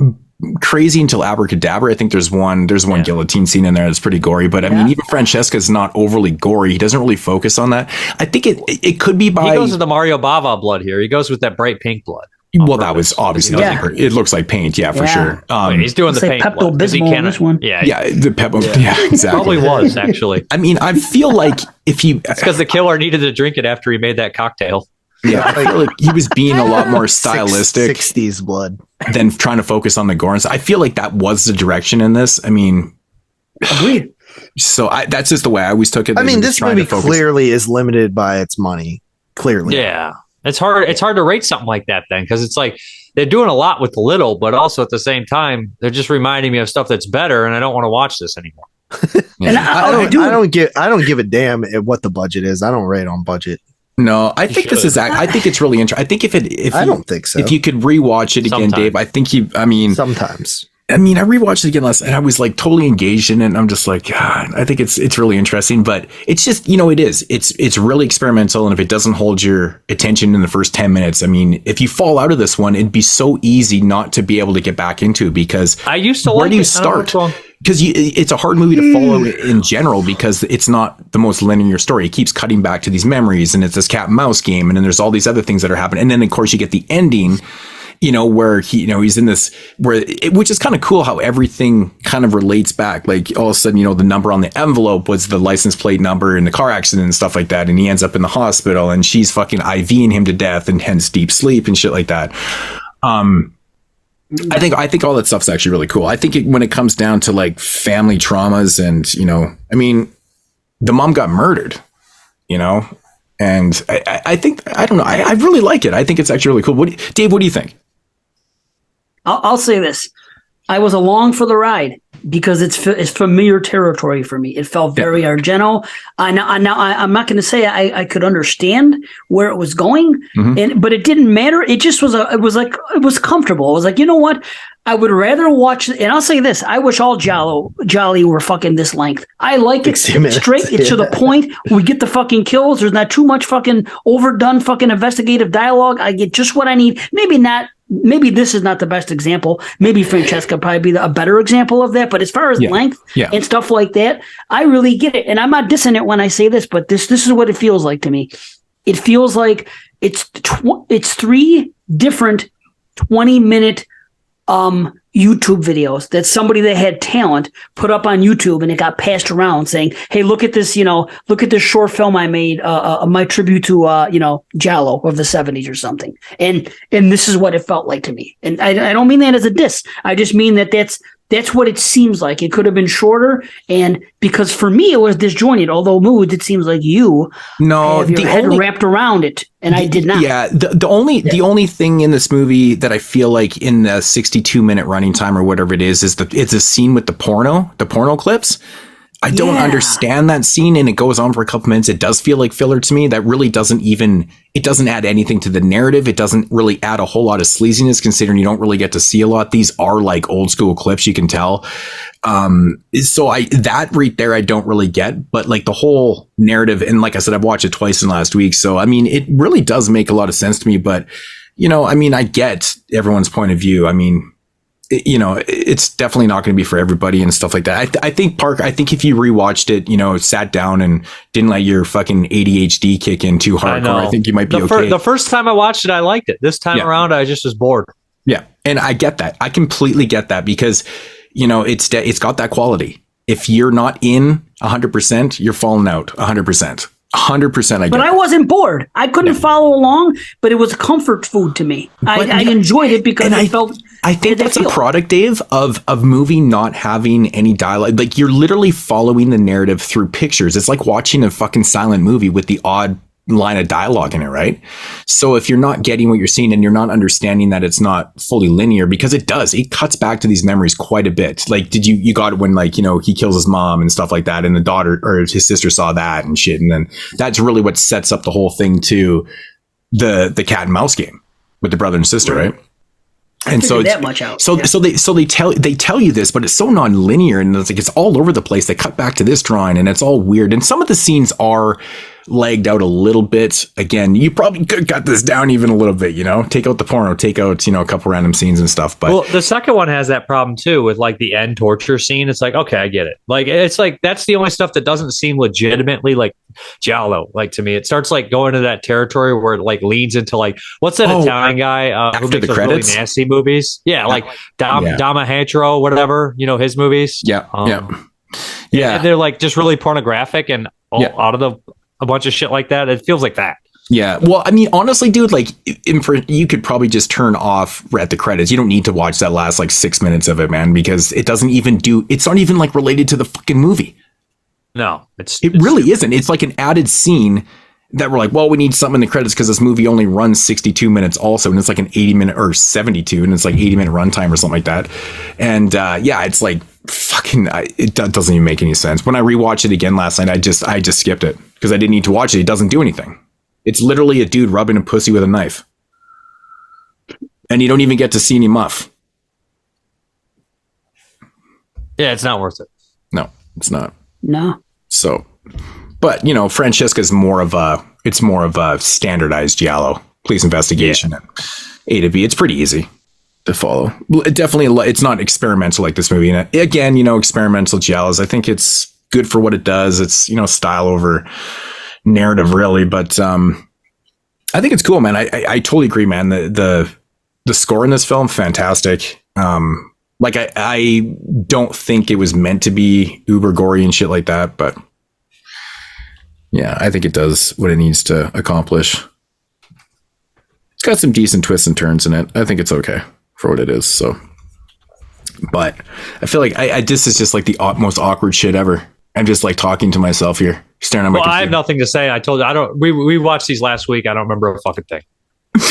crazy until Abrakadabra. I think there's one guillotine scene in there that's pretty gory, but I mean even Francesca is not overly gory. He doesn't really focus on that. I think it could be by he goes with the Mario Bava blood here. He goes with that bright pink blood. Well, that was obviously it looks like paint, for sure. He's doing the paint blood because he can't. This one. The Pepto. Yeah, exactly. Probably was actually. I mean, I feel like if he, it's because the killer needed to drink it after he made that cocktail. Yeah, I feel like he was being a lot more stylistic 60s blood than trying to focus on the gore. So I feel like that was the direction in this. I mean, agreed. So that's just the way I always took it. I mean, this movie clearly is limited by its money. Clearly, yeah. It's hard to rate something like that then because it's like they're doing a lot with little, but also at the same time they're just reminding me of stuff that's better, and I don't want to watch this anymore. And I don't give a damn at what the budget is. I don't rate on budget. No, I think this is. I think it's really interesting. I think I don't think so. If you could rewatch it again, Dave, I think sometimes. I mean, I rewatched it again last night and I was like totally engaged in it. And I'm just like, God, I think it's really interesting, but it's just, it's really experimental. And if it doesn't hold your attention in the first 10 minutes, I mean, if you fall out of this one, it'd be so easy not to be able to get back into it because I used to where do you start? Because it's a hard movie to follow in general because it's not the most linear story. It keeps cutting back to these memories and it's this cat and mouse game. And then there's all these other things that are happening. And then of course you get the ending, where he's in this, which is kind of cool how everything kind of relates back. Like all of a sudden, the number on the envelope was the license plate number in the car accident and stuff like that. And he ends up in the hospital and she's fucking IVing him to death and hence deep sleep and shit like that. I think all that stuff's actually really cool. I think when it comes down to like family traumas and, I mean, the mom got murdered, and I think, I don't know. I really like it. I think it's actually really cool. Dave, what do you think? I'll say this. I was along for the ride because it's familiar territory for me. It felt very Argento. I'm not going to say I could understand where it was going, but it didn't matter. It just was it was comfortable. I was like, you know what? I would rather watch, and I'll say this: I wish all Jolly were fucking this length. I like it straight. It's to the point. We get the fucking kills. There's not too much fucking overdone fucking investigative dialogue. I get just what I need. Maybe not. Maybe this is not the best example. Maybe Francesca probably be a better example of that. But as far as length and stuff like that, I really get it. And I'm not dissing it when I say this, but this is what it feels like to me. It feels like it's 3 different 20-minute YouTube videos that somebody that had talent put up on YouTube, and it got passed around saying, hey, look at this, look at this short film I made, my tribute to, Giallo of the 70s or something. And this is what it felt like to me. And I don't mean that as a diss. I just mean that that's what it seems like. It could have been shorter. And because for me, it was disjointed, although Moodz, it seems like you have your head wrapped around it. And I did not. Yeah. The only thing in this movie that I feel like in the 62-minute running time or whatever it is it's a scene with the porno clips. I don't understand that scene, and it goes on for a couple minutes. It does feel like filler to me. That really doesn't add anything to the narrative. It doesn't really add a whole lot of sleaziness, considering you don't really get to see a lot. These are like old school clips, you can tell. So that right there, I don't really get, but like the whole narrative, and like I said, I've watched it twice in the last week. So, I mean, it really does make a lot of sense to me, but I mean, I get everyone's point of view. I mean, it's definitely not going to be for everybody and stuff like that. I think if you rewatched it, sat down and didn't let your fucking ADHD kick in too hardcore, I think you might be okay. The first time I watched it, I liked it. This time around, I just was bored. Yeah. And I get that. I completely get that because, it's got that quality. If you're not in 100%, you're falling out 100%. 100%. But I wasn't bored. I couldn't follow along, but it was comfort food to me. I enjoyed it because I think that's a product, Dave, of movie not having any dialogue. Like, you're literally following the narrative through pictures. It's like watching a fucking silent movie with the odd line of dialogue in it, right? So if you're not getting what you're seeing and you're not understanding that it's not fully linear, because it cuts back to these memories quite a bit. Like, you got it when, like, he kills his mom and stuff like that, and the daughter or his sister saw that and shit, and then that's really what sets up the whole thing to the cat and mouse game with the brother and sister, right? And so that much out. So they tell you this, but it's so non-linear, and it's all over the place. They cut back to this drawing, and it's all weird. And some of the scenes are lagged out a little bit. Again, you probably could cut this down even a little bit, take out the porno, take out, a couple random scenes and stuff. But the second one has that problem too, with like the end torture scene. It's like, okay, I get it. Like, it's like, that's the only stuff that doesn't seem legitimately like Giallo. Like, to me, it starts like going to that territory where it like leans into like, what's that Italian guy who makes those really nasty movies? Yeah. Like Damahantro, whatever, his movies. Yeah. And they're like just really pornographic and out of a bunch of shit like that. It feels like that. Yeah. Well, I mean, honestly, dude, like, you could probably just turn off at the credits. You don't need to watch that last like 6 minutes of it, man, because it doesn't even it's not even like related to the fucking movie. No, it really isn't. It's like an added scene that we're like, well, we need something in the credits because this movie only runs 62 minutes also. And it's like an 80-minute or 72, and it's like 80-minute runtime or something like that. And it's like fucking, it doesn't even make any sense. When I rewatched it again last night, I just skipped it because I didn't need to watch it. It doesn't do anything. It's literally a dude rubbing a pussy with a knife. And you don't even get to see any muff. Yeah, it's not worth it. No, it's not. No. So, but Francesca is more of a standardized Giallo police investigation and A to B. It's pretty easy to follow. Definitely, it's not experimental like this movie. And again, experimental Giallos, I think it's good for what it does. It's style over narrative, really. But I think it's cool, man. I totally agree, man. The score in this film, fantastic. Like, I don't think it was meant to be uber gory and shit like that, but yeah, I think it does what it needs to accomplish. It's got some decent twists and turns in it. I think it's okay for what it is. So, but I feel like this is just like the most awkward shit ever. I'm just like talking to myself here, staring at my computer. I have nothing to say. I told you, we watched these last week. I don't remember a fucking thing.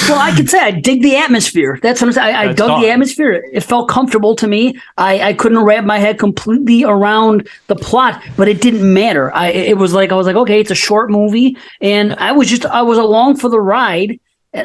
Well, I could say I dig the atmosphere. That's what I'm saying. I dug the atmosphere. It felt comfortable to me. I couldn't wrap my head completely around the plot, but it didn't matter. I was like, okay, it's a short movie, and I was along for the ride.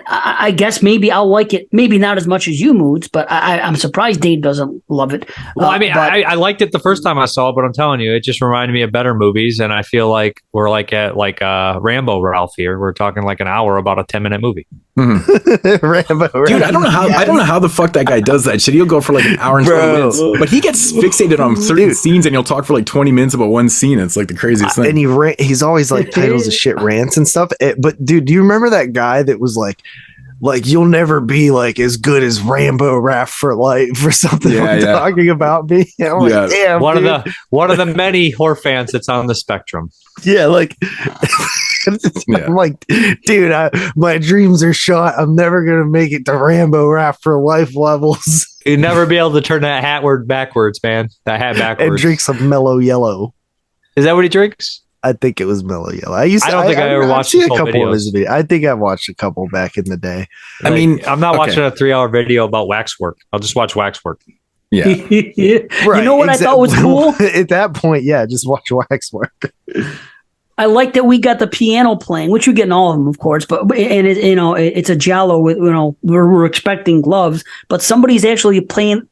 I guess maybe I'll like it. Maybe not as much as you, Moodz, but I'm surprised Dave doesn't love it. Well, I mean, I liked it the first time I saw it, but I'm telling you, it just reminded me of better movies, and I feel like we're like at Rambo Ralph here. We're talking like an hour about a 10-minute movie. Mm-hmm. Rambo, dude, I don't know how the fuck that guy does that shit. He'll go for like an hour and 20 minutes, but he gets fixated on certain scenes, and he'll talk for like 20 minutes about one scene. It's like the craziest thing. And he's always like titles of shit rants and stuff. But dude, do you remember that guy that was like you'll never be like as good as Rambo Rap for something talking about me? I'm like, damn, one of the many horror fans that's on the spectrum. Yeah, like I'm like, dude, my dreams are shot. I'm never gonna make it to Rambo Rap for life levels. You'd never be able to turn that hat backwards, man. That hat backwards. And drink some Mellow Yellow. Is that what he drinks? I think it was Mellow Yellow. I don't think I ever watched a couple of his videos. I think I've watched a couple back in the day. I mean, I'm not watching a 3-hour video about waxwork. I'll just watch waxwork. Yeah. You know what I thought was cool? At that point, yeah, just watch Waxwork. I like that we got the piano playing, which you get in all of them, of course. But it's a Giallo with we're expecting gloves, but somebody's actually playing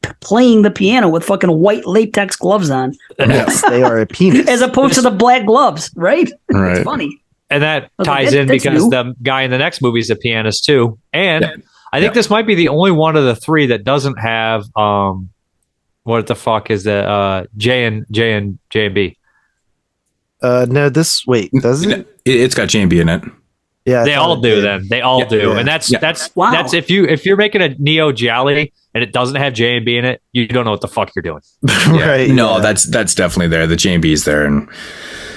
the piano with fucking white latex gloves on. Yes, they are a penis, as opposed to the black gloves, right? Right. It's funny. And that Okay, ties in that's because new. the guy in the next movie is a pianist too. And Yeah. I think this might be the only one of the three that doesn't have what the fuck is that J and B. No, does it? It's got J&B in it. Yeah, I They thought all it do did. then. They all do. Yeah. And that's Wow. that's if you're making a Neo Gialli and it doesn't have J and B in it, you don't know what the fuck you're doing. Right? No, yeah. that's definitely there. The J&B's there, and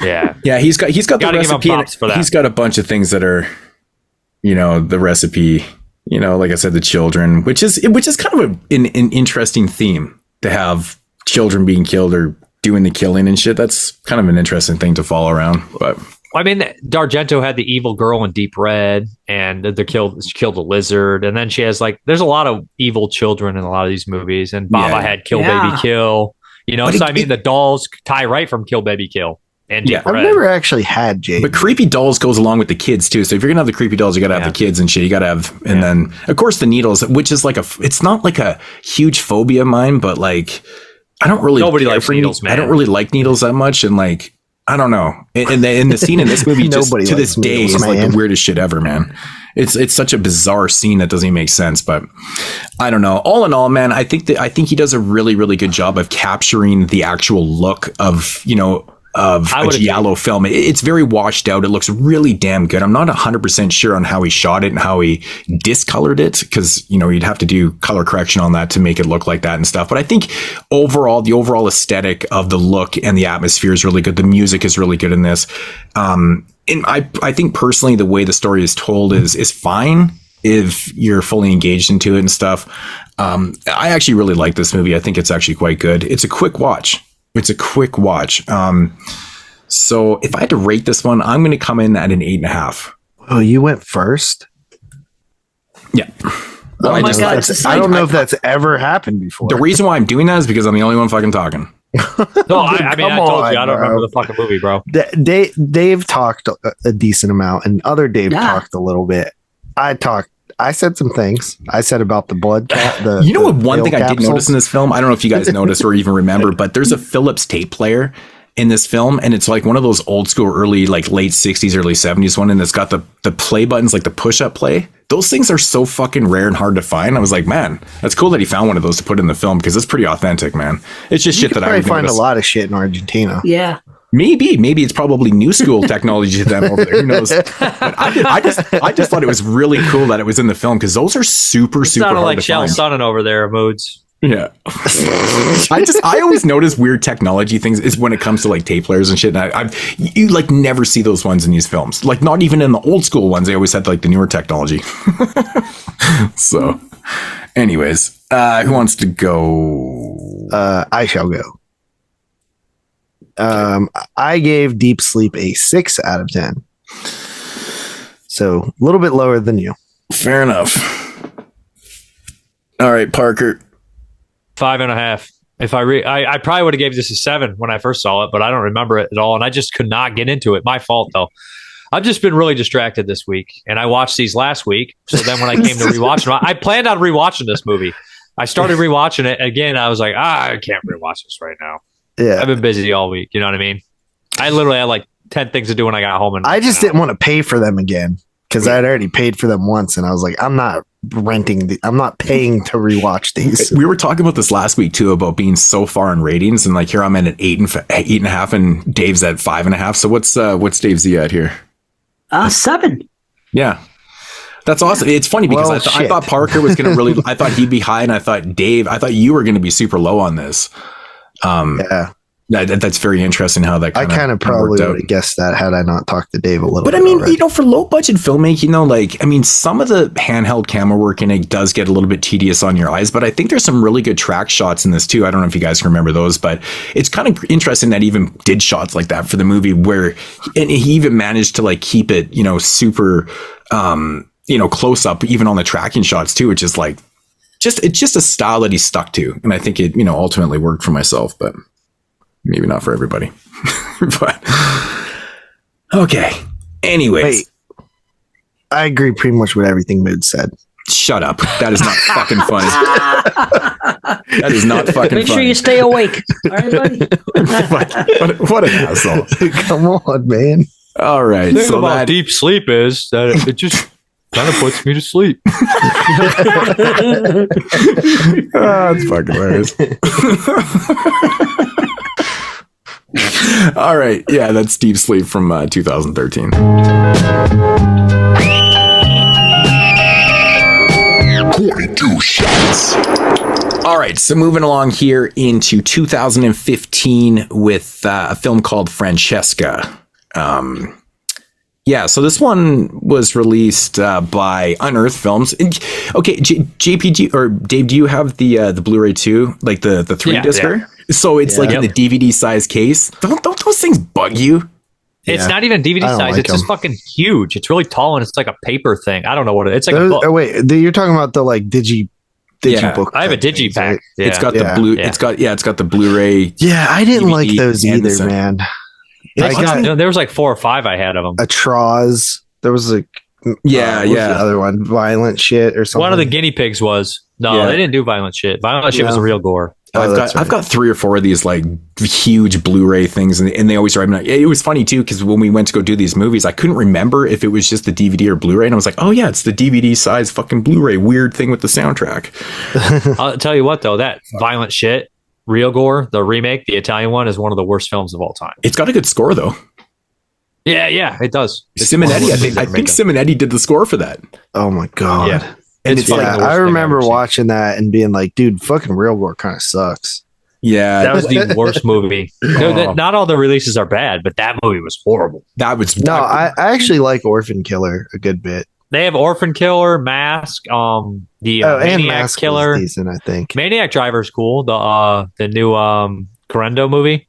Yeah. yeah, he's got the Gotta give him recipe. props for that. He's got a bunch of things that are, the recipe. Like I said, the children, which is kind of an interesting theme to have children being killed or doing the killing and shit. That's kind of an interesting thing to follow around. But I mean, Argento had the evil girl in Deep Red, and she killed a lizard, and then she has there's a lot of evil children in a lot of these movies, and Baba Yeah. had Kill Yeah. Baby Kill, But so I mean, the dolls tie right from Kill Baby Kill and Deep I've Red. never actually had Jade. But creepy dolls goes along with the kids too. So if you're gonna have the creepy dolls, you gotta have the kids and shit. You gotta have, and then of course the needles, which is it's not like a huge phobia of mine, but I don't really Nobody care likes for needles, man. I don't really like needles that much, and I don't know. And the scene in this movie, just Nobody to this likes day, needles, is man. the weirdest shit ever, man. It's such a bizarre scene that doesn't even make sense. But I don't know. All in all, man, I think he does a really, really good job of capturing the actual look of a Giallo film. It's very washed out. It looks really damn good. I'm not 100% sure on how he shot it and how he discolored it, because you'd have to do color correction on that to make it look like that and stuff. But I think the overall aesthetic of the look and the atmosphere is really good. The music is really good in this. And I think personally the way the story is told is fine if you're fully engaged into it and stuff. I actually really like this movie. I think it's actually quite good. It's a quick watch. So if I had to rate this one, I'm going to come in at an 8.5. Oh, you went first? Yeah. Oh my God, it's a I don't side- know if that's ever happened before. The reason why I'm doing that is because I'm the only one fucking talking. No, I mean, I Come told on, you, I don't bro. remember the fucking movie, bro. Dave talked a decent amount, and other Dave Yeah. talked a little bit. I said some things. I said about the blood cap. One thing I did notice in this film, I don't know if you guys noticed or even remember, but there's a Philips tape player in this film, and it's one of those old school early late 60s, early 70s one, and it's got the play buttons, like the push-up play. Those things are so fucking rare and hard to find. I was like, man, that's cool that he found one of those to put in the film, because it's pretty authentic, man. It's just shit that I probably would find notice. a lot of shit in Argentina. Yeah. Maybe it's probably new school technology to them over there. Who knows? But I just thought it was really cool that it was in the film, because those are super Sounded hard like to Shell find. Sonnen over there, Moods. Yeah. I always notice weird technology things is when it comes to tape players and shit. And you never see those ones in these films. Not even in the old school ones, they always had the newer technology. So anyways, who wants to go? I shall go. I gave Deep Sleep a 6 out of 10. So a little bit lower than you. Fair enough. All right, Parker. 5.5. If I probably would have gave this a 7 when I first saw it, but I don't remember it at all, and I just could not get into it. My fault, though. I've just been really distracted this week, and I watched these last week. So then when I came to rewatch them, I planned on rewatching this movie. I started rewatching it again. I was like, I can't rewatch this right now. Yeah. I've been busy all week. You know what I mean? I literally had 10 things to do when I got home. And I just didn't want to pay for them again, because I had already paid for them once, and I was like, I'm not paying to rewatch these. We were talking about this last week too, about being so far in ratings, and here I'm at an 8.5, and Dave's at 5.5. So what's Dave's at here? 7. Yeah. That's awesome. It's funny because Well, I thought Parker was going to I thought he'd be high, and I thought you were going to be super low on this. Yeah. That's very interesting how that I kind of probably would have guessed that had I not talked to Dave a little bit. But I mean, already. for low budget filmmaking, some of the handheld camera work in it does get a little bit tedious on your eyes, but I think there's some really good track shots in this too. I don't know if you guys can remember those, but it's kind of interesting that he even did shots like that for the movie, and he even managed to keep it, super, close up, even on the tracking shots too, which is it's just a style that he stuck to, and I think it ultimately worked for myself, but maybe not for everybody. But okay. Anyways, Wait, I agree pretty much with everything Moodz said. shut up. That is not fucking funny. That is not fucking funny. Make sure you stay awake. All right, buddy. what an asshole. Come on, man. All right. The thing about deep sleep is that it just kind of puts me to sleep. That's fucking hilarious. All right. Yeah, that's Deep Sleep from 2013. 22 shots. All right. So moving along here into 2015 with a film called Francesca. Yeah, so this one was released by Unearthed Films. Okay, JPG or Dave, do you have the Blu-ray too, like the 3-discer? Yeah. So it's like in the DVD size case. Don't those things bug you? It's not even DVD size. It's just fucking huge. It's really tall and it's like a paper thing. I don't know what it is. It's like a book. Oh, wait, you're talking about the like Digibook. I have a Digipack. Right? Yeah. It's got the blue. Yeah. It's got the Blu-ray. Yeah, I didn't like those either, man. There was like 4 or 5 I had of them. A Charz. There was like the other one, violent shit or something. One of the guinea pigs was they didn't do violent shit. Violent shit was a real gore. I've got 3 or 4 of these like huge Blu-ray things, and they always drive me nuts. It was funny too because when we went to go do these movies, I couldn't remember if it was just the DVD or Blu-ray, and I was like, oh yeah, it's the DVD size fucking Blu-ray. Weird thing with the soundtrack. I'll tell you what though, that violent shit. Real Gore, the remake, the Italian one, is one of the worst films of all time. It's got a good score though. Yeah, it does. Simonetti, I think Simonetti did the score for that. Oh my god. Yeah. And it's I remember watching that and being like, dude, fucking Real Gore kind of sucks. Yeah. That was the worst movie. Not all the releases are bad, but that movie was horrible. I actually like Orphan Killer a good bit. They have Orphan Killer, Mask, Maniac Mask Killer. Was decent, I think. Maniac Driver's cool. The new Correndo movie.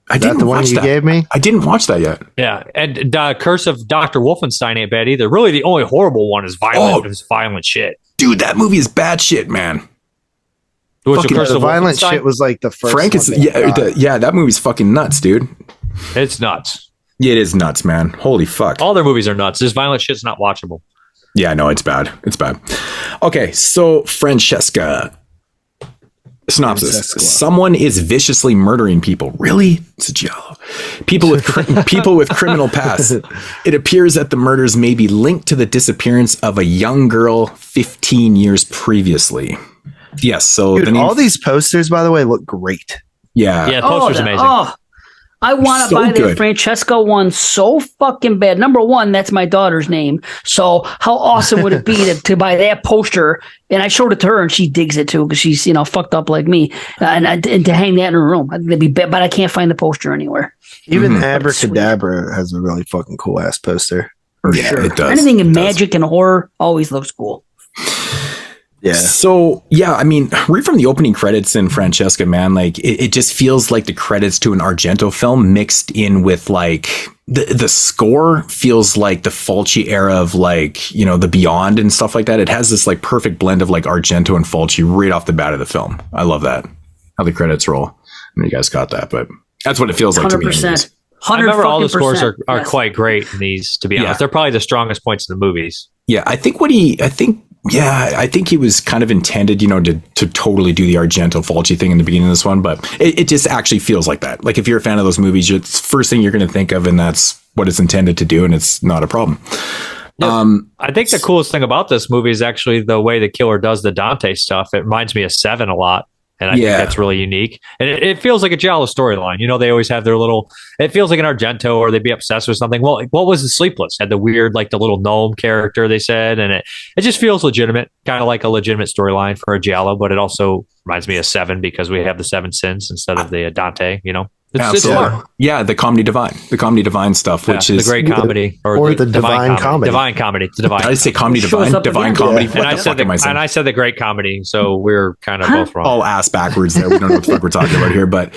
I didn't the one watch you gave me. I didn't watch that yet. Yeah, and Curse of Dr. Wolfenstein ain't bad either. Really, the only horrible one is violent. It's violent shit. Dude, that movie is bad shit, man. The violent shit was like the first. That movie's fucking nuts, dude. It's nuts. It is nuts, man. Holy fuck. All their movies are nuts. This violent shit's not watchable. Yeah, no, it's bad. It's bad. Okay, so Francesca. Synopsis. Someone is viciously murdering people. Really? It's a Giallo. People with criminal past. It appears that the murders may be linked to the disappearance of a young girl 15 years previously. Yes, so dude, all these posters, by the way, look great. Yeah. Yeah, the poster's amazing. I want to buy that Francesca one so fucking bad. Number one, that's my daughter's name. So how awesome would it be to buy that poster? And I showed it to her, and she digs it too because she's fucked up like me. And to hang that in her room, that'd be bad, but I can't find the poster anywhere. Even Abrakadabra has a really fucking cool ass poster. For sure, it does. Anything in magic and horror always looks cool. Yeah. So, yeah, I mean, right from the opening credits in Francesca, man, like it just feels like the credits to an Argento film mixed in with like the score feels like the Fulci era of like, the Beyond and stuff like that. It has this like perfect blend of like Argento and Fulci right off the bat of the film. I love that. How the credits roll. I mean, you guys got that, but that's what it feels like 100%. To me. 100%. I remember all the scores are quite great in these, to be honest. They're probably the strongest points in the movies. Yeah, I think he was kind of intended, to totally do the Argento Fulci thing in the beginning of this one, but it just actually feels like that. Like if you're a fan of those movies, it's the first thing you're going to think of, and that's what it's intended to do, and it's not a problem. I think the coolest thing about this movie is actually the way the killer does the Dante stuff. It reminds me of Seven a lot. And I think that's really unique. And it feels like a Giallo storyline. They always have their little, it feels like an Argento, or they'd be obsessed with something. Well, what was the Sleepless? Had the weird, like the little gnome character, they said. And it just feels legitimate, kind of like a legitimate storyline for a Giallo, but it also reminds me of Seven because we have the 7 sins instead of the Dante, It's smart. Yeah, the comedy divine stuff, which is the great comedy or the divine comedy. Divine comedy. It's divine. Did I say comedy divine comedy? Yeah. And I said the great comedy. So we're kind of both wrong. All ass backwards there. We don't know what the fuck we're talking about here, but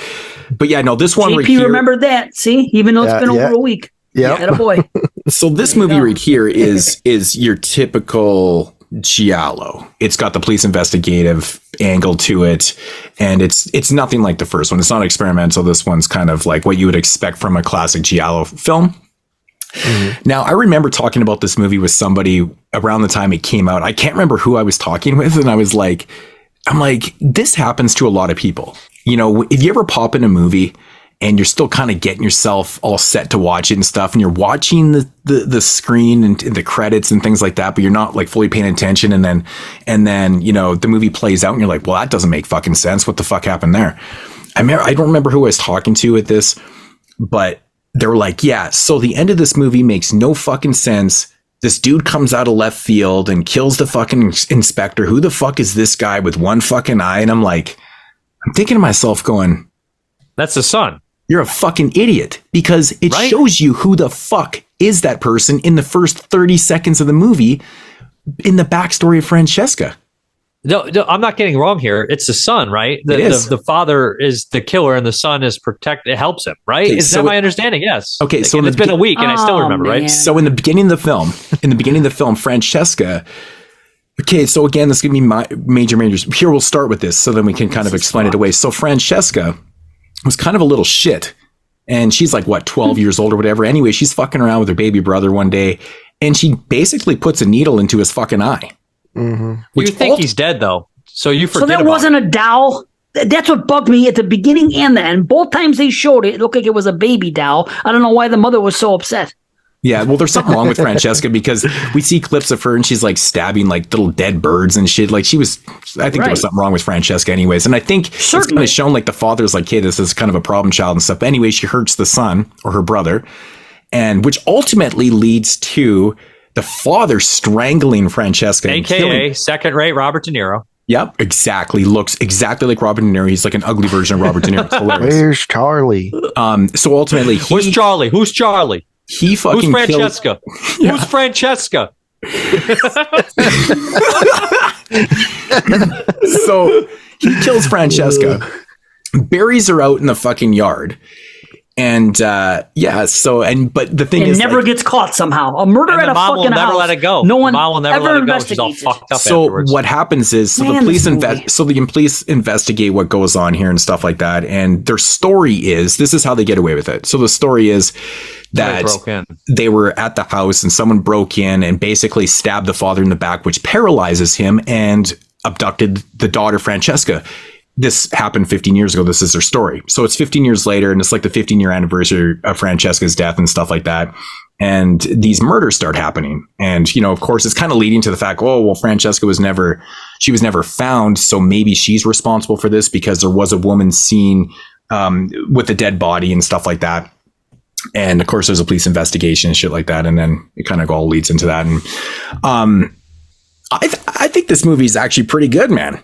yeah, no, this one. JP right here, remembered that. See, even though it's been over a week. Yeah, a boy. So this movie right here is your typical Giallo. It's got the police investigative angle to it, and it's nothing like the first one. It's not experimental. This one's kind of like what you would expect from a classic Giallo film. Now, I remember talking about this movie with somebody around the time it came out. I can't remember who I was talking with, and I'm like, this happens to a lot of people. You know, if you ever pop in a movie and you're still kind of getting yourself all set to watch it and stuff, and you're watching the screen and the credits and things like that, but you're not like fully paying attention, and then you know the movie plays out and you're like, well, that doesn't make fucking sense. What the fuck happened there? I don't remember who I was talking to with this, but they were like, yeah, so the end of this movie makes no fucking sense. This dude comes out of left field and kills the fucking inspector. Who the fuck is this guy with one fucking eye? And I'm thinking to myself going, that's the son. You're a fucking idiot, because it shows you who the fuck is that person in the first 30 seconds of the movie in the backstory of Francesca. No, I'm not getting wrong here. It's the son, right? The father is the killer and the son is protect. It helps him, right? Okay, is that my understanding? Yes. Okay, so it's been a week and I still remember, man. right? So in the beginning of the film, Francesca. Okay, so again, this is going to be major. Here, we'll start with this so then we can kind of explain it away. So Francesca was kind of a little shit. And she's like, 12 years old or whatever. Anyway, she's fucking around with her baby brother one day. And she basically puts a needle into his fucking eye. Mm-hmm. You think he's dead, though. So you forget So that wasn't a doll? That's what bugged me at the beginning and the end. Both times they showed it, it looked like it was a baby doll. I don't know why the mother was so upset. Yeah, well, there's something wrong with Francesca because we see clips of her and she's like stabbing like little dead birds and shit. Like I think there was something wrong with Francesca anyways. And I think it's kind of shown like the father's like, hey, this is kind of a problem child and stuff. But anyway, she hurts the son or her brother, and which ultimately leads to the father strangling Francesca. AKA second-rate Robert De Niro. Yep, exactly. Looks exactly like Robert De Niro. He's like an ugly version of Robert De Niro. It's hilarious. Where's Charlie? So ultimately, Who's Charlie? Who's Charlie? He fucking Who's Francesca? Yeah. Who's Francesca? So he kills Francesca, buries her out in the fucking yard. And but the thing is, never gets caught somehow. A murder at a mom fucking will never house. let it go. No one mom will never ever let it go. She's all investigates it. fucked up so afterwards. what happens is the police investigate what goes on here and stuff like that. And their story is, this is how they get away with it. So the story is that they were at the house and someone broke in and basically stabbed the father in the back, which paralyzes him, and abducted the daughter, Francesca. This happened 15 years ago. This is their story. So it's 15 years later, and it's like the 15-year anniversary of Francesca's death and stuff like that. And these murders start happening. And, you know, of course, it's kind of leading to the fact, oh, well, Francesca was never found. So maybe she's responsible for this because there was a woman seen with a dead body and stuff like that. And of course, there's a police investigation and shit like that. And then it kind of all leads into that. And I think this movie is actually pretty good, man.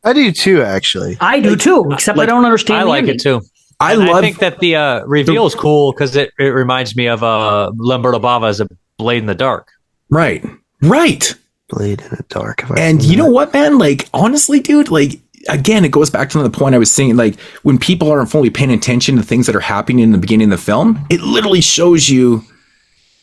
I do too, actually. I do too, except I don't understand. I like it too. I think that the reveal is cool because it reminds me of Lamberto Bava as a blade in the dark. Right. Blade in the dark. And you know what, man? Like, honestly, dude, like, again, it goes back to the point I was saying, like, when people aren't fully paying attention to things that are happening in the beginning of the film, it literally shows you.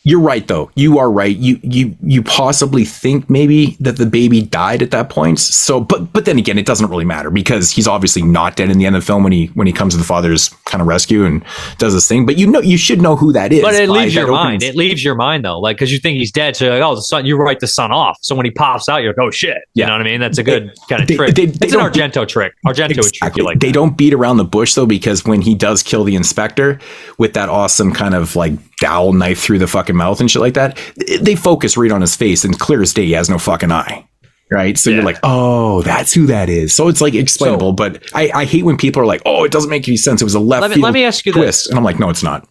You're right, though. You are right. You possibly think maybe that the baby died at that point. So, but then again, it doesn't really matter because he's obviously not dead in the end of the film when he comes to the father's kind of rescue and does this thing. But you should know who that is. But it leaves your mind. It leaves your mind though, like because you think he's dead. So you're like, oh, the son. You write the son off. So when he pops out, you're like, oh shit. You know what I mean? That's a good kind of trick. It's an Argento trick. Argento would trick you like they that. don't beat around the bush though, because when he does kill the inspector with that awesome kind of like dowel knife through the fucking mouth and shit like that, they focus right on his face and clear as day he has no fucking eye, right? So you're like, oh, that's who that is. So it's like explainable, but I hate when people are like, oh, it doesn't make any sense, it was a let me ask you twist this. And I'm like, no, it's not.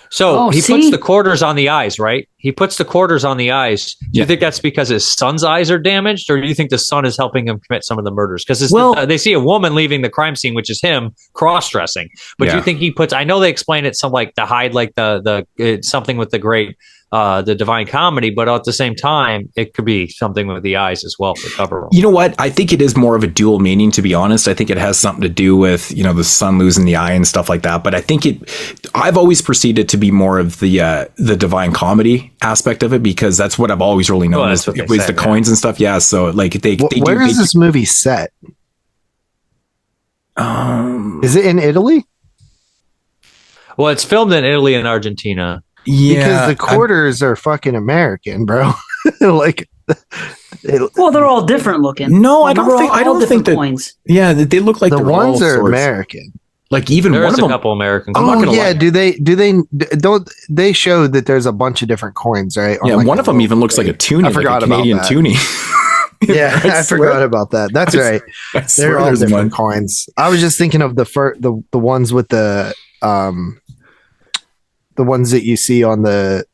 So he puts the quarters on the eyes, right? He puts the quarters on the eyes. Do you think that's because his son's eyes are damaged, or do you think the son is helping him commit some of the murders? Because they see a woman leaving the crime scene, which is him cross-dressing. But do you think he puts? I know they explain it some like to hide like the something with the great the Divine Comedy, but at the same time, it could be something with the eyes as well for cover role. You know what? I think it is more of a dual meaning, to be honest. I think it has something to do with, the sun losing the eye and stuff like that. But I think I've always perceived it to be more of the Divine Comedy aspect of it, because that's what I've always really known as the coins and stuff. Yeah. So like where is this movie set? Is it in Italy? Well, it's filmed in Italy and Argentina. Yeah, because the quarters are fucking American, bro. Like, well, they're all different looking. No, I don't think that. Coins. Yeah, they look like the ones are American. Like even there's one of a them. couple American. Oh yeah, don't they show that there's a bunch of different coins, right? Yeah, like one of them even looks like a toonie. I forgot like a Canadian about that. toonie. Yeah, I forgot about that. That's right. They're all different coins. I was just thinking of the ones with the ones that you see on the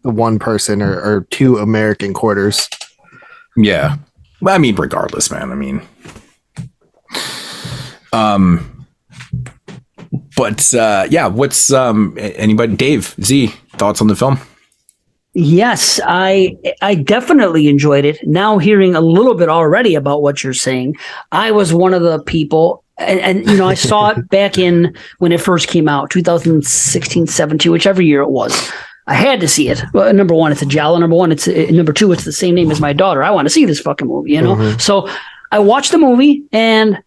one person or two American quarters. Yeah. Well, I mean, regardless, man. I mean, but yeah, what's anybody? Dave, Z, thoughts on the film? Yes, I definitely enjoyed it. Now hearing a little bit already about what you're saying, I was one of the people, and I saw it back in when it first came out, 2016, 17, whichever year it was. I had to see it. Well, number one, it's a Giallo. Number two, it's the same name as my daughter. I want to see this fucking movie, Mm-hmm. So I watched the movie, and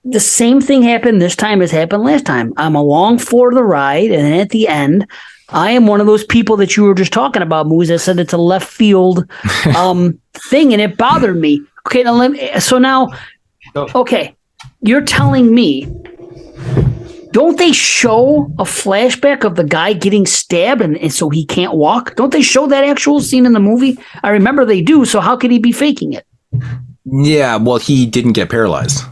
the same thing happened this time as happened last time. I'm along for the ride, and at the end, I am one of those people that you were just talking about, Moodz, that said it's a left field thing, and it bothered me. Okay, okay, you're telling me, don't they show a flashback of the guy getting stabbed and so he can't walk? Don't they show that actual scene in the movie? I remember they do, so how could he be faking it? Yeah, well, he didn't get paralyzed.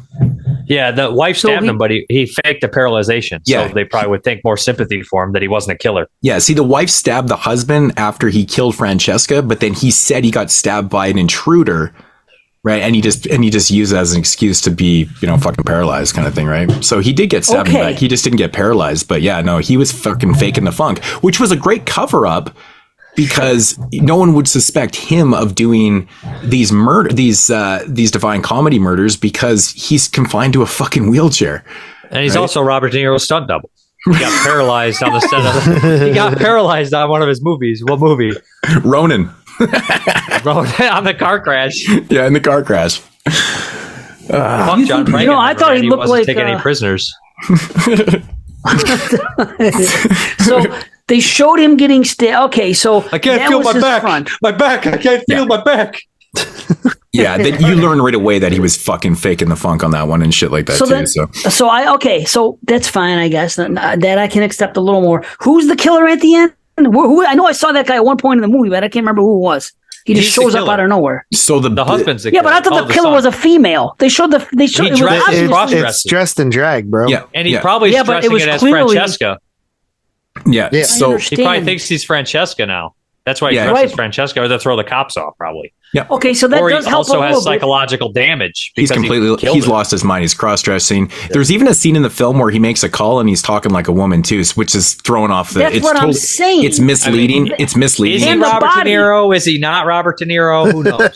Yeah, the wife stabbed him, but he faked the paralyzation. So they probably would think more sympathy for him that he wasn't a killer. Yeah, see, the wife stabbed the husband after he killed Francesca, but then he said he got stabbed by an intruder, right? And he just used it as an excuse to be, fucking paralyzed kind of thing, right? So he did get stabbed back. He just didn't get paralyzed. But yeah, no, he was fucking faking the funk, which was a great cover up, because no one would suspect him of doing these Divine Comedy murders, because he's confined to a fucking wheelchair. And he's also Robert De Niro's stunt double. He got paralyzed on the set. He got paralyzed on one of his movies. What movie? Ronin. On the car crash. Yeah, in the car crash. Fuck John Franken. I thought he looked like taking any prisoners. So they showed him getting stabbed. Okay, so I can't feel my back. My back. I can't feel my back. Yeah, that you learn right away that he was fucking faking the funk on that one and shit like that So that's fine, I guess. That I can accept a little more. Who's the killer at the end? Who? I know I saw that guy at one point in the movie, but I can't remember who it was. He just shows up out of nowhere. So the husband's the killer. Yeah, but I thought the killer was a female. They showed it's dressed in drag, bro. Yeah, and he probably dressing it as Francesca. Yeah. So he probably thinks he's Francesca now. That's why he dresses Francesca, or they'll throw the cops off, probably. Yeah. Okay, so that does help. He also has psychological damage. He's lost his mind. He's cross-dressing. Yeah. There's even a scene in the film where he makes a call and he's talking like a woman too, which is throwing off the. That's what I'm saying. It's misleading. It's misleading. Is he Robert De Niro? Is he not Robert De Niro? Who knows?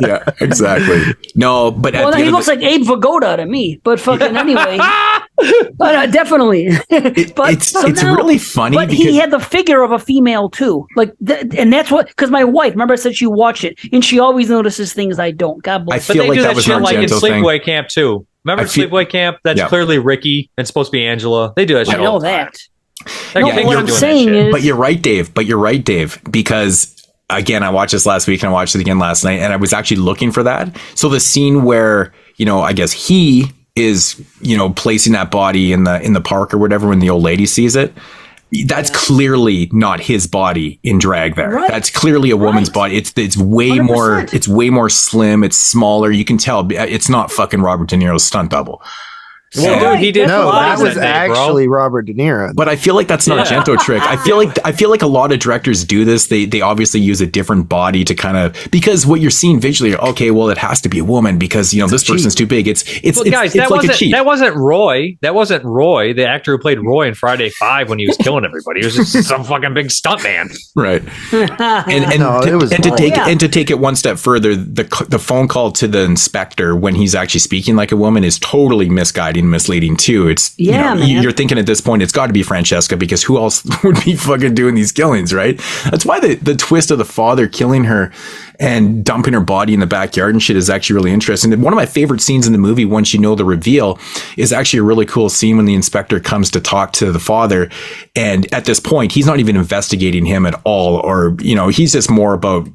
Yeah, exactly. No, but he looks like Abe Vigoda to me. But fucking anyway. But definitely. It's really funny. But he had the figure of a female too, and that's what. Because my wife, remember, I said she watched it, and she always notices things I don't. God bless. I feel but they do that that was shit an like in Argento Sleepaway Camp too. Remember Sleepaway Camp? That's clearly Ricky and supposed to be Angela. They do that shit. I know that. What I'm saying is, but you're right, Dave. Because again, I watched this last week and I watched it again last night, and I was actually looking for that. So the scene where I guess he is placing that body in the park or whatever when the old lady sees it. That's clearly not his body in drag there. Right. That's clearly a woman's body. It's way 100%. More. It's way more slim. It's smaller. You can tell it's not fucking Robert De Niro's stunt double. Well, dude, he did. No, that Flies was day, bro. actually Robert De Niro. But I feel like that's an Argento trick. I feel like a lot of directors do this. They obviously use a different body to kind of, because what you're seeing visually, okay, well, it has to be a woman because this person's too big. It's guys, it's like a cheat. That wasn't Roy. That wasn't Roy, the actor who played Roy in Friday 5 when he was killing everybody. He was just some fucking big stunt man. Right. And to take it one step further, the phone call to the inspector when he's actually speaking like a woman is totally misguiding, misleading too. It's you're thinking at this point it's got to be Francesca because who else would be fucking doing these killings, right? That's why the twist of the father killing her and dumping her body in the backyard and shit is actually really interesting. And one of my favorite scenes in the movie, once you know the reveal, is actually a really cool scene when the inspector comes to talk to the father, and at this point he's not even investigating him at all, or he's just more about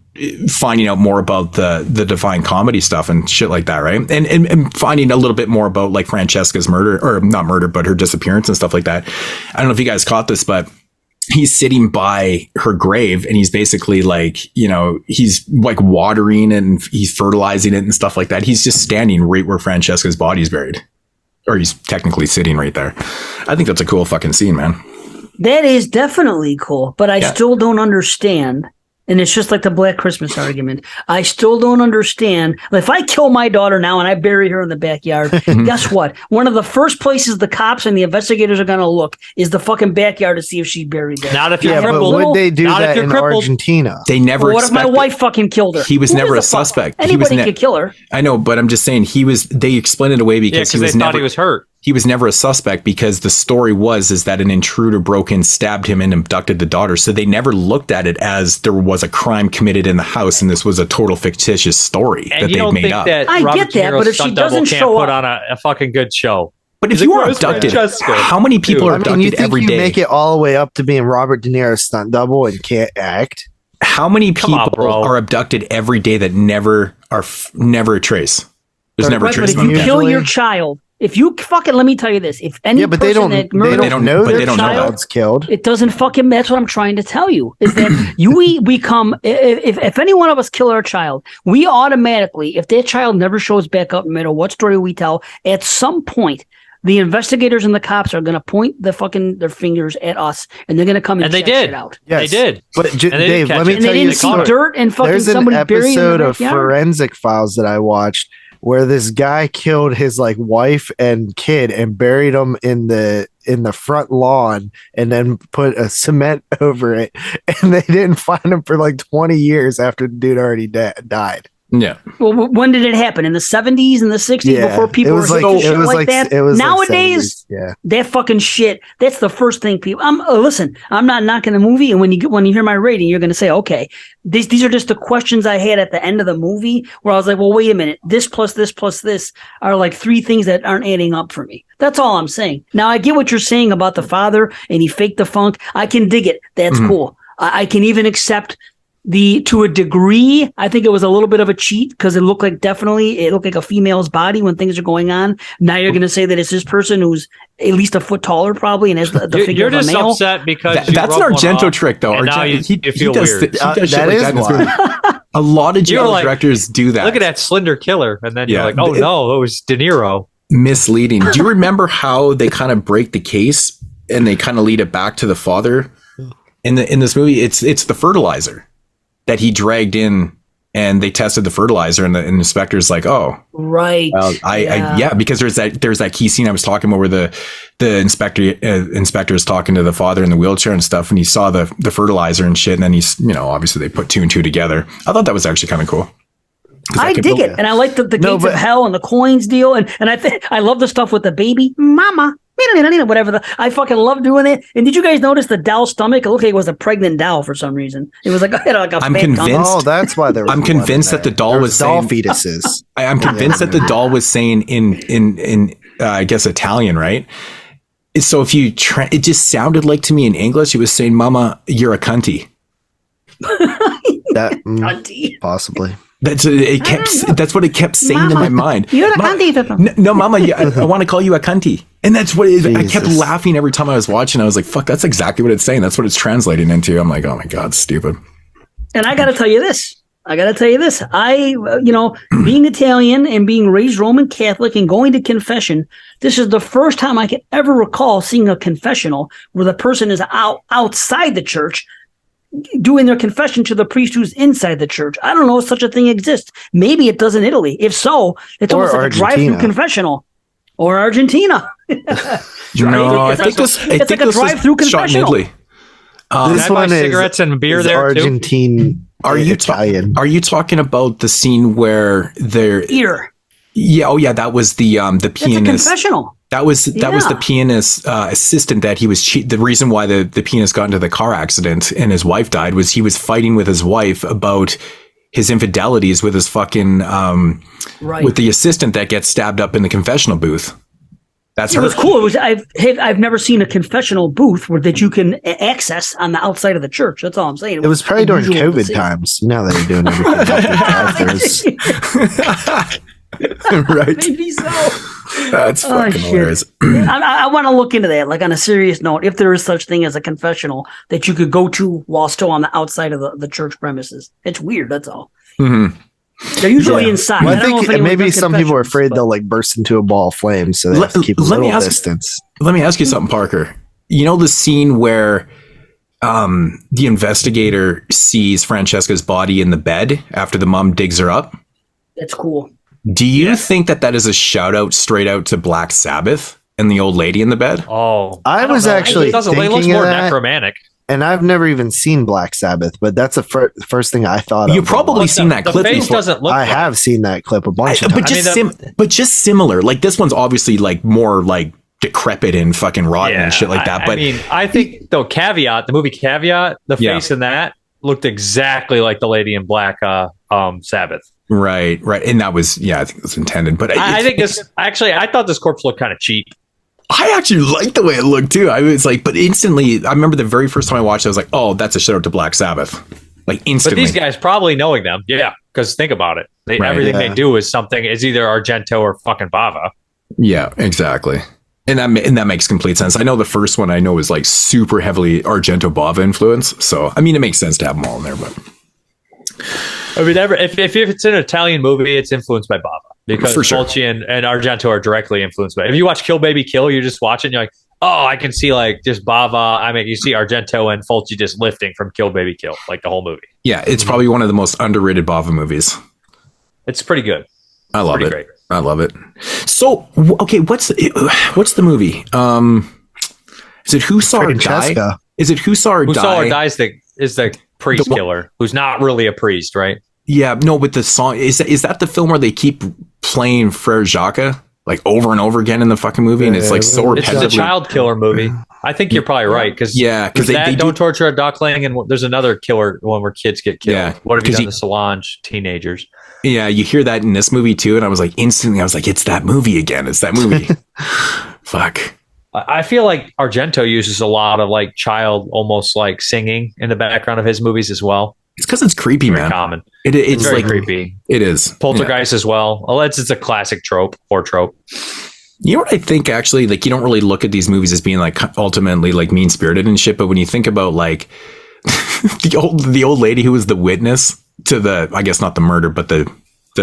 finding out more about the Divine Comedy stuff and shit like that, right? And finding a little bit more about like Francesca's murder, or not murder, but her disappearance and stuff like that. I don't know if you guys caught this, but he's sitting by her grave and he's basically like, he's like watering and he's fertilizing it and stuff like that. He's just standing right where Francesca's body is buried, or he's technically sitting right there. I think that's a cool fucking scene, man. That is definitely cool, but I still don't understand. And it's just like the Black Christmas argument. I still don't understand. If I kill my daughter now and I bury her in the backyard, guess what? One of the first places the cops and the investigators are going to look is the fucking backyard to see if she's buried there. Not if you're crippled. But would they do that in Argentina? They never. Well, what if my wife fucking killed her? He was never a suspect. Anybody could kill her. I know, but I'm just saying they explained it away because they thought he was hurt. He was never a suspect because the story is that an intruder broke in, stabbed him, and abducted the daughter. So they never looked at it as there was a crime committed in the house, and this was a total fictitious story that they made up. I get that, but if she doesn't show up, put on a fucking good show. But if you are abducted, how many people are abducted every day? You make it all the way up to being Robert De Niro's stunt double and can't act. How many people are abducted every day that never a trace? There's never a trace. But if you kill your child. If you fucking, let me tell you this, if any but person that murders they don't know their child's killed. It doesn't fucking, that's what I'm trying to tell you, is that we come, if any one of us kill our child, we automatically, if that child never shows back up, no matter what story we tell, at some point, the investigators and the cops are going to point their fingers at us, and they're going to come and check shit out. Yes. They did. But Dave, let me tell you a story. Dirt and fucking There's somebody an buried in the episode of backyard. Forensic Files that I watched where this guy killed his like wife and kid and buried them in the front lawn and then put a cement over it, and they didn't find him for like 20 years after the dude already died. Yeah. Well, when did it happen? In the 70s and the 60s, before people were doing shit like that? Nowadays, that fucking shit, that's the first thing people... Listen, I'm not knocking the movie, and when you hear my rating, you're going to say, okay, these are just the questions I had at the end of the movie, where I was like, well, wait a minute, this plus this are like three things that aren't adding up for me. That's all I'm saying. Now, I get what you're saying about the father, and he faked the funk. I can dig it. That's cool. I can even accept... to a degree, I think it was a little bit of a cheat because it looked like a female's body when things are going on. Now you're going to say that it's this person who's at least a foot taller probably and has the figure of a male. You're just upset because that's an Argento trick though. Now you feel weird. He does shit like that. A lot of Giallo directors do that. Look at that slender killer, and then you're like, oh no, it was De Niro. Misleading. Do you remember how they kind of break the case and they kind of lead it back to the father in this movie? It's the fertilizer that he dragged in, and they tested the fertilizer, and the inspector's like, "Oh, right, well, because there's that key scene I was talking about where the inspector is talking to the father in the wheelchair and stuff, and he saw the fertilizer and shit, and then he's obviously they put two and two together. I thought that was actually kind of cool. I dig it, and I like the gates of hell and the coins deal, and I love the stuff with the baby mama. Whatever I fucking love doing it. And did you guys notice the doll's stomach? It looked like it was a pregnant doll for some reason. It was like I'm convinced. Oh, that's why there was. I'm convinced that the doll was doll saying, fetuses. I'm convinced that the doll was saying in I guess Italian, right? So if you it just sounded like to me in English, it was saying, "Mama, you're a cunty." Cunty. Possibly. That's what it kept saying Mama, in my mind. You're a cunty. No, Mama, I want to call you a cunty. And that's what it is. I kept laughing every time I was watching. I was like, fuck, that's exactly what it's saying. That's what it's translating into. I'm like, oh my God, stupid. And I got to tell you this. I got to tell you this. Being Italian and being raised Roman Catholic and going to confession, this is the first time I can ever recall seeing a confessional where the person is outside the church doing their confession to the priest who's inside the church. I don't know if such a thing exists. Maybe it does in Italy. If so, it's almost like a drive-through confessional. Or Argentina. I think it's like a drive-through confessional. This one is cigarettes and beer is there Argentine. Are you Italian? Are you talking about the scene where they're ear? Yeah. Oh, yeah. That was the pianist. That's a confessional. That was the pianist assistant that he was the reason why the pianist got into the car accident and his wife died was he was fighting with his wife about his infidelities with his fucking with the assistant that gets stabbed up in the confessional booth. That's her. It was cool. I've never seen a confessional booth that you can access on the outside of the church. That's all I'm saying. It was probably during COVID times. Now that they're doing everything. Right. Maybe so. That's fucking hilarious. I want to look into that. Like on a serious note, if there is such thing as a confessional that you could go to while still on the outside of the church premises. It's weird. That's all. Mm-hmm. They're usually inside. Well, I think maybe some people are afraid they'll like burst into a ball of flames, so they have to keep a little distance. Let me ask you something, Parker. You know the scene where the investigator sees Francesca's body in the bed after the mom digs her up? That's cool. Do you think that is a shout out straight out to Black Sabbath and the old lady in the bed? Oh, I was actually it looks more necromantic. And I've never even seen Black Sabbath, but that's the first thing I thought of. You've probably seen that clip before. I have seen that clip a bunch of times. But just similar. Like this one's obviously like more like decrepit and fucking rotten and shit like that. But I think though the movie Caveat, the face in that looked exactly like the lady in Black Sabbath. Right. And that was, I think it was intended. But I think I thought this corpse looked kind of cheap. I actually liked the way it looked too. I was like, but instantly, I remember the very first time I watched it, I was like, oh, that's a shout out to Black Sabbath. Like instantly. But these guys probably knowing them. Yeah. Because think about it. Everything they do is either Argento or fucking Bava. Yeah, exactly. And that makes complete sense. I know the first one I know is like super heavily Argento Bava influence. So, I mean, it makes sense to have them all in there, but. I mean, if it's an Italian movie, it's influenced by Bava because Fulci and Argento are directly influenced by it. If you watch Kill Baby Kill, you just watch it and you're like, oh, I can see like just Bava. I mean, you see Argento and Fulci just lifting from Kill Baby Kill, like the whole movie. Yeah, it's probably one of the most underrated Bava movies. It's pretty good. I love it. Great. I love it. So, okay, what's the movie? Is it Who Saw Her Die? Is it Who Saw Her Die? Who Saw Her Die is the priest killer who's not really a priest, right? Yeah, no, but the song is that the film where they keep playing Frere Jacques like over and over again in the fucking movie, and it's like so repetitive. It's a child killer movie. I think you're probably right because they don't torture a duckling, and there's another killer one where kids get killed. Yeah, what have you done to Solange teenagers? Yeah, you hear that in this movie too, and I was like instantly, it's that movie again. It's that movie. Fuck. I feel like Argento uses a lot of like child, almost like singing in the background of his movies as well. It's because it's creepy, man. Common. It's very like, creepy. It is. Poltergeist as well. It's a classic trope. You know what I think actually, like you don't really look at these movies as being like ultimately like mean spirited and shit, but when you think about like the old lady who was the witness to the, I guess not the murder, but the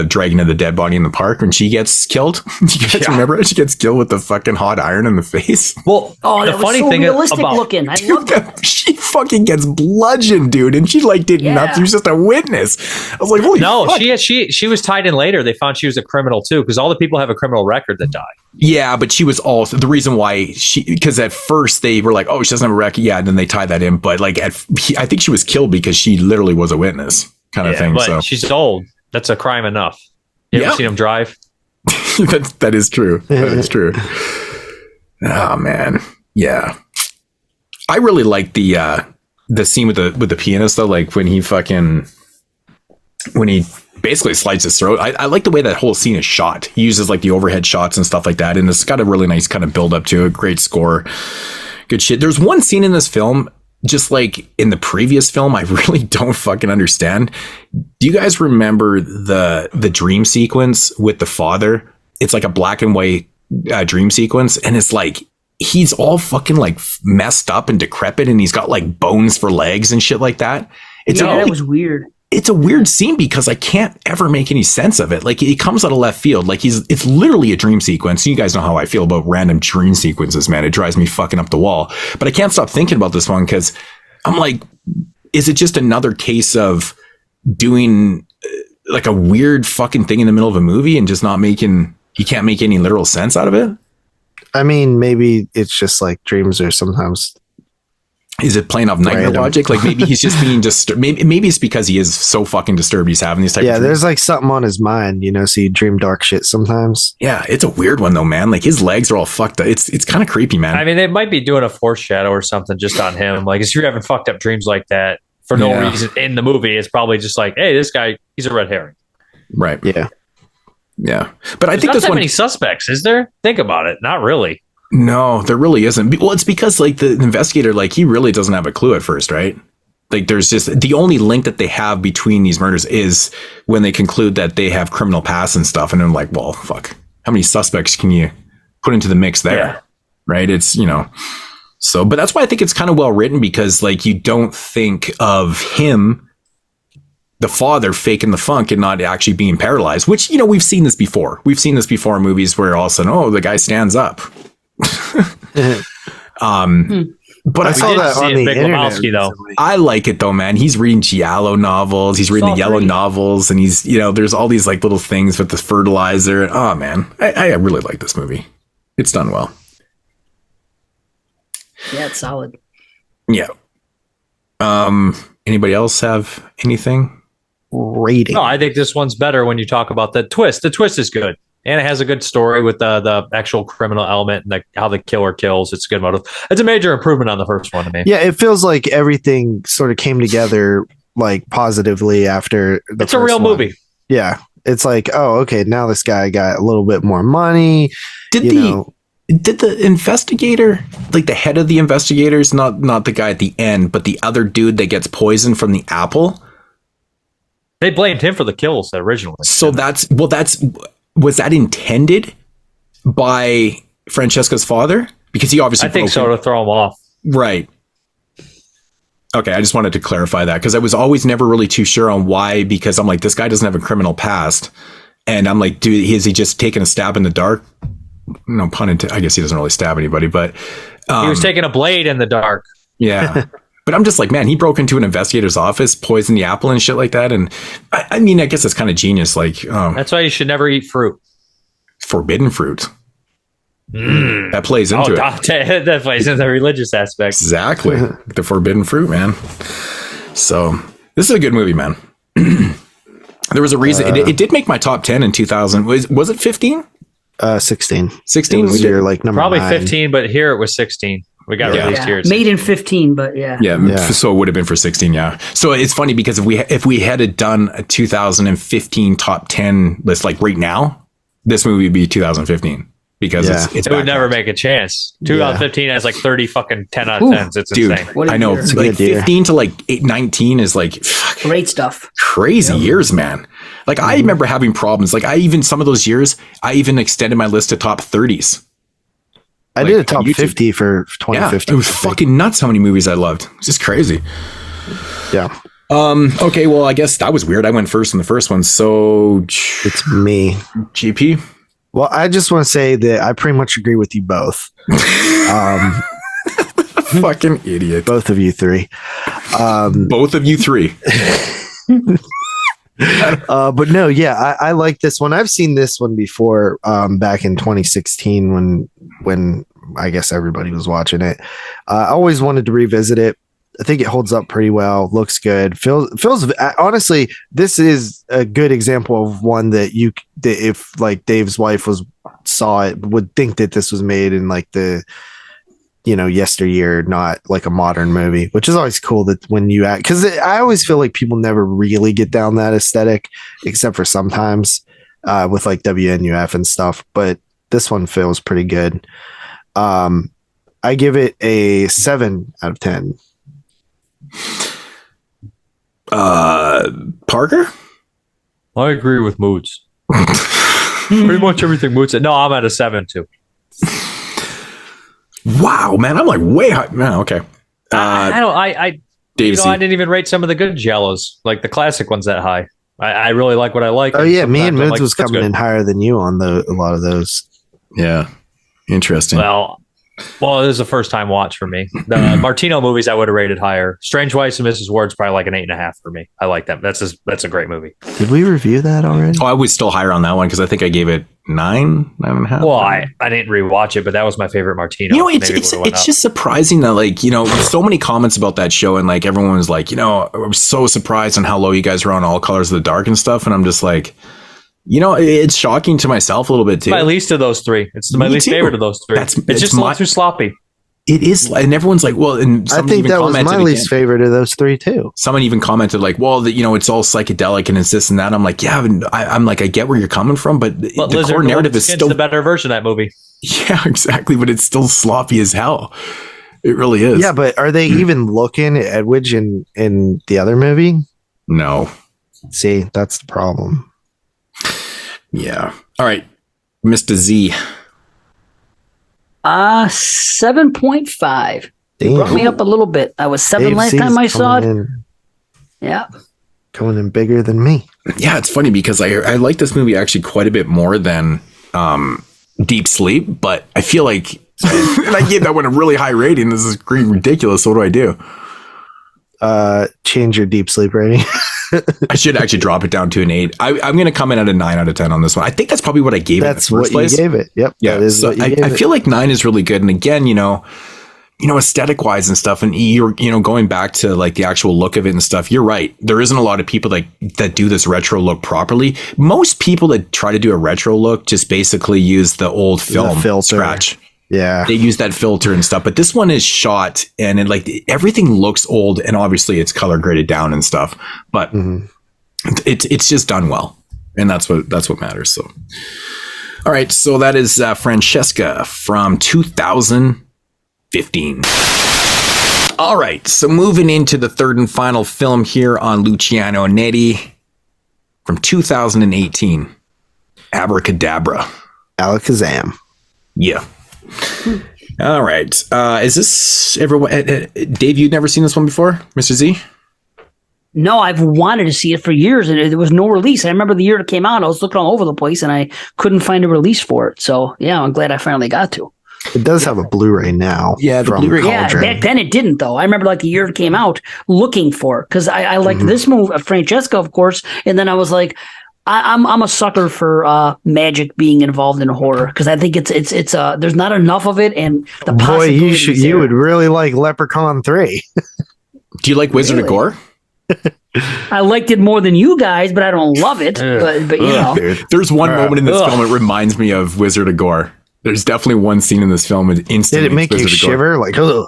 dragging of the dead body in the park when she gets killed. You guys remember it? She gets killed with the fucking hot iron in the face. Well, the funny thing realistic about looking. I love that. She fucking gets bludgeoned, dude, and she like did nothing. She was just a witness. I was like, holy fuck. She was tied in later. They found she was a criminal too, because all the people have a criminal record that die. Yeah, but she was also the reason why because at first they were like, oh, she doesn't have a record. Yeah, and then they tied that in. But like, I think she was killed because she literally was a witness, kind of thing. But so she's old. That's a crime enough. You ever seen him drive? that is true. That is true. Oh man, yeah. I really like the scene with the pianist though. Like when he basically slides his throat. I like the way that whole scene is shot. He uses like the overhead shots and stuff like that, and it's got a really nice kind of build up to it. Great score, good shit. There's one scene in this film. Just like in the previous film, I really don't fucking understand. Do you guys remember the dream sequence with the father? It's like a black and white dream sequence. And it's like, he's all fucking like messed up and decrepit. And he's got like bones for legs and shit like that. That was weird. it's a weird scene because I can't ever make any sense of it. Like it comes out of left field. Like it's literally a dream sequence. You guys know how I feel about random dream sequences, man. It drives me fucking up the wall. But I can't stop thinking about this one because I'm like, is it just another case of doing like a weird fucking thing in the middle of a movie and just you can't make any literal sense out of it? I mean, maybe it's just like dreams are sometimes. Is it playing off nightmare logic? Like maybe he's just being disturbed. Maybe it's because he is so fucking disturbed. He's having these type of dreams. There's like something on his mind, so you dream dark shit sometimes. Yeah, it's a weird one though, man. Like his legs are all fucked up. It's kind of creepy, man. I mean, they might be doing a foreshadow or something just on him. Like if you're having fucked up dreams like that for no reason in the movie, it's probably just like, hey, this guy, he's a red herring. Right. Yeah. Yeah. But I There's think not this that one. many suspects, is there? Think about it. Not really. No, there really isn't. Well, it's because like the investigator, like he really doesn't have a clue at first, right? Like there's just the only link that they have between these murders is when they conclude that they have criminal past and stuff. And I'm like, well, fuck, how many suspects can you put into the mix there? Yeah. Right. It's, so, but that's why I think it's kind of well written because like you don't think of him, the father, faking the funk and not actually being paralyzed, which, we've seen this before. We've seen this before in movies where all of a sudden, the guy stands up. But I saw that on the internet though. I like it though, man. He's reading Giallo novels. He's reading the Yellow novels, and he's there's all these like little things with the fertilizer. Oh man, I really like this movie. It's done well. Yeah, it's solid. Yeah. Anybody else have anything? Rating. No, I think this one's better when you talk about the twist. The twist is good. And it has a good story with the actual criminal element and how the killer kills. It's a good motive. It's a major improvement on the first one to me. Yeah, it feels like everything sort of came together like positively after the It's a real movie. Yeah. It's like, oh, okay, now this guy got a little bit more money. Did the investigator, like the head of the investigators, not the guy at the end, but the other dude that gets poisoned from the apple? They blamed him for the kills originally. So was that intended by Francesca's father? Because he obviously I think so, to throw him off. Right. Okay, I just wanted to clarify that because I was always never really too sure on why, because I'm like, this guy doesn't have a criminal past. And I'm like, dude, is he just taking a stab in the dark? No pun intended. I guess he doesn't really stab anybody, but he was taking a blade in the dark. Yeah. But I'm just like, man, he broke into an investigator's office, poisoned the apple and shit like that. And I mean, I guess it's kind of genius. Like, that's why you should never eat fruit. Forbidden fruit. That plays into it. That plays into the religious aspect. Exactly. The forbidden fruit, man. So this is a good movie, man. There was a reason. It did make my top 10 in 2000. Was it 15? 16. 16 was your like number probably 9. 15, but here it was 16. We got released here. Made in 15, but yeah. So it would have been for 16. Yeah. So it's funny because if we had done a 2015 top 10 list like right now, this movie would be 2015 because it would never make a chance. 2015 has like 30 fucking 10 out of 10s. It's insane. I know. Like 15 to like 19 is like great stuff. Crazy years, man. Like I remember having problems. Like some of those years, I even extended my list to top 30s. I did a top 50 for 2015. It was fucking nuts how many movies I loved. It's just crazy. Yeah. Okay, well, I guess that was weird. I went first in the first one, so it's me. GP? Well, I just want to say that I pretty much agree with you both. Fucking idiot. Both of you three. Both of you three. But no, yeah, I like this one. I've seen this one before, back in 2016 when I guess everybody was watching it. I always wanted to revisit it. I think it holds up pretty well. Looks good. Feels honestly, this is a good example of one that if like Dave's wife saw it, would think that this was made in like the yesteryear, not like a modern movie, which is always cool that when you act, because I always feel like people never really get down that aesthetic except for sometimes with like WNUF and stuff, but this one feels pretty good. I give it a 7 out of 10. Parker? I agree with Moodz. Pretty much everything Moodz said. No, I'm at a 7 too. Wow, man, I'm like way high. Man, okay. I Dave I didn't even rate some of the good Giallos, like the classic ones, that high. I really like what I like. Oh yeah, me and sometimes I'm Moodz like, was that's coming good. in higher than you on a lot of those. Yeah. Interesting. Well, it was a first time watch for me. The Martino movies I would have rated higher. Strange Wife and Mrs. Ward's probably like an 8.5 for me. I like them. That's a great movie. Did we review that already? I was still higher on that one because I think I gave it 9.5. Well, I didn't rewatch it, but that was my favorite Martino. You know, it's just surprising that, like, you know, so many comments about that show, and like everyone was like, you know, I was so surprised on how low you guys were on All Colors of the Dark and stuff, and I'm just like, you know, it's shocking to myself a little bit too. My least of those three. It's my Me least too. favorite of those three. It's just a little too sloppy. It is, and everyone's like, well, and I think that was my least favorite of those three too. Someone even commented like, well, you know, it's all psychedelic and it's this and that. I'm like, yeah, I'm like, I get where you're coming from, but the core narrative is still the better version of that movie. Yeah, exactly. But it's still sloppy as hell. It really is. Yeah, but are they even looking at Edwidge in the other movie? No. See, that's the problem. Yeah. All right, Mr. Z. 7.5. Damn. Brought me up a little bit. I was 7 Dave last Z's time I saw it. in- Yeah. Coming in bigger than me. Yeah, it's funny because I like this movie actually quite a bit more than Deep Sleep, but I feel like and I gave that one a really high rating. This is ridiculous. What do I do? Change your deep sleep rating. I should actually drop it down to an 8. I'm going to come in at a 9 out of 10 on this one. I think that's probably what I gave That's it in the first what place. you gave it. Yep. Yeah. That is So what you gave I it. feel like 9 is really good. And again, you know, aesthetic wise and stuff, and you're, you know, going back to like the actual look of it and stuff, you're right. There isn't a lot of people that do this retro look properly. Most people that try to do a retro look just basically use the old film filter. scratch. Yeah. They use that filter and stuff, but this one is shot and everything looks old, and obviously it's color graded down and stuff, but it's just done well. And that's what matters. So, all right. So that is Francesca from 2015. All right. So moving into the third and final film here on Luciano Onetti from 2018, Abrakadabra. Alakazam. Yeah. All right. Is this everyone? Dave, you'd never seen this one before, Mr. Z? No, I've wanted to see it for years, and there was no release. I remember the year it came out, I was looking all over the place, and I couldn't find a release for it. So, yeah, I'm glad I finally got to. It does have a Blu-ray now. Yeah, the Blu-ray. Yeah, back then it didn't, though. I remember like the year it came out, looking for it, because I liked this movie, Francesca, of course, and then I was like, I'm a sucker for magic being involved in horror, because I think it's there's not enough of it, and the Boy, you would really like Leprechaun 3. Do you like Wizard of Gore? I liked it more than you guys, but I don't love it. But you know, There's one moment in this film that reminds me of Wizard of Gore. There's definitely one scene in this film that instantly. Did it make you shiver? Like, oh,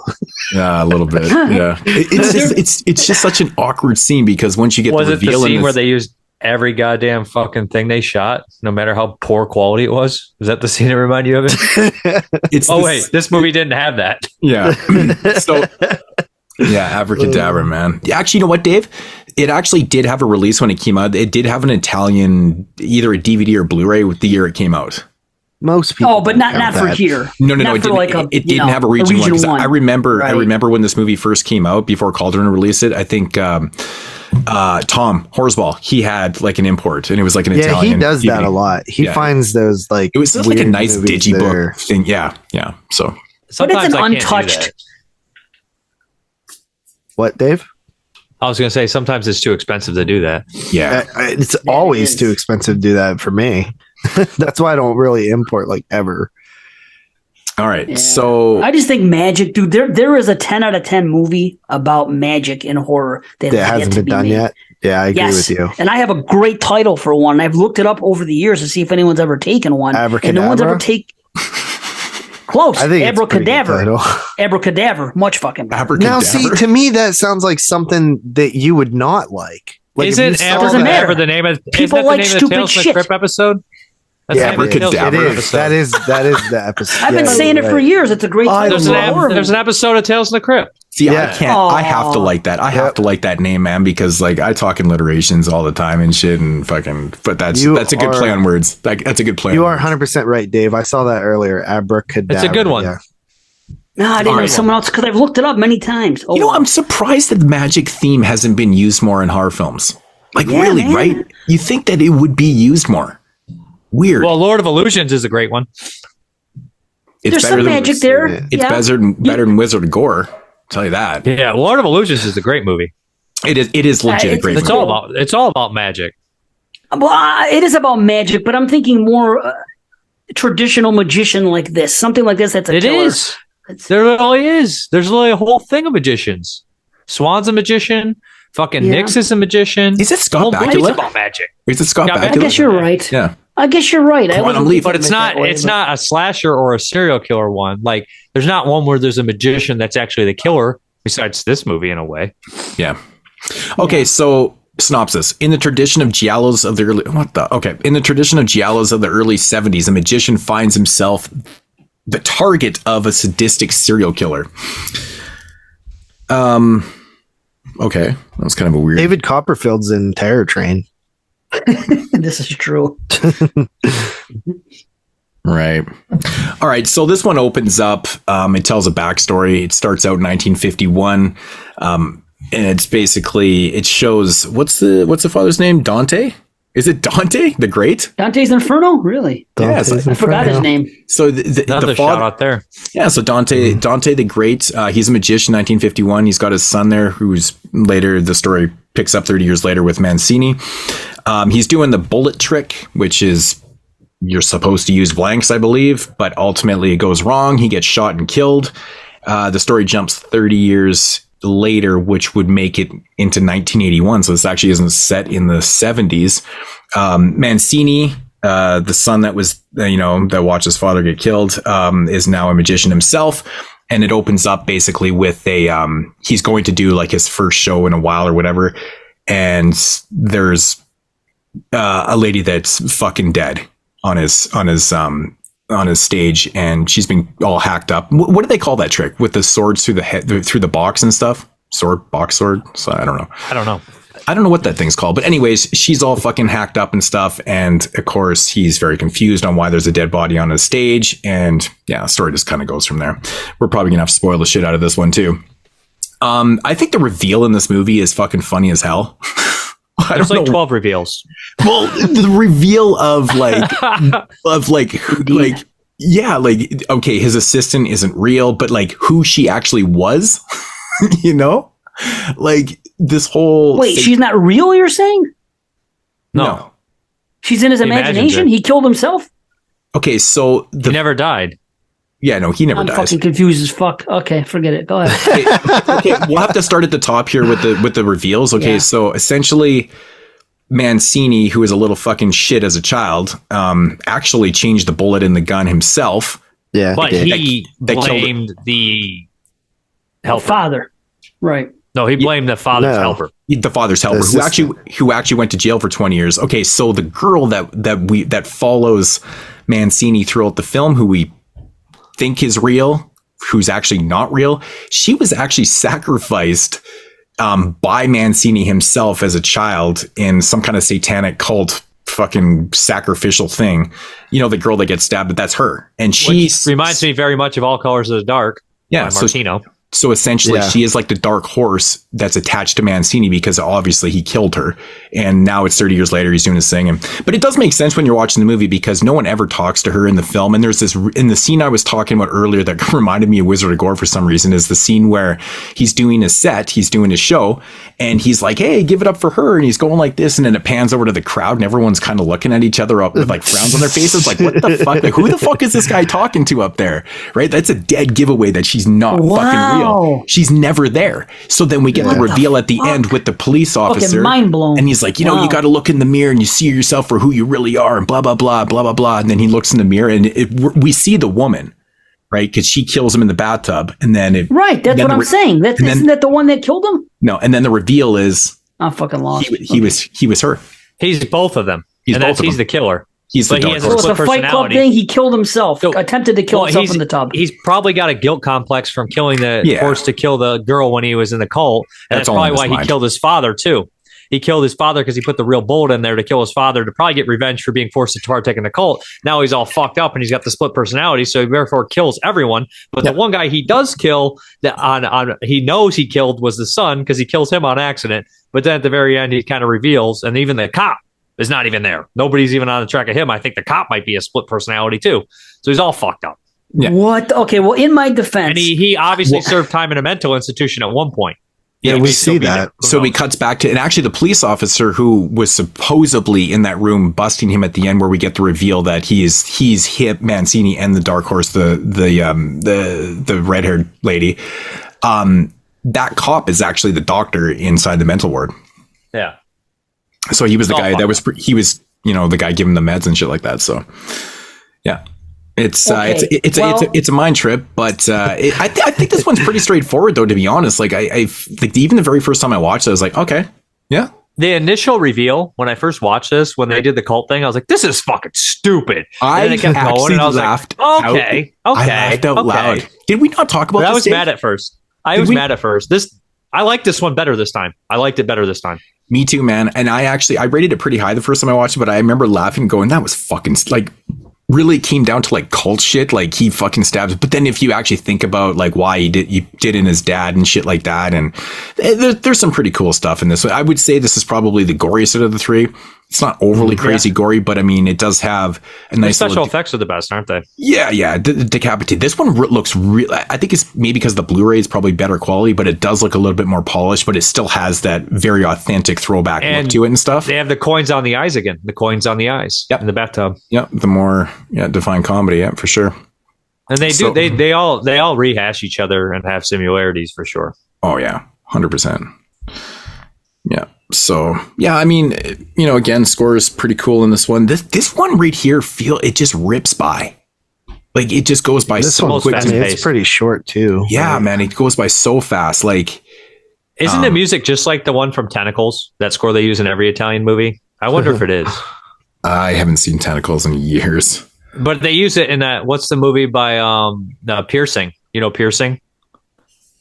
yeah, a little bit. Yeah, it's just such an awkward scene because once you get Was the it the reveal scene where they used every goddamn fucking thing they shot, no matter how poor quality it was? Was that the scene that reminded you of it? Wait, this movie didn't have that. Yeah. So, yeah, Abrakadabra, man. Actually, you know what, Dave? It actually did have a release when it came out. It did have an Italian, either a DVD or Blu-ray with the year it came out. Most people. Oh, but not for here. No. It didn't have a region one. Because I remember when this movie first came out before Cauldron released it. I think Tom Horsball, he had like an import, and it was like an Italian. Yeah, he does DVD. that a lot. He finds those like it was just like a nice digibook thing. Yeah. So sometimes but it's an untouched. What, Dave? I was going to say sometimes it's too expensive to do that. Yeah, it's always too expensive to do that for me. That's why I don't really import like ever. All right, so I just think magic, dude. There is a 10 out of 10 movie about magic and horror that hasn't been done yet. Yeah, I agree with you. And I have a great title for one. I've looked it up over the years to see if anyone's ever taken one. Abracadabra? And no one's ever close. I think Abracadabra. Abracadabra. Much fucking better. Now, see, to me, that sounds like something that you would not like. Isn't Abracadabra the name of people like stupid shit? Crypt episode? That's Abracadabra. That is the episode. I've been saying it for years. It's a great title. There's an episode of Tales from the Crypt. See, I can't. I have to like that. I have to like that name, man, because like I talk in alliterations all the time and shit, and fucking. But that's a good play on words. That's a good play. You are 100% right, Dave. I saw that earlier. Abracadabra. It's a good one. Yeah. No, I didn't know someone else because I've looked it up many times. Oh, I'm surprised that the magic theme hasn't been used more in horror films. Like, really, man. right? You think that it would be used more. Weird. Well, Lord of Illusions is a great one. There's some magic there. It's better than Wizard of Gore. I'll tell you that. Yeah, Lord of Illusions is a great movie. It is legit a great movie. It's all about magic. Well, it is about magic, but I'm thinking more traditional magician like this. Something like this that's a killer. It is. There really is. There's really a whole thing of magicians. Swan's a magician. Fucking Nyx is a magician. Is it Scott Bakula? It's about magic. Is it Scott Bakula? I guess you're right. Yeah. I guess you're right. But it's not. It's not a slasher or a serial killer one. Like, there's not one where there's a magician that's actually the killer. Besides this movie, in a way. Yeah. Okay. So synopsis: in the tradition of Giallos of the early in the tradition of Giallos of the early 70s, a magician finds himself the target of a sadistic serial killer. Okay, that was kind of a weird. David Copperfield's in Terror Train. This is true. Right. All right. So this one opens up. It tells a backstory. It starts out in 1951, and it's basically it shows what's the father's name? Dante. Is it Dante the Great? Dante's Inferno, really? Yes, I forgot his name. So the Another shout out there. Yeah, so Dante the Great, he's a magician, 1951. He's got his son there, who's later, the story picks up 30 years later with Mancini. He's doing the bullet trick, which is you're supposed to use blanks, I believe, but ultimately it goes wrong. He gets shot and killed. The story jumps 30 years later, which would make it into 1981. So this actually isn't set in the 70s. Mancini, the son that was, that watched his father get killed, is now a magician himself. And it opens up basically with he's going to do like his first show in a while or whatever. And there's a lady that's fucking dead on his stage, and she's been all hacked up. What do they call that trick with the swords through the head, through the box and stuff? Box sword. So I don't know. I don't know what that thing's called, but anyways, she's all fucking hacked up and stuff. And of course, he's very confused on why there's a dead body on his stage. And yeah, the story just kind of goes from there. We're probably gonna have to spoil the shit out of this one too. I think the reveal in this movie is fucking funny as hell. There's like 12 reveals. Well, the reveal of okay, his assistant isn't real, but like who she actually was, like this whole. Wait, she's not real, you're saying? No. She's in his imagination? He killed himself? Okay, so he never died. Yeah, no, he never dies. I'm fucking confused as fuck. Okay, forget it. Go ahead. Okay, we'll have to start at the top here with the reveals. Okay, so essentially, Mancini, who was a little fucking shit as a child, actually changed the bullet in the gun himself. Yeah, but he blamed the helper. Father, right? No, he blamed the father's helper. The father's helper, who actually went to jail for 20 years. Okay, so the girl that follows Mancini throughout the film, who we think is real, who's actually not real, she was actually sacrificed by Mancini himself as a child in some kind of satanic cult fucking sacrificial thing. The girl that gets stabbed, but that's her. And she reminds me very much of All Colors of the Dark. Yeah, by Martino. So essentially, she is like the dark horse that's attached to Mancini because obviously he killed her. And now it's 30 years later, he's doing his thing. But it does make sense when you're watching the movie because no one ever talks to her in the film. And there's this, in the scene I was talking about earlier that reminded me of Wizard of Gore for some reason, is the scene where he's doing his set, he's doing his show, and he's like, hey, give it up for her. And he's going like this. And then it pans over to the crowd and everyone's kind of looking at each other up with like frowns on their faces. Like, what the fuck? Like, who the fuck is this guy talking to up there? Right? That's a dead giveaway that she's not fucking real. She's never there. So then we get the reveal at the end with the police officer. Fucking mind blown. And he's like, you got to look in the mirror and you see yourself for who you really are and blah, blah, blah, blah, blah, blah. And then he looks in the mirror and we see the woman, right? Because she kills him in the bathtub. And then right. That's what I'm saying. Isn't that the one that killed him? No. And then the reveal is I'm fucking lost. He was her. He's both of them. He's the killer. He's the dark horse. So it's a Fight Club thing. He killed himself. Attempted to kill himself in the tub. He's probably got a guilt complex from killing forced to kill the girl when he was in the cult. And that's probably why he killed his father too. he killed his father because he put the real bullet in there to kill his father to probably get revenge for being forced to partake in the cult. Now he's all fucked up and he's got the split personality, so he therefore kills everyone. But the one guy he does kill that on he knows he killed was the son because he kills him on accident. But then at the very end, he kind of reveals, and even the cop is not even there. Nobody's even on the track of him. I think the cop might be a split personality too. So he's all fucked up. Yeah. What? Okay, well, in my defense, and he obviously served time in a mental institution at one point. Yeah, we see that. So he cuts back to, and actually the police officer who was supposedly in that room busting him at the end, where we get the reveal that he's hit Mancini and the Dark Horse, the red haired lady. That cop is actually the doctor inside the mental ward. Yeah. So he was the guy that was the guy giving the meds and shit like that. So yeah. It's a mind trip, but I think this one's pretty straightforward though. To be honest, like I like even the very first time I watched it, I was like, okay, yeah. The initial reveal when I first watched this, when they did the cult thing, I was like, "This is fucking stupid." I kept going, and I was laughed. Like, okay. I laughed out loud. Did we not talk about this? I was mad at first. Mad at first. I liked this one better this time. I liked it better this time. Me too, man. And I rated it pretty high the first time I watched it, but I remember laughing, going, "That was fucking like." Really came down to like cult shit, like he fucking stabs. But then if you actually think about like why he did in his dad and shit like that, and there's some pretty cool stuff in this. I would say this is probably the goriest out of the three. It's not overly crazy gory, but I mean, it does have a nice special effects are the best, aren't they? Yeah. Decapitate. This one looks real. I think it's maybe because the Blu-ray is probably better quality, but it does look a little bit more polished, but it still has that very authentic throwback look to it and stuff. They have the coins on the eyes again. The coins on the eyes. Yep. In the bathtub. Yep. The more defined comedy. Yeah, for sure. And they all rehash each other and have similarities for sure. Oh yeah. 100%. Yeah. So yeah, I mean, again, score is pretty cool in this one. This one right here, it just rips by. Like it just goes by so quick. It's pretty short too. Yeah, man, it goes by so fast. Like, isn't the music just like the one from Tentacles? That score they use in every Italian movie. I wonder if it is. I haven't seen Tentacles in years. But they use it in that. What's the movie by Piercing? You know Piercing.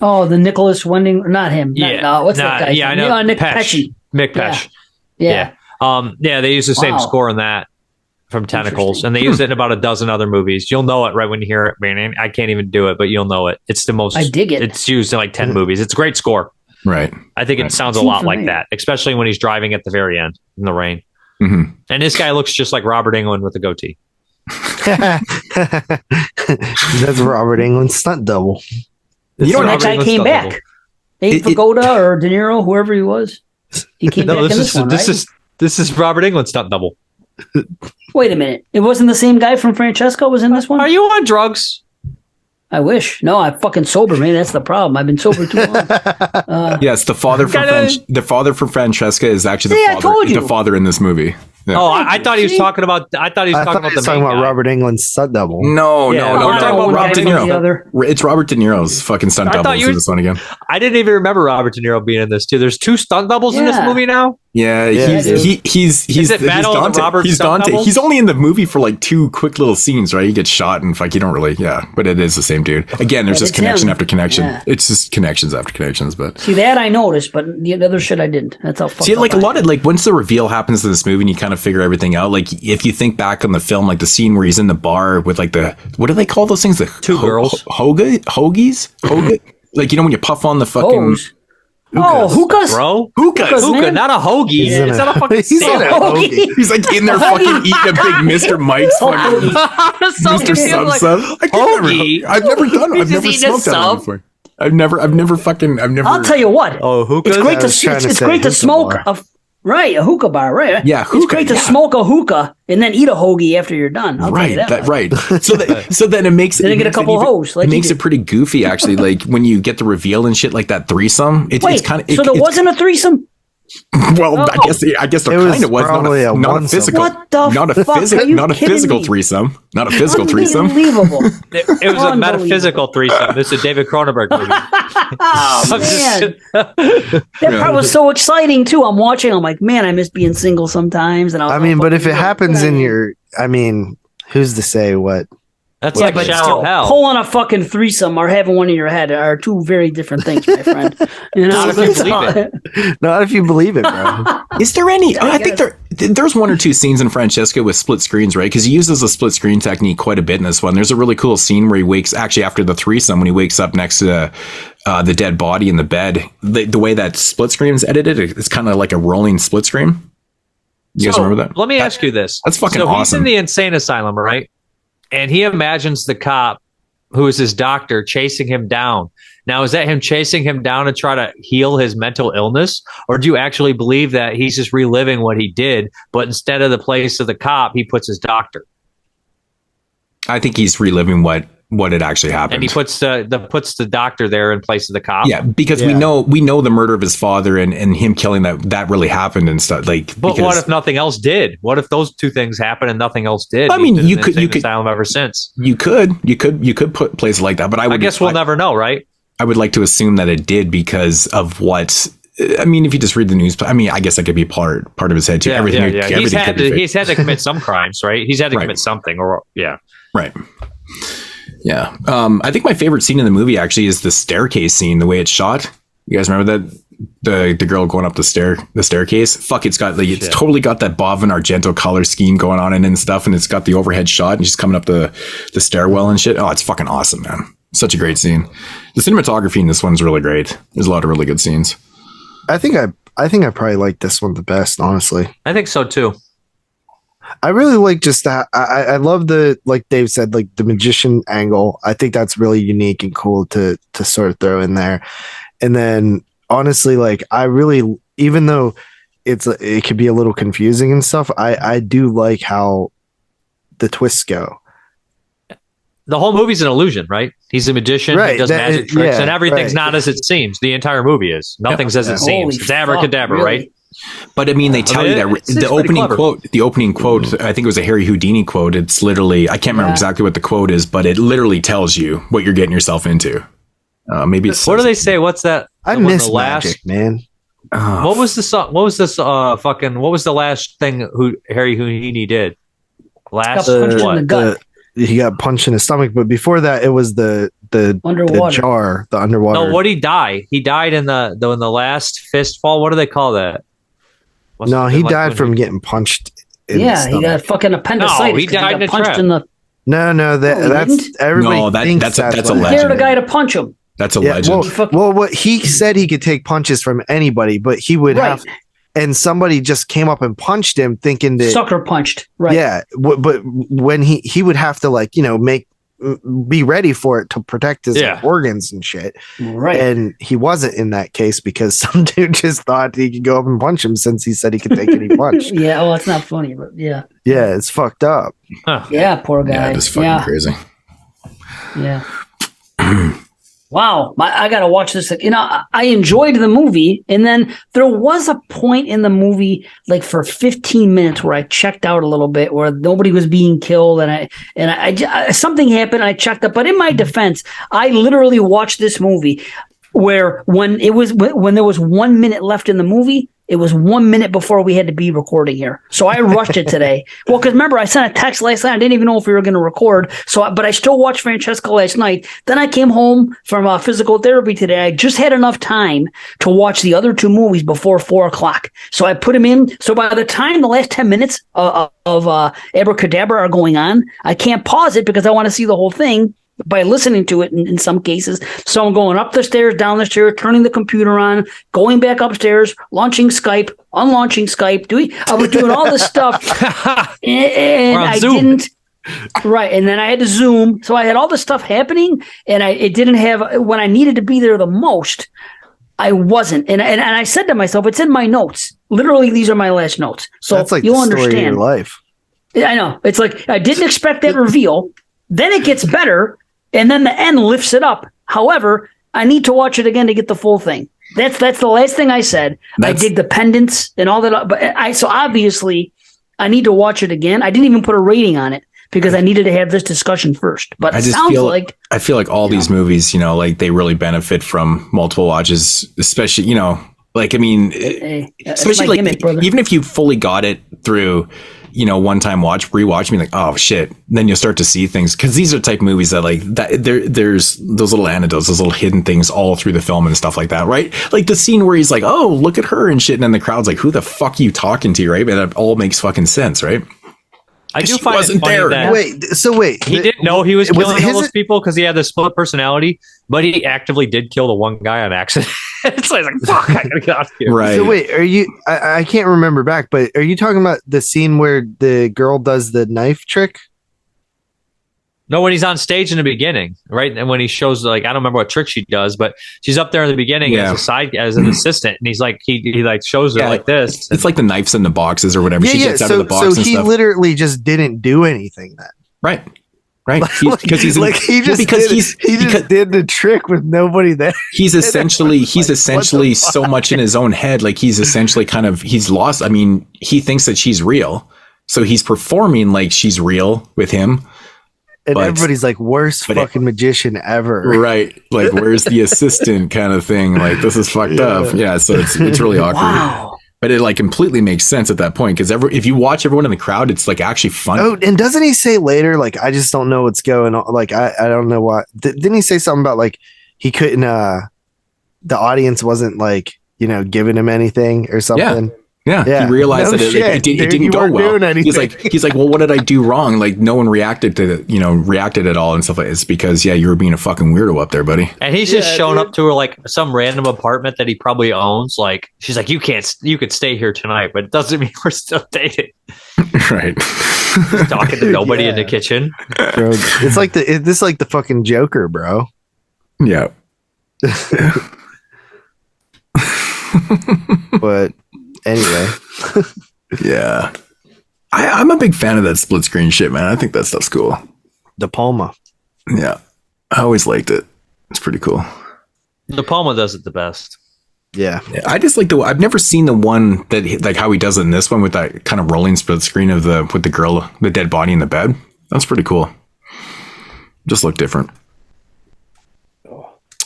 Oh, the Nicholas Winding, not him. What's that guy? Yeah, I know. Nick Pesci. Mick Pesh. Yeah. They use the same score in that from Tentacles, and they use it in about a dozen other movies. You'll know it right when you hear it, man. I can't even do it, but you'll know it. It's the most. I dig it. It's used in like 10 movies. It's a great score. Right. I think it sounds a lot like that, especially when he's driving at the very end in the rain. Mm-hmm. And this guy looks just like Robert Englund with a goatee. That's Robert Englund's stunt double. That guy came back. Abe Vigoda or De Niro, whoever he was. He came back in this one, right? This is Robert Englund's stunt double. Wait a minute. It wasn't the same guy from Francesca was in this one? Are you on drugs? I wish. No, I'm fucking sober, man. That's the problem. I've been sober too long. Yes, the father for Francesca is actually the father in this movie. Yeah. Oh, I thought he was talking about. I thought he was talking about Robert Englund's stunt double. No. We're talking about Robert De Niro. It's Robert De Niro's fucking stunt double in this one again. I didn't even remember Robert De Niro being in this too. There's two stunt doubles in this movie now. Yeah, he's Dante. He's Dante. He's only in the movie for like two quick little scenes, right? He gets shot and you don't really, but it is the same dude. Again, there's just connection after connection. Yeah. It's just connections after connections, but see that I noticed, but the other shit I didn't. That's how. See, like a lot of once the reveal happens to this movie and you kind of figure everything out. Like if you think back on the film, like the scene where he's in the bar with like what do they call those things? The two girls, hoagies. Like when you puff on the fucking. Hookahs, bro. Hookah, not a hoagie. It's not a fucking hoagie. He's like in there fucking eating a big Mr. Mike's fucking Mr. Sub. I've never done it. I've never smoked that before. I've never. I'll tell you what. Oh, hookah. It's great to smoke a hookah bar, right? Yeah, it's great to smoke a hookah and then eat a hoagie after you're done. Right. So then it makes then get a couple of hoes. It makes it pretty goofy, actually. Like when you get the reveal and shit, like that threesome. It's kind of. So there wasn't a threesome. Well, I guess there kind of was not a physical, not a physical threesome, not a physical threesome. Unbelievable! It was a metaphysical threesome. This is a David Cronenberg movie. Oh man, that part was so exciting too. I'm watching. I'm like, man, I miss being single sometimes. And but if it happens in your, who's to say what That's Yeah, like but shallow still, hell. pulling a fucking threesome or having one in your head are two very different things, my friend. You know, Not if you believe it. Not if you believe it, bro. Is there any? I think there's one or two scenes in Francesca with split screens, right? Because he uses the split screen technique quite a bit in this one. There's a really cool scene where he wakes, actually after the threesome, when he wakes up next to the dead body in the bed. The way that split screen is edited, it's kind of like a rolling split screen. You guys remember that? Let me ask you this. That's fucking so awesome. He's in the insane asylum, right? And he imagines the cop, who is his doctor, chasing him down. Now, is that him chasing him down to try to heal his mental illness? Or do you actually believe that he's just reliving what he did, but instead of the place of the cop, he puts his doctor? I think he's reliving what had actually happened. And he puts the doctor there in place of the cop? Yeah, because we know the murder of his father and him killing that really happened and stuff. But what if nothing else did? What if those two things happened and nothing else did? I mean, you could asylum ever since. You could put places like that, but I guess we'll never know, right? I would like to assume that it did because of what. I mean, if you just read the news, I mean, I guess that could be part of his head too. Everything. He's had to commit some crimes, right? He's had to commit something, right. Yeah. I think my favorite scene in the movie actually is the staircase scene, the way it's shot. You guys remember that? The girl going up the staircase. Fuck, it's totally got that Bob and Argento color scheme going on and stuff, and it's got the overhead shot and she's coming up the stairwell and shit. Oh, it's fucking awesome, man. Such a great scene. The cinematography in this one's really great. There's a lot of really good scenes. I think I probably like this one the best, honestly. I think so too. I really like just that. I love like Dave said, like the magician angle. I think that's really unique and cool to sort of throw in there. And then honestly, like I really, even though it could be a little confusing and stuff, I do like how the twists go. The whole movie's an illusion, right? He's a magician. Right. He does magic tricks, and everything's not as it seems. The entire movie is. Nothing's as it seems. It's abracadabra, really? Right? But I mean, they tell you that the opening quote, I think it was a Harry Houdini quote. It's literally, I can't remember exactly what the quote is, but it literally tells you what you're getting yourself into. Maybe it's. What do they say? What's that? I miss magic, man. What was the song? What was this? What was the last thing Harry Houdini did? Got punched in the gut. He got punched in his stomach, but before that, it was the underwater jar, the underwater. No, what did he die? He died in the last fist fall. What do they call that? He died from getting punched. He got fucking appendicitis. No, he died in a trap. No, that's everybody. No, that's a legend. He hired a guy to punch him. That's a legend. Well, what he said, he could take punches from anybody, but he would have. And somebody just came up and punched him, thinking that sucker punched. Right. Yeah, but when he would have to be ready for it to protect his organs and shit. Right. And he wasn't in that case because some dude just thought he could go up and punch him since he said he could take any punch. Yeah, well, it's not funny, but yeah. Yeah, it's fucked up. Huh. Yeah, poor guy. Yeah, it's fucking crazy. Yeah. Wow, I got to watch this. I enjoyed the movie, and then there was a point in the movie, like for 15 minutes, where I checked out a little bit, where nobody was being killed, and I something happened, and I checked up. But in my defense, I literally watched this movie where when there was 1 minute left in the movie. It was 1 minute before we had to be recording here. So I rushed it today. Well, because remember, I sent a text last night. I didn't even know if we were going to record. But I still watched Francesca last night. Then I came home from physical therapy today. I just had enough time to watch the other two movies before 4 o'clock. So I put them in. So by the time the last 10 minutes of Abrakadabra are going on, I can't pause it because I want to see the whole thing by listening to it in some cases. So I'm going up the stairs, down the stairs, turning the computer on, going back upstairs, launching Skype, unlaunching Skype. I was doing all this stuff. and I didn't. Right. And then I had to Zoom. So I had all this stuff happening, and it didn't have, when I needed to be there the most, I wasn't. And I said to myself, it's in my notes. Literally, these are my last notes. So that's like you'll the story understand. Of your life. I know. It's like, I didn't expect that reveal. Then it gets better. And then the end lifts it up. However, I need to watch it again to get the full thing. That's the last thing I said. I dig the pendants and all that. But so obviously I need to watch it again. I didn't even put a rating on it because I needed to have this discussion first. But I feel like all these movies, like they really benefit from multiple watches, especially, especially like, gimmick, even if you fully got it through one time rewatch me like, oh shit. Then you'll start to see things, because these are the type of movies that like that there's those little anecdotes, those little hidden things all through the film and stuff like that, right? Like the scene where he's like, oh, look at her and shit, and then the crowd's like, who the fuck are you talking to, right? But it all makes fucking sense, right? I do find it funny that he didn't know he was killing all those people because he had the split personality, but he actively did kill the one guy on accident. It's like, fuck, I gotta get out of here. Right. So wait, are you? I can't remember back, but are you talking about the scene where the girl does the knife trick? No, when he's on stage in the beginning, right? And when he shows, like, I don't remember what trick she does, but she's up there in the beginning as an assistant, and he's like, he like shows her like this. It's like the knives in the boxes or whatever. She gets out of the box. So he literally just didn't do anything then. Right. Because he just did the trick with nobody there. He's essentially so much in his own head. Like he's essentially he's lost. I mean, he thinks that she's real, so he's performing like she's real with him. And everybody's like, worst fucking magician ever. Right. Like, where's the assistant kind of thing? Like, this is fucked up. Yeah. So it's really awkward. Wow. But it like completely makes sense at that point. Because if you watch everyone in the crowd, it's like actually fun. Oh, and doesn't he say later, like, I just don't know what's going on. Like, I don't know why. Didn't he say something about like he couldn't, the audience wasn't like, giving him anything or something? Yeah. He realized that it didn't go well. He's like, well, what did I do wrong? Like, no one reacted at all and stuff like that. It's because, you were being a fucking weirdo up there, buddy. And he's just showing up to her like some random apartment that he probably owns. Like, she's like, you could stay here tonight, but it doesn't mean we're still dating. Right. He's talking to nobody in the kitchen. Bro, it's like the fucking Joker, bro. Yeah. But anyway. Yeah. I'm a big fan of that split screen shit, man. I think that stuff's cool. De Palma. Yeah. I always liked it. It's pretty cool. De Palma does it the best. Yeah. I just like I've never seen the one that like how he does it in this one with that kind of rolling split screen with the girl, the dead body in the bed. That's pretty cool. Just look different.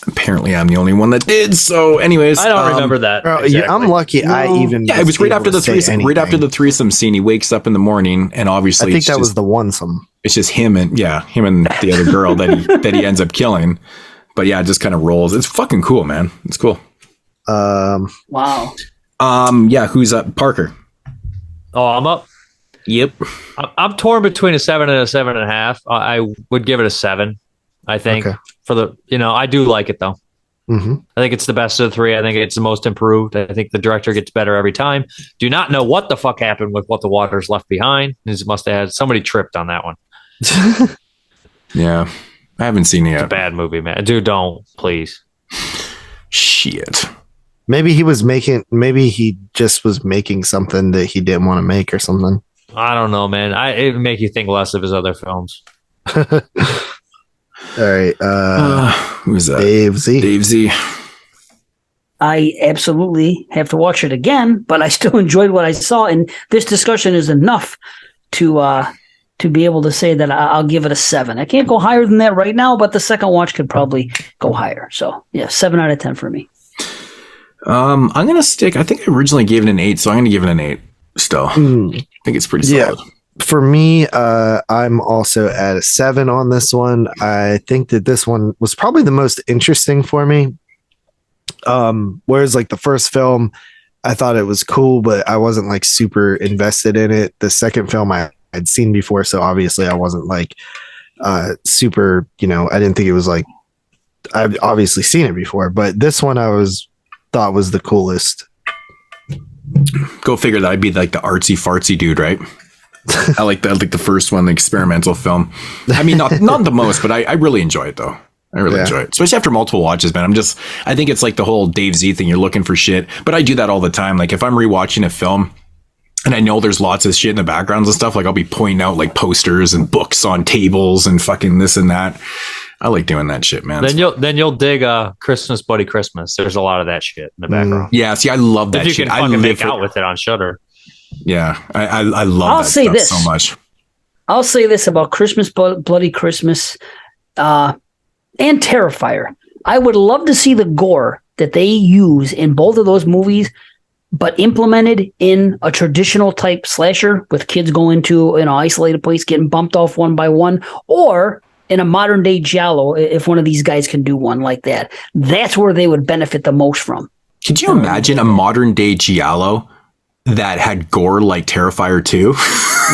Apparently, I'm the only one that did. So, anyways, I don't remember that. Bro, exactly. I'm lucky. It was right after the threesome. Right after the threesome scene, he wakes up in the morning, and obviously, I think that was the one-some. It's just him and the other girl that he ends up killing. But yeah, it just kind of rolls. It's fucking cool, man. It's cool. Wow. Yeah. Who's up? Parker. Oh, I'm up. Yep. I'm torn between a 7 and a 7.5. I would give it a 7. I think I do like it though. Mm-hmm. I think it's the best of the three. I think it's the most improved. I think the director gets better every time. Do not know what the fuck happened with What the Waters Left Behind. It must have had somebody tripped on that one. Yeah. I haven't seen it yet. It's a bad movie, man. Dude, don't, please. Shit. Maybe he just was making something that he didn't want to make or something. I don't know, man. It would make you think less of his other films. All right. Who's that? Dave Z. I absolutely have to watch it again, but I still enjoyed what I saw, and this discussion is enough to be able to say that I'll give it a 7. I can't go higher than that right now, but the second watch could probably go higher. So yeah, 7 out of 10 for me. I'm gonna stick. I think I originally gave it an 8, so I'm gonna give it an 8. Still, I think it's pretty solid. Yeah. For me, I'm also at a 7 on this one. I think that this one was probably the most interesting for me. Whereas like the first film, I thought it was cool, but I wasn't like super invested in it. The second film I'd seen before, so obviously I wasn't like super, I didn't think it was like, I've obviously seen it before, but this one thought was the coolest. Go figure that I'd be like the artsy fartsy dude, right? I like that. Like the first one, the experimental film. I mean, not the most, but I really enjoy it though. I really enjoy it, especially after multiple watches, man. I think it's like the whole Dave Z thing. You're looking for shit, but I do that all the time. Like if I'm rewatching a film and I know there's lots of shit in the backgrounds and stuff, like I'll be pointing out like posters and books on tables and fucking this and that. I like doing that shit, man. Then you'll dig Christmas Buddy Christmas. There's a lot of that shit in the background. Yeah, see, I love that if shit. You can fucking make out with it on Shudder. Yeah, I love that stuff so much. I'll say this about Christmas Bloody Christmas and Terrifier. I would love to see the gore that they use in both of those movies but implemented in a traditional type slasher with kids going to an isolated place, getting bumped off one by one, or in a modern day Giallo, if one of these guys can do one like that, that's where they would benefit the most from. Could you imagine a modern day Giallo that had gore like Terrifier 2?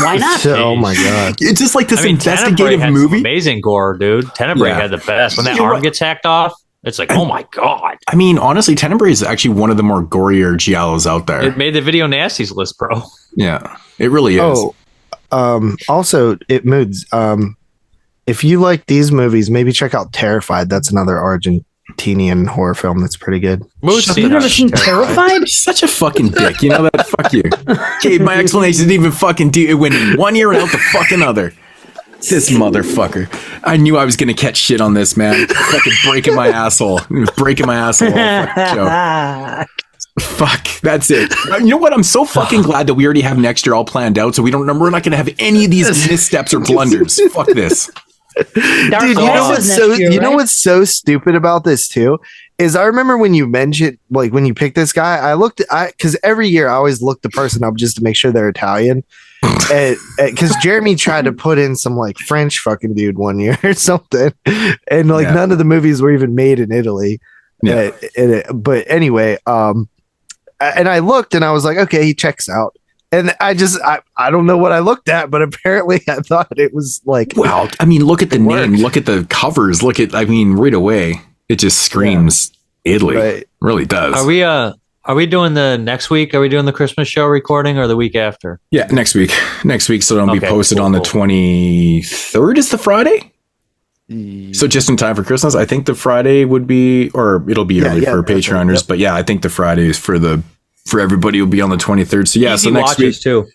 Why not? Oh my god! It's just like this Tenebrae investigative had movie. some amazing gore, dude. Tenebrae Yeah. had the best. When that arm gets hacked off, it's like, oh my god. I mean, honestly, Tenebrae is actually one of the more gorier Giallos out there. It made the video nasties list, bro. Yeah, it really is. Also, it Moodz. If you like these movies, maybe check out Terrified. That's another Argentinian horror film that's pretty good. Moodz You've never seen Terrified? You're such a fucking dick. You know that? Fuck you. Okay, my explanation didn't even fucking do it. Went in one ear and out the fucking other. This motherfucker. I knew I was going to catch shit on this, man. Fucking breaking my asshole. Breaking my asshole. Fuck, that's it. You know what? I'm so fucking glad that we already have next year all planned out, so we're not going to have any of these missteps or blunders. Fuck this. Dark Dude, you know Horse what's is so next year, you know right? what's so stupid about this too is I remember when you mentioned, like, when you picked this guy, I looked because every year I always look the person up just to make sure they're Italian, because Jeremy tried to put in some like French fucking dude one year or something, and like none of the movies were even made in Italy. Yeah. But anyway, and I looked and I was like, okay, he checks out. And I don't know what I looked at, but apparently I thought it was like, Well, I mean, look at the name, worked. look at the covers, right away, it just screams Italy. Right. Really does. Are we doing the next week? Are we doing the Christmas show recording or the week after? Yeah, next week. So it'll be Okay, posted cool, on the cool. 23rd is the Friday. So just in time for Christmas. I think the Friday would be, or it'll be early for Patreoners. Yep. But yeah, I think the Friday is for everybody will be on the 23rd. So yeah, Easy so next week watches too.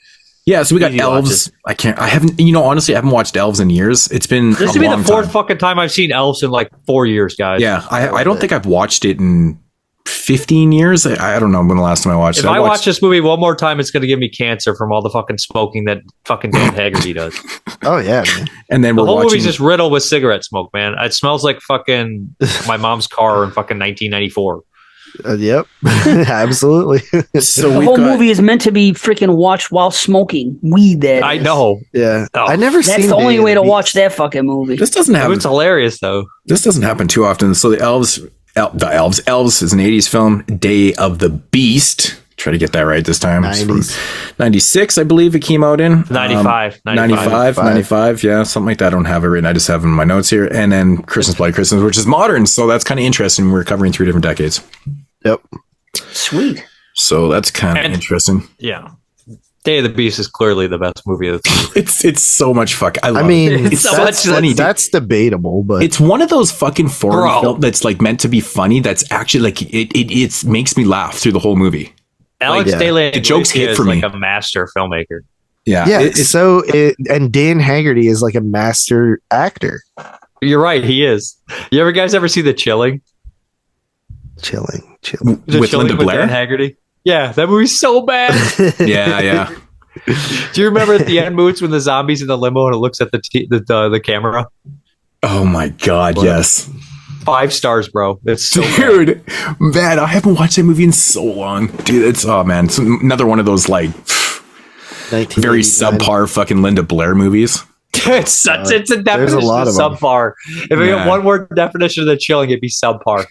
Yeah, so we got Easy Elves. Honestly, I haven't watched Elves in years. It's been This will be the fourth fucking time I've seen Elves in like 4 years, guys. Yeah, I don't think I've watched it in 15 years. I don't know when the last time I watched it. If I watch this movie one more time, it's going to give me cancer from all the fucking smoking that fucking Dan Haggerty does. oh yeah, man. And then The we're whole watching. movie's just riddled with cigarette smoke, man. It smells like fucking my mom's car in fucking 1994. Yep, absolutely. So The we've whole got, movie is meant to be freaking watched while smoking weed. That I is. know. Yeah, Oh, I never That's seen the only Day of way the to Beast. watch that fucking movie. This doesn't happen. It's hilarious though. This doesn't happen too often. So the Elves is an 80s film. Day of the Beast. Try to get that right this time. It's from 96, I believe it came out in. 95. 95, yeah, something like that. I don't have it written. I just have it in my notes here. And then Christmas Bloody Christmas, which is modern. So that's kind of interesting. We're covering 3 different decades. Yep. Sweet. So that's kind of And- interesting. Yeah. Day of the Beast is clearly the best movie of the time. It's so much fuck. I love I mean, it. It's so much funny. That's debatable, but It's one of those fucking foreign Bro. films that's like meant to be funny. That's actually like it makes me laugh through the whole movie. Alex yeah. DeLay The jokes hit is for me. like a master filmmaker. Yeah, yeah. it's And Dan Haggerty is like a master actor. You're right, he is. You ever guys ever see The Chilling? Chilling. The with Chilling Linda Blair. Dan Haggerty? Yeah, that movie's so bad. Yeah. Do you remember at the end, Moodz, when the zombie's in the limo and it looks at the camera? Oh my god, yes. 5 stars, bro. It's so bad. Dude, man, I haven't watched that movie in so long. Dude, it's another one of those like very 1989. subpar fucking Linda Blair movies. It's a definition lot of of them. subpar. If we Yeah. had one word definition of The Chilling, it'd be subpar.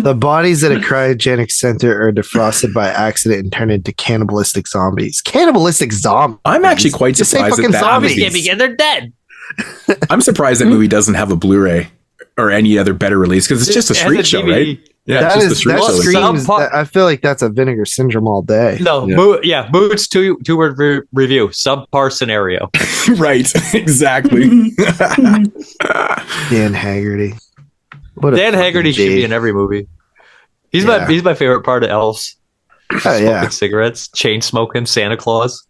The bodies at a cryogenic center are defrosted by accident and turned into cannibalistic zombies. Cannibalistic zombies. I'm actually quite Just say surprised fucking that zombies. movie- They're dead. I'm surprised that movie doesn't have a Blu-ray or any other better release because it's just a It has street a show, DVD. right? Yeah, That it's is just a street that show. screams. Subpar- I feel like that's a Vinegar Syndrome all day. No, Yeah. Moodz two-word review. Subpar scenario. Right, exactly. Dan Haggerty. What a Dan fucking Haggerty should be G. in every movie. He's Yeah. my favorite part of Elves. Oh, yeah. Smoking cigarettes, chain smoking, Santa Claus.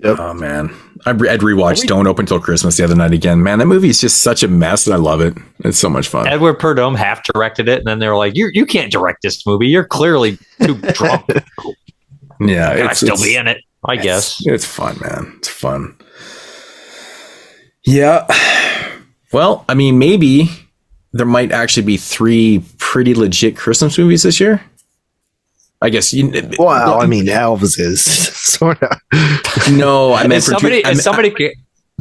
Oh man, I'd rewatched Don't Open Till Christmas the other night again. Man, that movie is just such a mess, and I love it. It's so much fun. Edward Purdom half directed it, and then they were like, "You can't direct this movie. You're clearly too drunk." Yeah, Can I still be in it? I guess. It's fun, man. It's fun. Yeah. Well, I mean, maybe there might actually be 3 pretty legit Christmas movies this year. I guess Well, I mean, Elvis is sort of. No, I meant somebody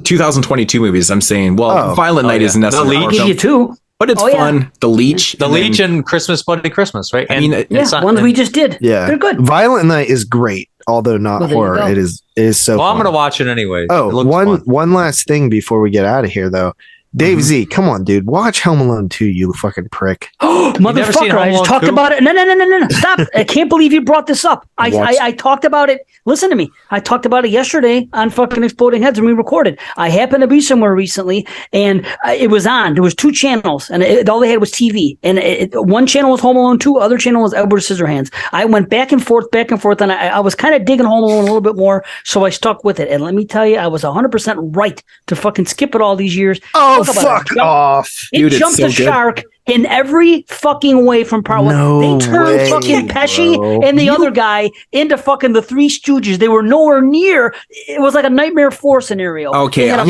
2022 movies. I'm saying, Violent Night isn't necessarily. I'll give you 2. But it's fun. The Leech. And Christmas Bloody Christmas, right? I mean, ones we just did. Yeah. They're good. Violent Night is great, although not horror. It is so Well, fun. I'm going to watch it anyway. Oh, one last thing before we get out of here, though. Dave Z, come on, dude. Watch Home Alone 2, you fucking prick. Motherfucker, I just talked about it. No. Stop. I can't believe you brought this up. I talked about it. Listen to me. I talked about it yesterday on fucking Exploding Heads when we recorded. I happened to be somewhere recently, and it was on. There was 2 channels, and all they had was TV. And one channel was Home Alone 2, other channel was Edward Scissorhands. I went back and forth, and I was kind of digging Home Alone a little bit more, so I stuck with it. And let me tell you, I was 100% right to fucking skip it all these years. Oh, fuck off. It jumped the shark in every fucking way from part 1. They turned fucking Pesci and the other guy into fucking the Three Stooges. They were nowhere near. It was like a Nightmare 4 scenario. Okay, that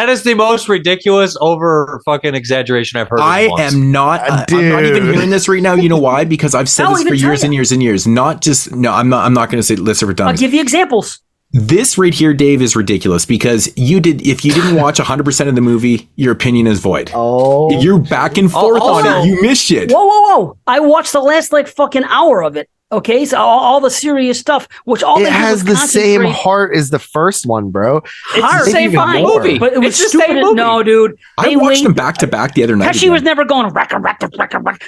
is the most ridiculous over fucking exaggeration I've heard. I'm not even hearing this right now. You know why? Because I've said this for years and years and years. I'm not going to say listen for dummies. I'll give you examples. This right here, Dave, is ridiculous because if you didn't watch 100% of the movie, your opinion is void. Oh, you're back and forth on it. You missed shit. Whoa! I watched the last fucking hour of it. Okay, so all the serious stuff, which all it has the same heart as the first one, bro. It's the same movie, but it was stupid. No, dude, I watched them back to back the other night. Pesci was never going rack.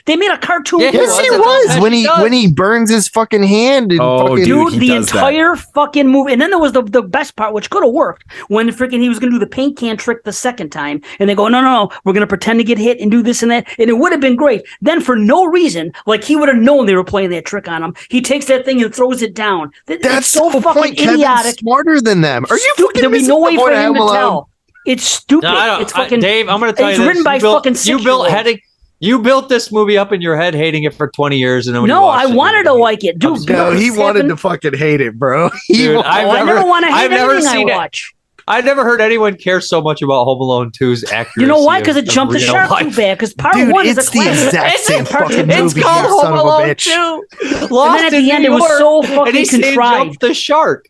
They made a cartoon. Yes, he was when he burns his fucking hand. And dude, the entire fucking movie. And then there was the best part, which could have worked when he was going to do the paint can trick the second time, and they go, no, we're going to pretend to get hit and do this and that, and it would have been great. Then for no reason, like he would have known they were playing that trick on him. He takes that thing and throws it down. That's so fucking idiotic. Kevin's smarter than them. Are you fucking? There'll be no way for him to tell. It's stupid. It's fucking Dave. I'm going to tell you, it's written by fucking 6-year-olds. You built this movie up in your head, hating it for 20 years, and then I wanted to like it, dude. No, he wanted to fucking hate it, bro. I never want to hate anything I watch. I've never heard anyone care so much about Home Alone 2's accuracy. You know why? Because it jumped the shark too bad. Because part 1 is a classic. The exact same fucking movie. It's called Home Alone 2. And then at the end, it was so fucking contrived. Jumped the shark.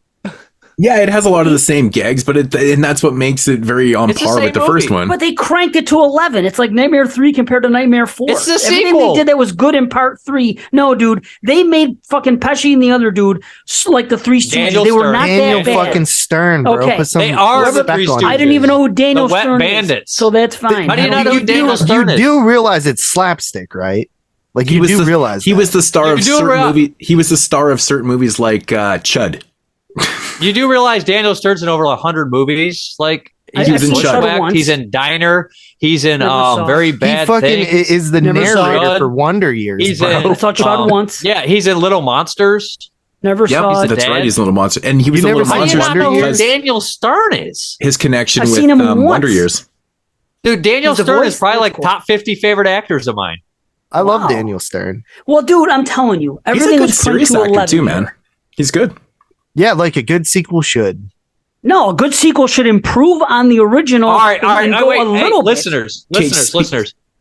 Yeah, it has a lot of the same gags, but and that's what makes it very on par with the first one. But they cranked it to 11. It's like Nightmare 3 compared to Nightmare 4. It's the Everything sequel. they did that was good in part 3. No, dude, they made fucking Pesci and the other dude like the Three Stooges. They were not that bad. Fucking Stern, bro. Okay. They are the Three Stooges. I didn't even know who Daniel Stern Bandits. is. So that's fine. How do you not know who Daniel Stern is? You do realize it's slapstick, right? Like you do realize he was the star of certain movies. He was the star of certain movies like Chud. You do realize Daniel Stern's in over 100 movies. Like he was in Shudder. He's in Diner. He's in Very Bad He fucking Things. is the narrator for Wonder Years. He's in. I saw Chud once. Yeah, he's in Little Monsters. Never saw it. That's right. He's a Little Monster, and he was a Little Monster. How do you not know who Daniel Stern is? His connection with Wonder Years. Dude, Daniel Stern is probably like top 50 favorite actors of mine. I love Daniel Stern. Well, dude, I'm telling you, everything was serious actor too, man. He's good. Yeah, like a good sequel should. No, a good sequel should improve on the original. All right. Wait, listeners.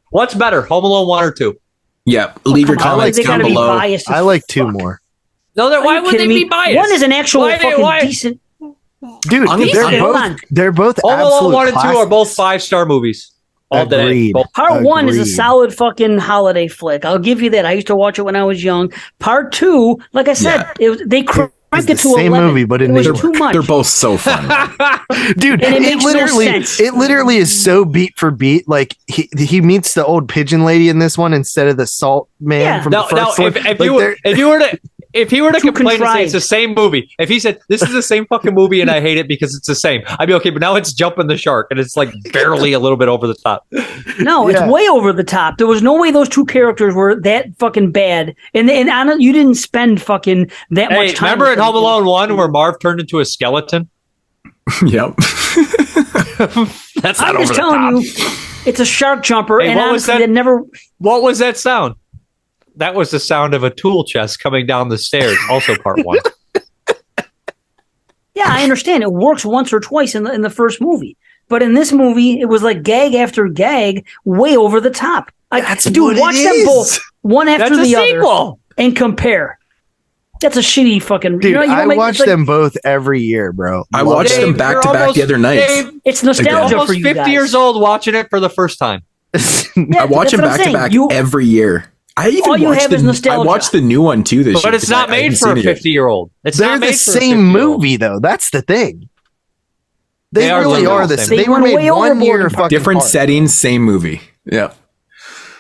What's better, Home Alone 1 or 2? Yeah, leave your comments down below. I like 2 more. No, why would they be biased? 1 is an actual fucking decent. Dude, they're both Home Alone 1 and 2 classics. are both 5-star movies. All day. Part 1 is a solid fucking holiday flick. I'll give you that. I used to watch it when I was young. Part 2, like I said, they cranked it to 11. Same movie, but it was too much. They're both so fun, dude. And it literally is so beat for beat. Like he meets the old pigeon lady in this one instead of the salt man from the first one. If he were to complain and say it's the same movie, if he said this is the same fucking movie and I hate it because it's the same, I'd be okay. But now it's jumping the shark and it's like barely a little bit over the top. No, it's way over the top. There was no way those two characters were that fucking bad. And you didn't spend fucking that much time. Remember in Home Alone 1 where Marv turned into a skeleton? Yep. That's I'm not over just the telling top. you, it's a shark jumper. Hey, and honestly, that never. What was that sound? That was the sound of a tool chest coming down the stairs. Also, part 1. Yeah, I understand. It works once or twice in the first movie. But in this movie, it was like gag after gag, way over the top. Dude, watch them both, one after the other, and compare. That's a shitty fucking. Dude, I watch them both every year, bro. I watched them back to back the other night. It's nostalgia almost for you 50 guys. years old watching it for the first time. I watch them back to back every year. I even watched the new one too this year. But it's not made for a 50-year-old. They're the same movie though. That's the thing. They really are the same. They were made 1 year fucking different apart. settings, same movie. Yeah.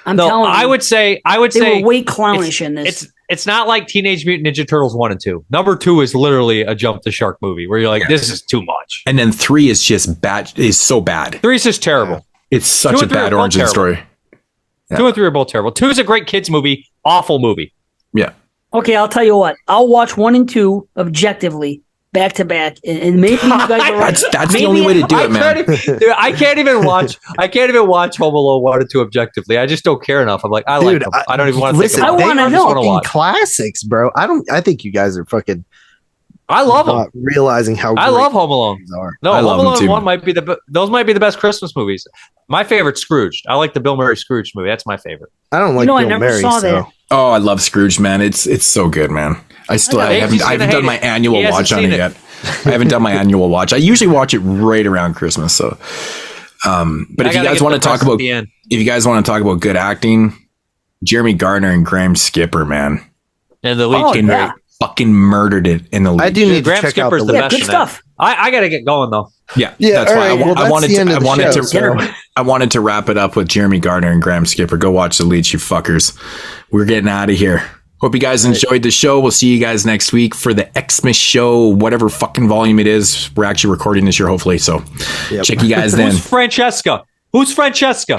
I'm telling you. I would say they were way clownish in this. It's not like Teenage Mutant Ninja Turtles 1 and 2. Number 2 is literally a jump the shark movie where you're like, this is too much. And then 3 is just bad. Is so bad. 3 is just terrible. It's such a bad origin story. Yeah. 2 and 3 are both terrible. 2 is a great kids movie, awful movie. Yeah. Okay, I'll tell you what. I'll watch 1 and 2 objectively, back to back, and maybe you guys are right. That's the only way to do it, man. I can't even watch Home Alone 1 and 2 objectively. I just don't care enough. I'm like, I like them. I don't even want to listen. think about I want to know. Classics, bro. I think you guys are fucking. I love them. Realizing how I love Home Alone. No, Home Alone 1 might be those might be the best Christmas movies. My favorite's Scrooge. I like the Bill Murray Scrooge movie. That's my favorite. I don't like Bill I never Murray. saw that. Oh, I love Scrooge, man. It's so good, man. I haven't done my annual watch on it yet. I haven't done my annual watch. I usually watch it right around Christmas. So, but if you guys want to talk about good acting, Jeremy Garner and Graham Skipper, man, and the lead fucking murdered it in the lead. I do need to check out the best. Good stuff. I gotta get going though. Yeah, that's why I wanted to wrap it up with Jeremy Garner and Graham Skipper. Go watch the lead, you fuckers. We're getting out of here. Hope you guys enjoyed the show. We'll see you guys next week for the Xmas show, whatever fucking volume it is. We're actually recording this year, hopefully. So check you guys then. Who's Francesca?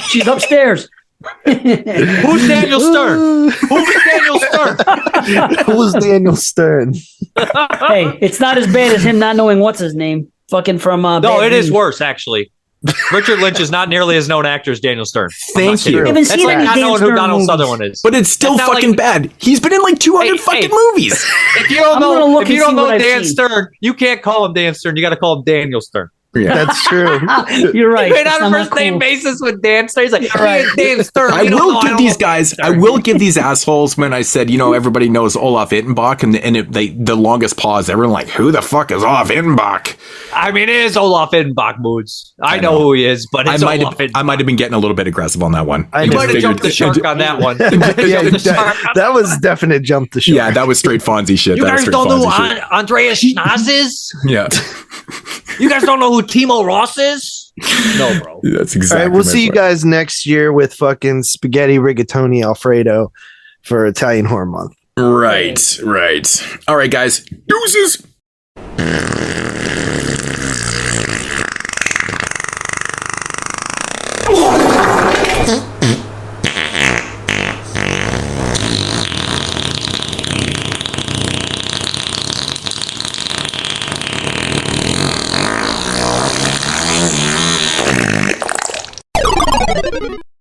She's upstairs. Who's Daniel Stern? Who's Daniel Stern? Hey, it's not as bad as him not knowing what's his name. Fucking from no, it is worse actually. Richard Lynch is not nearly as known actor as Daniel Stern. Thank you. That's like not knowing who Donald Sutherland is. But it's still fucking bad. He's been in like 200 fucking movies. If you don't know Dan Stern, you can't call him Dan Stern. You got to call him Daniel Stern. Yeah. That's true. You're right. You're not a first name basis with Dan Stern. He's like, Dan Stern. I will give these assholes when I said, everybody knows Olaf Ittenbach and the longest pause. Everyone like, who the fuck is Olaf Ittenbach? I mean, it is Olaf Ittenbach, Moodz. I know who he is, but it's Olaf Ittenbach. I might have been getting a little bit aggressive on that one. You might have jumped the shark on that one. That was definite jump the shark. Yeah, that was straight Fonzie shit. You guys don't know who Andreas Schnoz is? Yeah. You guys don't know who Timo Ross is? No, bro. That's exactly. All right, we'll see you guys next year with fucking spaghetti rigatoni Alfredo for Italian Horror Month. Right. All right, guys. Deuces.